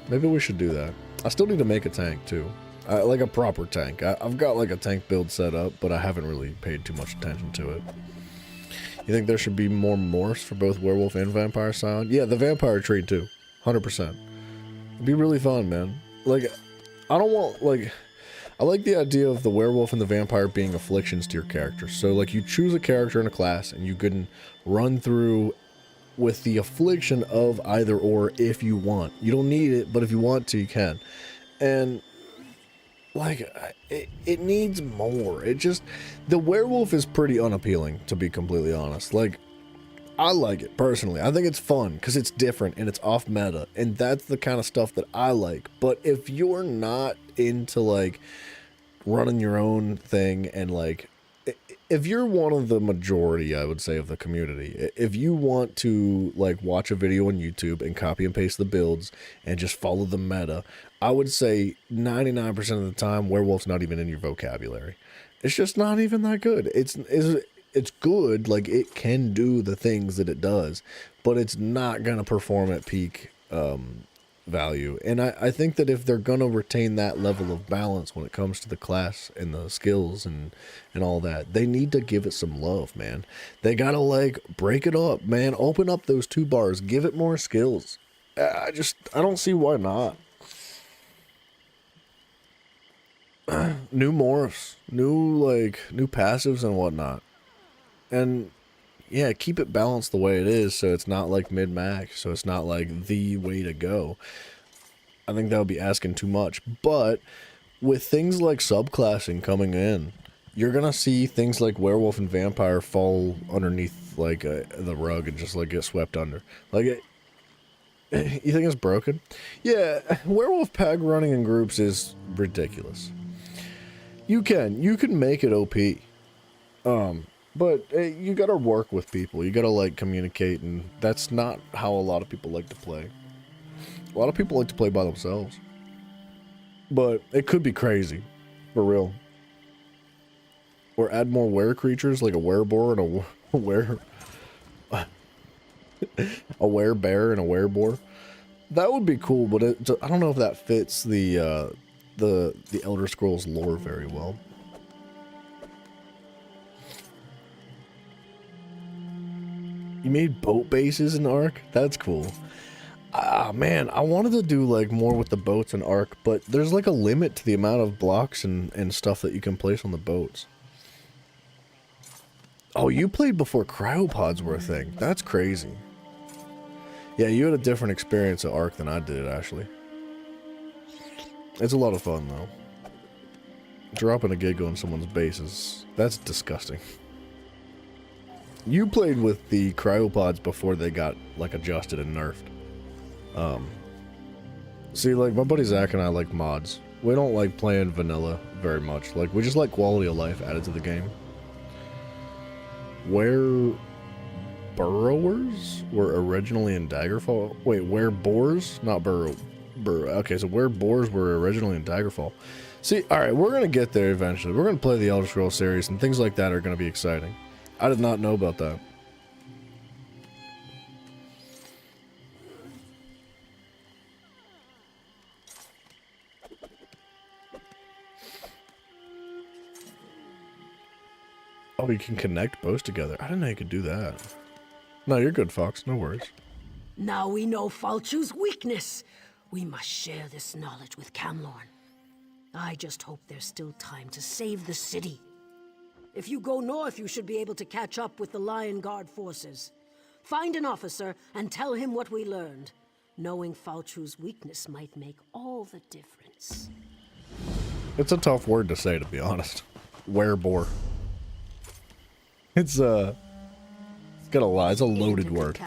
Maybe we should do that. I still need to make a tank, too. Like a proper tank. I've got like a tank build set up, but I haven't really paid too much attention to it. You think there should be more morphs for both werewolf and vampire sound? Yeah, the vampire tree too. 100%. It'd be really fun, man. Like, I don't want, like... I like the idea of the werewolf and the vampire being afflictions to your character. So, like, you choose a character in a class, and you can run through with the affliction of either or if you want. You don't need it, but if you want to, you can. And like, it needs more. It just, the werewolf is pretty unappealing, to be completely honest. Like, I like it personally. I think it's fun because it's different and it's off meta, and that's the kind of stuff that I like. But if you're not into like running your own thing, and like, if you're one of the majority, I would say, of the community, if you want to like watch a video on YouTube and copy and paste the builds and just follow the meta, I would say 99% of the time werewolf's not even in your vocabulary. It's just not even that good. It's good, like it can do the things that it does, but it's not gonna perform at peak value. And I think that if they're gonna retain that level of balance when it comes to the class and the skills and all that, they need to give it some love, man. They gotta like break it up, man. Open up those 2 bars, give it more skills. I don't see why not. New morphs, new passives and whatnot. And yeah, keep it balanced the way it is, so it's not like mid-max, so it's not like the way to go. I think that would be asking too much. But with things like subclassing coming in, you're gonna see things like werewolf and vampire fall underneath like the rug and just like get swept under. Like, you think it's broken? Yeah, werewolf pag running in groups is ridiculous. You can make it OP. But you gotta work with people. You gotta like communicate, and that's not how a lot of people like to play. A lot of people like to play by themselves. But it could be crazy, for real. Or add more were creatures like a wereboar and a were a werebear and a wereboar. That would be cool, but I don't know if that fits the Elder Scrolls lore very well. You made boat bases in Ark? That's cool. Ah, man, I wanted to do like more with the boats in Ark, but there's like a limit to the amount of blocks and stuff that you can place on the boats. Oh, you played before cryopods were a thing. That's crazy. Yeah, you had a different experience at Ark than I did, actually. It's a lot of fun, though. Dropping a gig on someone's bases, that's disgusting. You played with the cryopods before they got, like, adjusted and nerfed. See, like, my buddy Zach and I like mods. We don't like playing vanilla very much. Like, we just like quality of life added to the game. Where burrowers were originally in Daggerfall. Wait, where boars? Not burrow. Okay, so where boars were originally in Daggerfall. See, alright, we're gonna get there eventually. We're gonna play the Elder Scrolls series, and things like that are gonna be exciting. I did not know about that. Oh, you can connect bows together. I didn't know you could do that. No, you're good, Fox. No worries. Now we know Falchu's weakness. We must share this knowledge with Camlorn. I just hope there's still time to save the city. If you go north, you should be able to catch up with the Lion Guard forces. Find an officer and tell him what we learned. Knowing Falchu's weakness might make all the difference. It's a tough word to say, to be honest. Werebore. It's got a lie. It's a loaded word.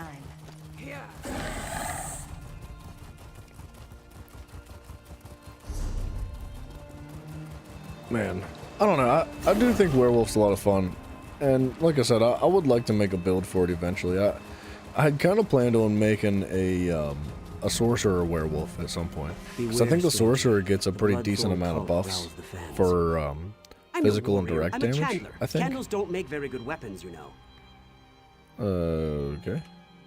Man, I don't know. I do think werewolf's a lot of fun, and like I said, I would like to make a build for it eventually. I had kind of planned on making a sorcerer werewolf at some point, because I think the sorcerer gets a pretty decent amount of buffs for physical and direct damage. I think. Candles don't make very good weapons, you know. Okay.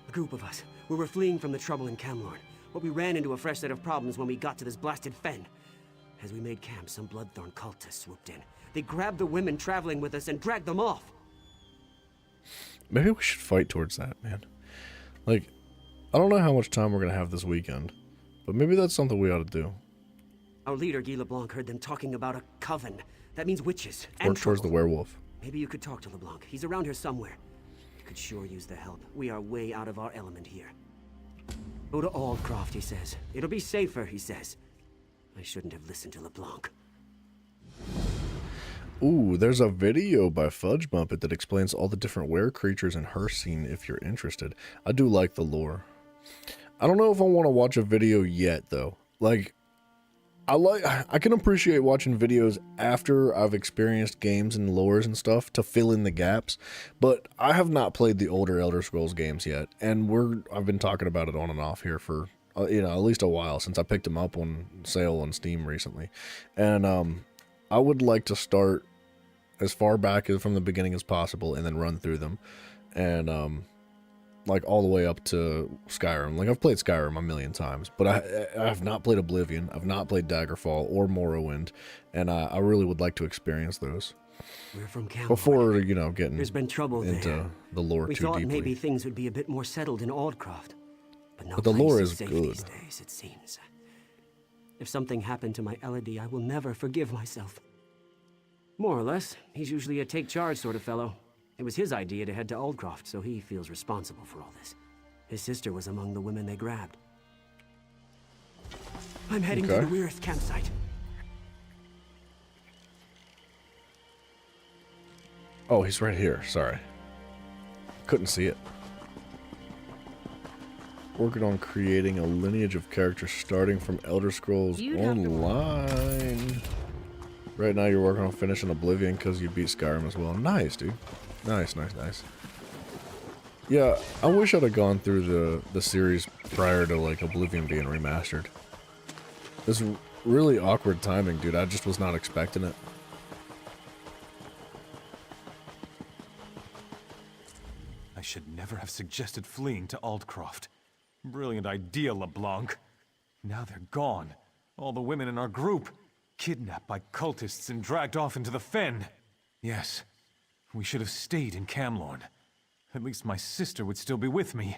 A group of us. We were fleeing from the trouble in Camlorn, but we ran into a fresh set of problems when we got to this blasted fen. As we made camp, some Bloodthorn cultists swooped in. They grabbed the women traveling with us and dragged them off. Maybe we should fight towards that, man. Like, I don't know how much time we're gonna have this weekend, but maybe that's something we ought to do. Our leader, Guy LeBlanc, heard them talking about a coven. That means witches and Work towards the werewolf. Maybe you could talk to LeBlanc. He's around here somewhere. You could sure use the help. We are way out of our element here. Go to Aldcroft, he says. It'll be safer, he says. I shouldn't have listened to LeBlanc. Ooh, there's a video by Fudge Bumpet that explains all the different were creatures in her scene if you're interested. I do like the lore. I don't know if I want to watch a video yet though. Like, I can appreciate watching videos after I've experienced games and lores and stuff to fill in the gaps, but I have not played the older Elder Scrolls games yet, and I've been talking about it on and off here for you know, at least a while since I picked them up on sale on Steam recently, and I would like to start as far back from the beginning as possible and then run through them, and like all the way up to Skyrim. Like, I've played Skyrim a million times, but I have not played Oblivion, I've not played Daggerfall or Morrowind, and I really would like to experience those. We're from Camelot. Before, you know, getting There's been trouble into there. the lore We too thought deeply. maybe things would be a bit more settled in Aldcroft. But no But the place lore is is safe good. these days, it seems. If something happened to my Elodie, I will never forgive myself. More or less, he's usually a take-charge sort of fellow. It was his idea to head to Aldcroft, so he feels responsible for all this. His sister was among the women they grabbed. I'm heading to the Weirith campsite. Oh, he's right here. Sorry. Couldn't see it. Working on creating a lineage of characters starting from Elder Scrolls Online. Right now you're working on finishing Oblivion because you beat Skyrim as well. Nice, dude. Nice, nice, nice. Yeah, I wish I'd have gone through the series prior to, like, Oblivion being remastered. This really awkward timing, dude. I just was not expecting it. I should never have suggested fleeing to Aldcroft. Brilliant idea, LeBlanc. Now they're gone. All the women in our group. Kidnapped by cultists and dragged off into the Fen. Yes, we should have stayed in Camlorn. At least my sister would still be with me.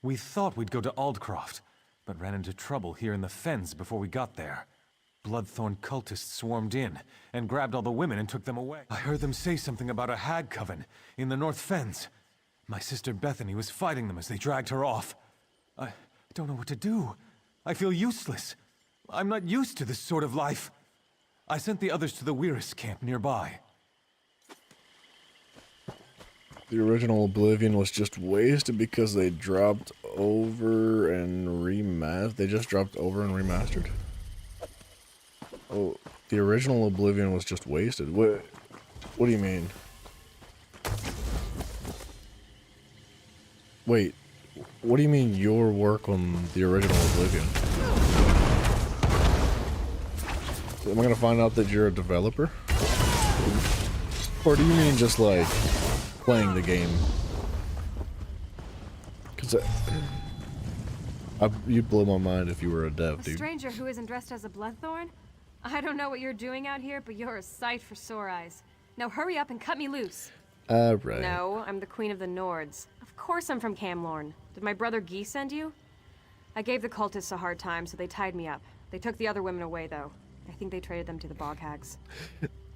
We thought we'd go to Aldcroft, but ran into trouble here in the Fens before we got there. Bloodthorn cultists swarmed in and grabbed all the women and took them away. I heard them say something about a hag coven in the North Fens. My sister Bethany was fighting them as they dragged her off. I don't know what to do. I feel useless. I'm not used to this sort of life. I sent the others to the Weirith camp nearby. The original Oblivion was just wasted because they dropped over and remastered. They just dropped over and remastered. Oh, the original Oblivion was just wasted. What do you mean? Wait, what do you mean your work on the original Oblivion? Am I gonna find out that you're a developer? Or do you mean just like playing the game? Cause you'd blow my mind if you were a dev, dude. A stranger who isn't dressed as a Bloodthorn? I don't know what you're doing out here, but you're a sight for sore eyes. Now hurry up and cut me loose. Right. No, I'm the Queen of the Nords. Of course I'm from Camlorn. Did my brother Guy send you? I gave the cultists a hard time, so they tied me up. They took the other women away, though. I think they traded them to the bog hags.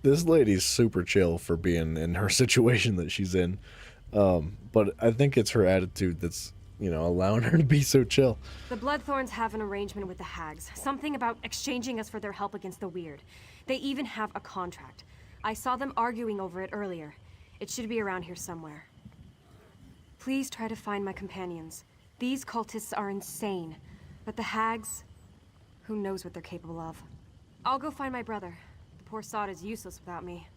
This lady's super chill for being in her situation that she's in. But I think it's her attitude that's, you know, allowing her to be so chill. The Bloodthorns have an arrangement with the hags. Something about exchanging us for their help against the weird. They even have a contract. I saw them arguing over it earlier. It should be around here somewhere. Please try to find my companions. These cultists are insane. But the hags, who knows what they're capable of. I'll go find my brother. The poor sod is useless without me.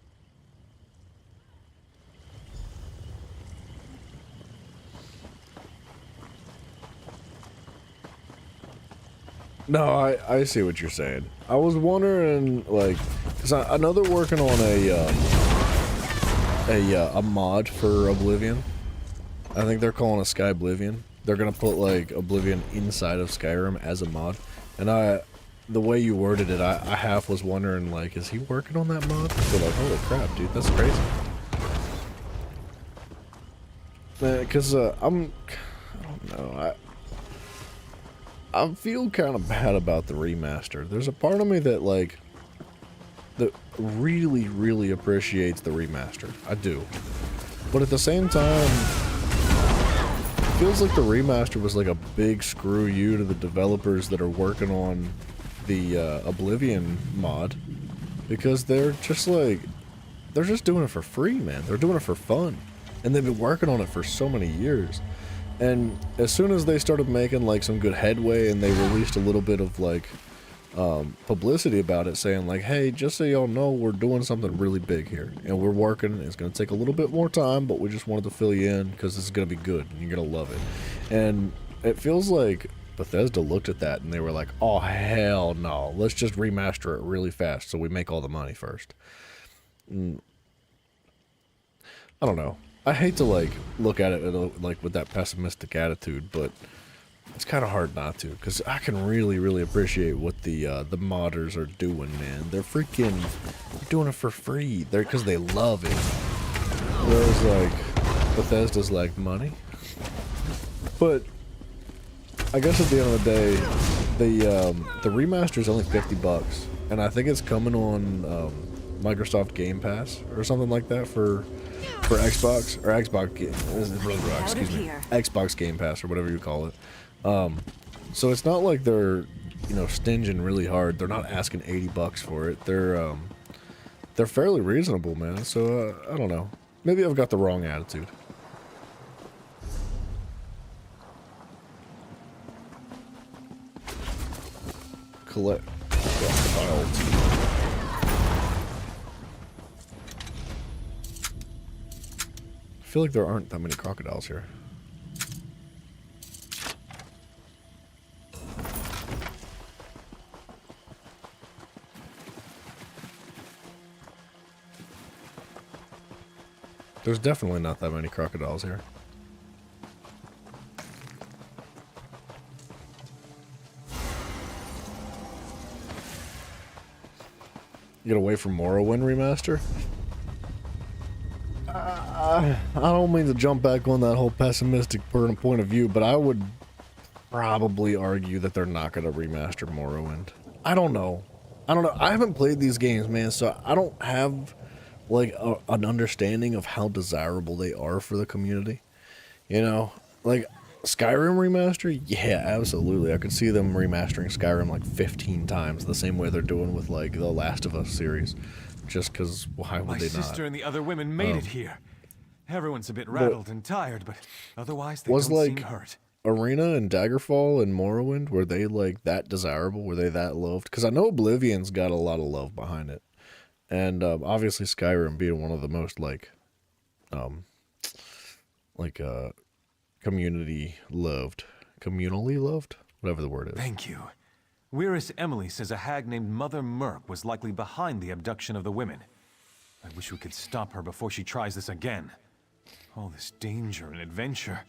No, I see what you're saying. I was wondering, like, cause I know they're working on a mod for Oblivion. I think they're calling it Sky Oblivion. They're gonna put like Oblivion inside of Skyrim as a mod. And the way you worded it, I half was wondering, like, is he working on that mod? But like, holy crap, dude, that's crazy. Man, cause I don't know, I feel kind of bad about the remaster. There's a part of me that, like, that really, really appreciates the remaster. I do. But at the same time, it feels like the remaster was like a big screw you to the developers that are working on the Oblivion mod. Because they're just like, they're just doing it for free, man. They're doing it for fun. And they've been working on it for so many years. And as soon as they started making like some good headway and they released a little bit of like publicity about it, saying like, hey, just so y'all know, we're doing something really big here and we're working. It's going to take a little bit more time, but we just wanted to fill you in because this is going to be good and you're going to love it. And it feels like Bethesda looked at that and they were like, oh, hell no, let's just remaster it really fast so we make all the money first. I don't know. I hate to like look at it like with that pessimistic attitude, but it's kind of hard not to, because I can really appreciate what the modders are doing, man. They're freaking doing it for free. They're because they love it. Whereas like Bethesda's like money. But I guess at the end of the day, the remaster is only $50, and I think it's coming on Microsoft Game Pass or something like that for Xbox or Xbox Game Pass or whatever you call it. So it's not like they're, you know, stinging really hard. They're not asking $80 for it. They're fairly reasonable, man. So I don't know. Maybe I've got the wrong attitude. Collect files. I feel like there aren't that many crocodiles here. There's definitely not that many crocodiles here. Get away from Morrowind remaster? I don't mean to jump back on that whole pessimistic point of view, but I would probably argue that they're not going to remaster Morrowind. I don't know. I haven't played these games, man, so I don't have like an understanding of how desirable they are for the community. You know, like Skyrim remaster, yeah, absolutely. I could see them remastering Skyrim like 15 times, the same way they're doing with like the Last of Us series. Just because, why would they not? My sister and the other women made it here. Everyone's a bit rattled and tired, but otherwise they don't seem hurt. Arena and Daggerfall and Morrowind, were they like that desirable? Were they that loved? Because I know Oblivion's got a lot of love behind it. And obviously Skyrim being one of the most communally loved, whatever the word is. Thank you. Weirus Emily says a hag named Mother Merc was likely behind the abduction of the women. I wish we could stop her before she tries this again. All this danger and adventure.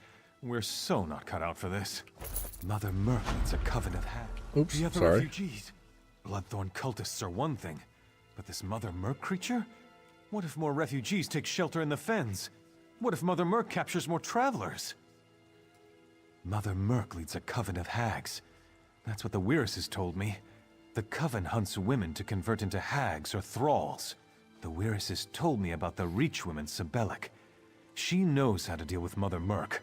We're so not cut out for this. Mother Merc needs a coven of hags. Oops, the other sorry. refugees. Bloodthorn cultists are one thing, but this Mother Merc creature? What if more refugees take shelter in the fens? What if Mother Merc captures more travelers? Mother Merc leads a coven of hags. That's what the Weiruses told me. The coven hunts women to convert into hags or thralls. The Weiruses told me about the Reach woman, Sibelic. She knows how to deal with Mother Merc.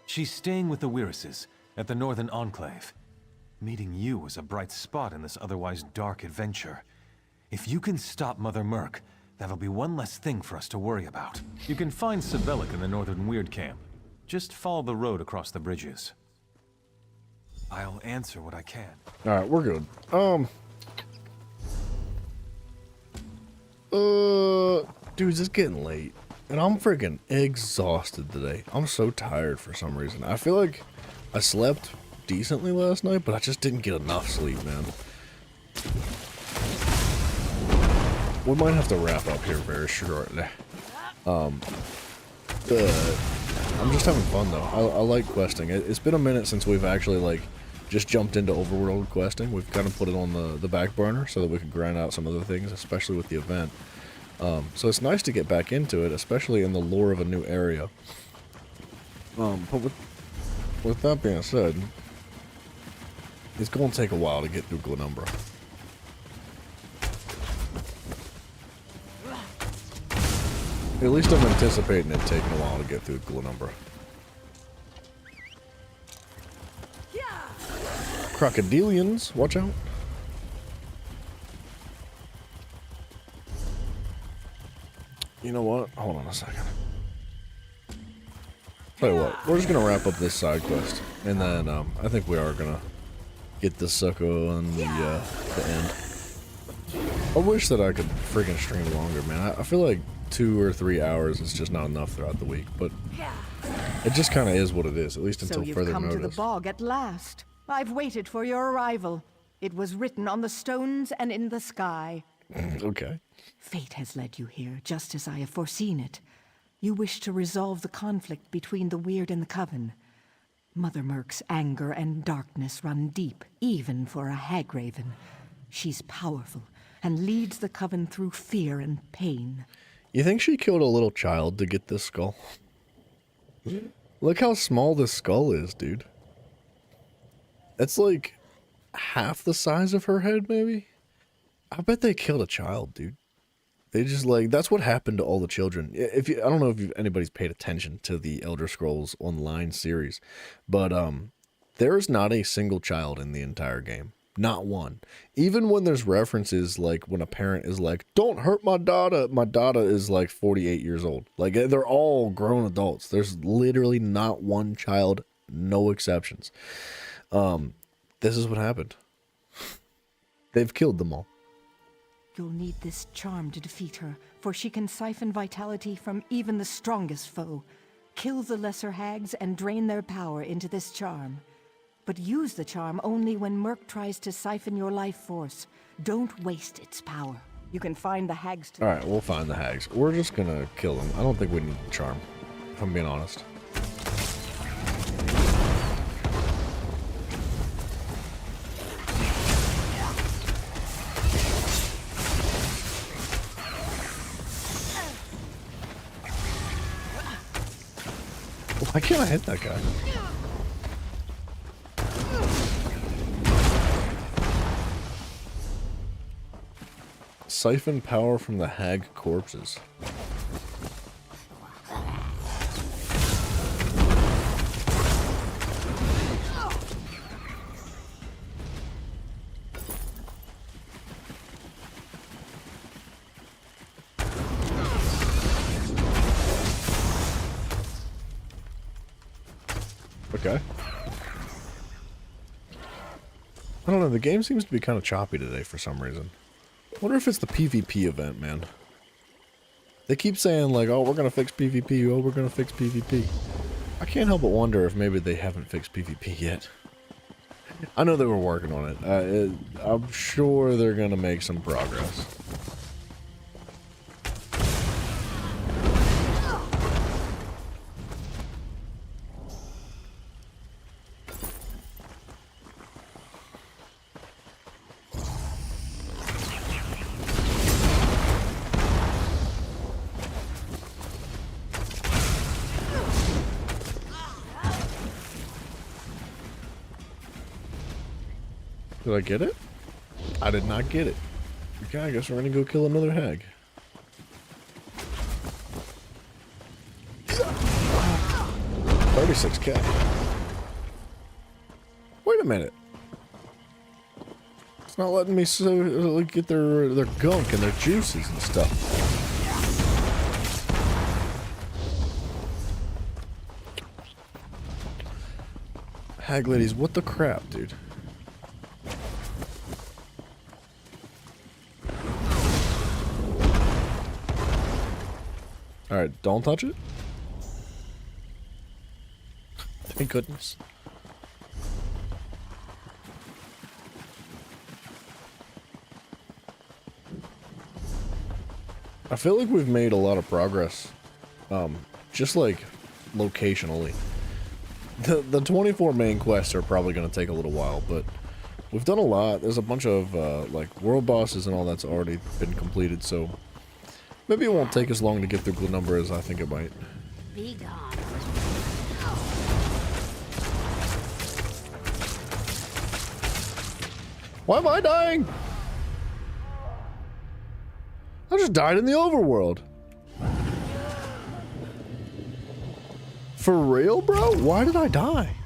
She's staying with the Weiruses at the Northern Enclave. Meeting you was a bright spot in this otherwise dark adventure. If you can stop Mother Merc, that'll be one less thing for us to worry about. You can find Sibelic in the Northern Weird Camp. Just follow the road across the bridges. I'll answer what I can. Alright, we're good. Dude, it's getting late. And I'm freaking exhausted today. I'm so tired for some reason. I feel like I slept decently last night, but I just didn't get enough sleep, man. We might have to wrap up here very shortly. I'm just having fun, though. I like questing. It's been a minute since we've actually, like, just jumped into overworld questing. We've kind of put it on the back burner so that we could grind out some other things, especially with the event. So it's nice to get back into it, especially in the lore of a new area. But with that being said, it's going to take a while to get through Glenumbra. At least I'm anticipating it taking a while to get through Glenumbra. Crocodilians, watch out. You know what? Hold on a second. Tell you what, we're just gonna wrap up this side quest, and then I think we are gonna get this sucker on the end. I wish that I could freaking stream longer, man. I feel like 2 or 3 hours is just not enough throughout the week, but it just kind of is what it is, at least until So further you've come notice. to the bog at last. I've waited for your arrival. It was written on the stones and in the sky. Okay. Fate has led you here, just as I have foreseen it. You wish to resolve the conflict between the Weird and the Coven. Mother Merc's anger and darkness run deep, even for a Hagraven. She's powerful, and leads the Coven through fear and pain. You think she killed a little child to get this skull? Look how small this skull is, dude. It's like half the size of her head, maybe? I bet they killed a child, dude. They just like, that's what happened to all the children. If you, I don't know if anybody's paid attention to the Elder Scrolls Online series, but there's not a single child in the entire game. Not one. Even when there's references like when a parent is like, don't hurt my daughter is like 48 years old. Like they're all grown adults. There's literally not one child, no exceptions. This is what happened. They've killed them all. You'll need this charm to defeat her, for she can siphon vitality from even the strongest foe. Kill the lesser hags and drain their power into this charm. But use the charm only when Merc tries to siphon your life force. Don't waste its power. You can find the hags to... Alright, we'll find the hags. We're just gonna kill them. I don't think we need the charm, if I'm being honest. Why can't I hit that guy? Siphon power from the hag corpses. Okay. I don't know, the game seems to be kind of choppy today for some reason. I wonder if it's the PvP event, man. They keep saying like, oh, we're gonna fix PvP, oh, we're gonna fix PvP. I can't help but wonder if maybe they haven't fixed PvP yet. I know they were working on it. I'm sure they're gonna make some progress. Did I get it? I did not get it. Okay, I guess we're gonna go kill another hag. $36K. Wait a minute. It's not letting me get their gunk and their juices and stuff. Hag ladies, what the crap, dude? Alright, don't touch it. Thank goodness. I feel like we've made a lot of progress. Just like locationally. The 24 main quests are probably going to take a little while, but we've done a lot. There's a bunch of like world bosses and all that's already been completed, so maybe it won't take as long to get through Glenumbra as I think it might. Be gone. Why am I dying? I just died in the overworld. For real, bro? Why did I die?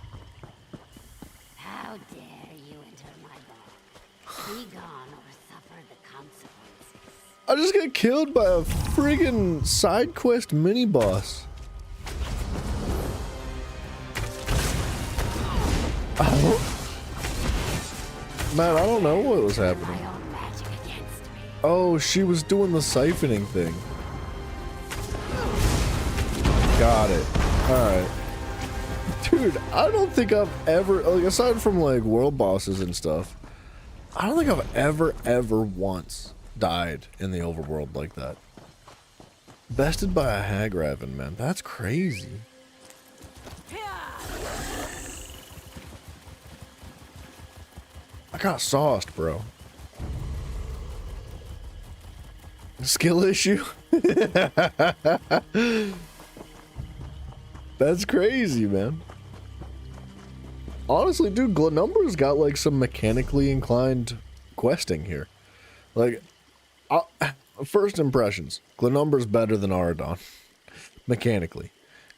How dare you enter my bog? Be gone or suffer the consequences. I just got killed by a friggin' side quest mini boss. Man, I don't know what was happening. Oh, she was doing the siphoning thing. Got it. Alright. Dude, I don't think I've ever, like, aside from like world bosses and stuff, I don't think I've ever once died in the overworld like that. Bested by a hag raven, man. That's crazy. I got sauced, bro. Skill issue? That's crazy, man. Honestly, dude, Glenumbra's got like some mechanically inclined questing here. Like, first impressions, Glenumbra's better than Auradon, mechanically.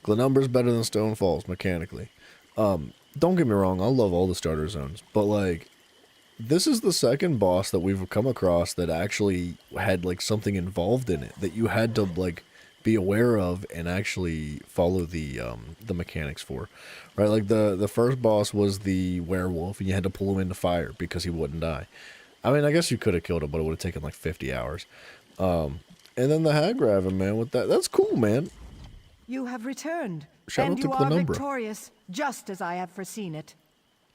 Glenumbra's better than Stone Falls, mechanically. Don't get me wrong, I love all the starter zones, but like, this is the second boss that we've come across that actually had like something involved in it that you had to like be aware of and actually follow the mechanics for, right? Like the first boss was the werewolf, and you had to pull him into fire because he wouldn't die. I mean, I guess you could have killed him, but it would have taken like 50 hours. And then the hag raven, man, with that's cool, man. You have returned, Shout and out to you are Glenumbra. victorious, just as I have foreseen it.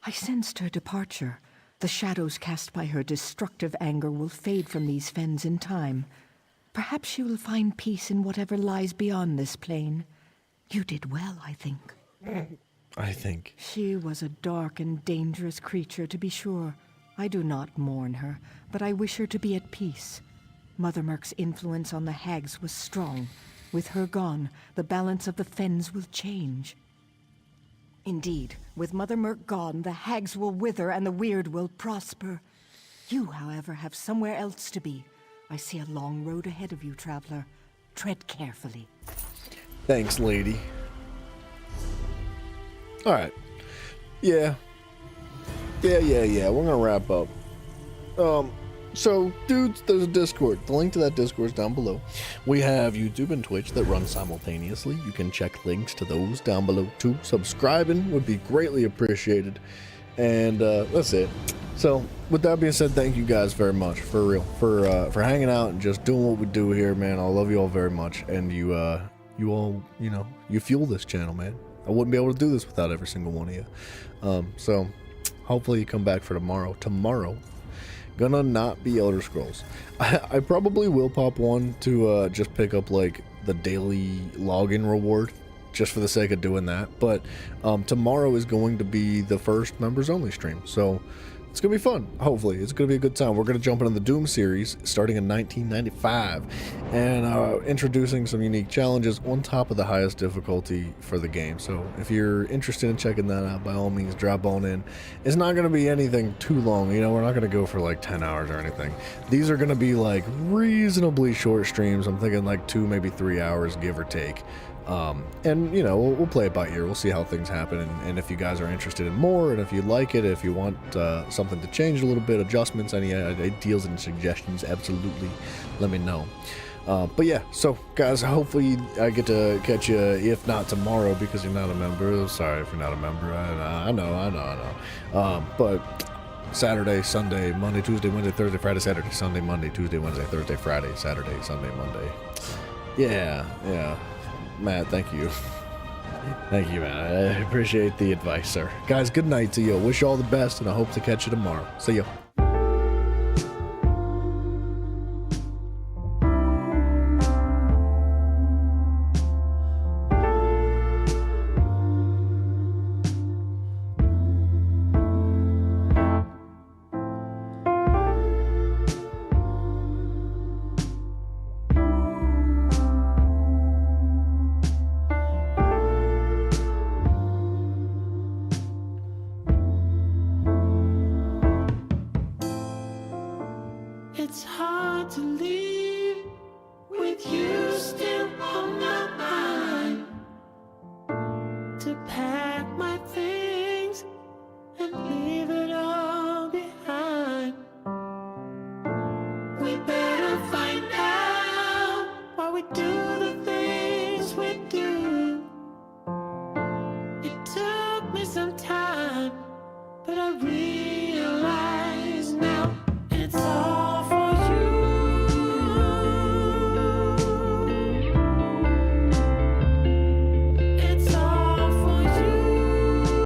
I sensed her departure. The shadows cast by her destructive anger will fade from these fens in time. Perhaps she will find peace in whatever lies beyond this plane. You did well, I think. I think. She was a dark and dangerous creature, to be sure. I do not mourn her, but I wish her to be at peace. Mother Merc's influence on the hags was strong. With her gone, the balance of the fens will change. Indeed, with Mother Merc gone, the hags will wither and the weird will prosper. You, however, have somewhere else to be. I see a long road ahead of you, traveler. Tread carefully. Thanks, lady. Alright. Yeah. We're gonna wrap up. So, dudes, there's a Discord. The link to that Discord is down below. We have YouTube and Twitch that run simultaneously. You can check links to those down below too. Subscribing would be greatly appreciated. And that's it. So, with that being said, thank you guys very much, for real, for hanging out and just doing what we do here, man. I love you all very much, and you all, you know, you fuel this channel, man. I wouldn't be able to do this without every single one of you. So, hopefully you come back for tomorrow. Tomorrow, gonna not be Elder Scrolls. I probably will pop one to just pick up like the daily login reward, just for the sake of doing that. But tomorrow is going to be the first members only stream, so it's gonna be fun. Hopefully it's gonna be a good time. We're gonna jump into the Doom series starting in 1995 and introducing some unique challenges on top of the highest difficulty for the game. So if you're interested in checking that out, by all means drop on in. It's not gonna be anything too long, you know. We're not gonna go for like 10 hours or anything. These are gonna be like reasonably short streams. I'm thinking like 2, maybe 3 hours, give or take. And you know, we'll play it by ear. We'll see how things happen, and if you guys are interested in more, and if you like it, if you want something to change a little bit, adjustments, any ideas and suggestions, absolutely let me know. But yeah, so guys, hopefully I get to catch you, if not tomorrow because you're not a member. Sorry if you're not a member. I know. But Saturday, Sunday, Monday, Tuesday, Wednesday, Thursday, Friday, Saturday, Sunday, Monday, Tuesday, Wednesday, Thursday, Friday, Saturday, Sunday, Monday. Yeah. Matt, thank you. Thank you, man. I appreciate the advice, sir. Guys, good night to you. Wish you all the best, and I hope to catch you tomorrow. See ya. It's hard to leave with you still on my mind. To pack my things and leave it all behind. We better find out. some time, but I really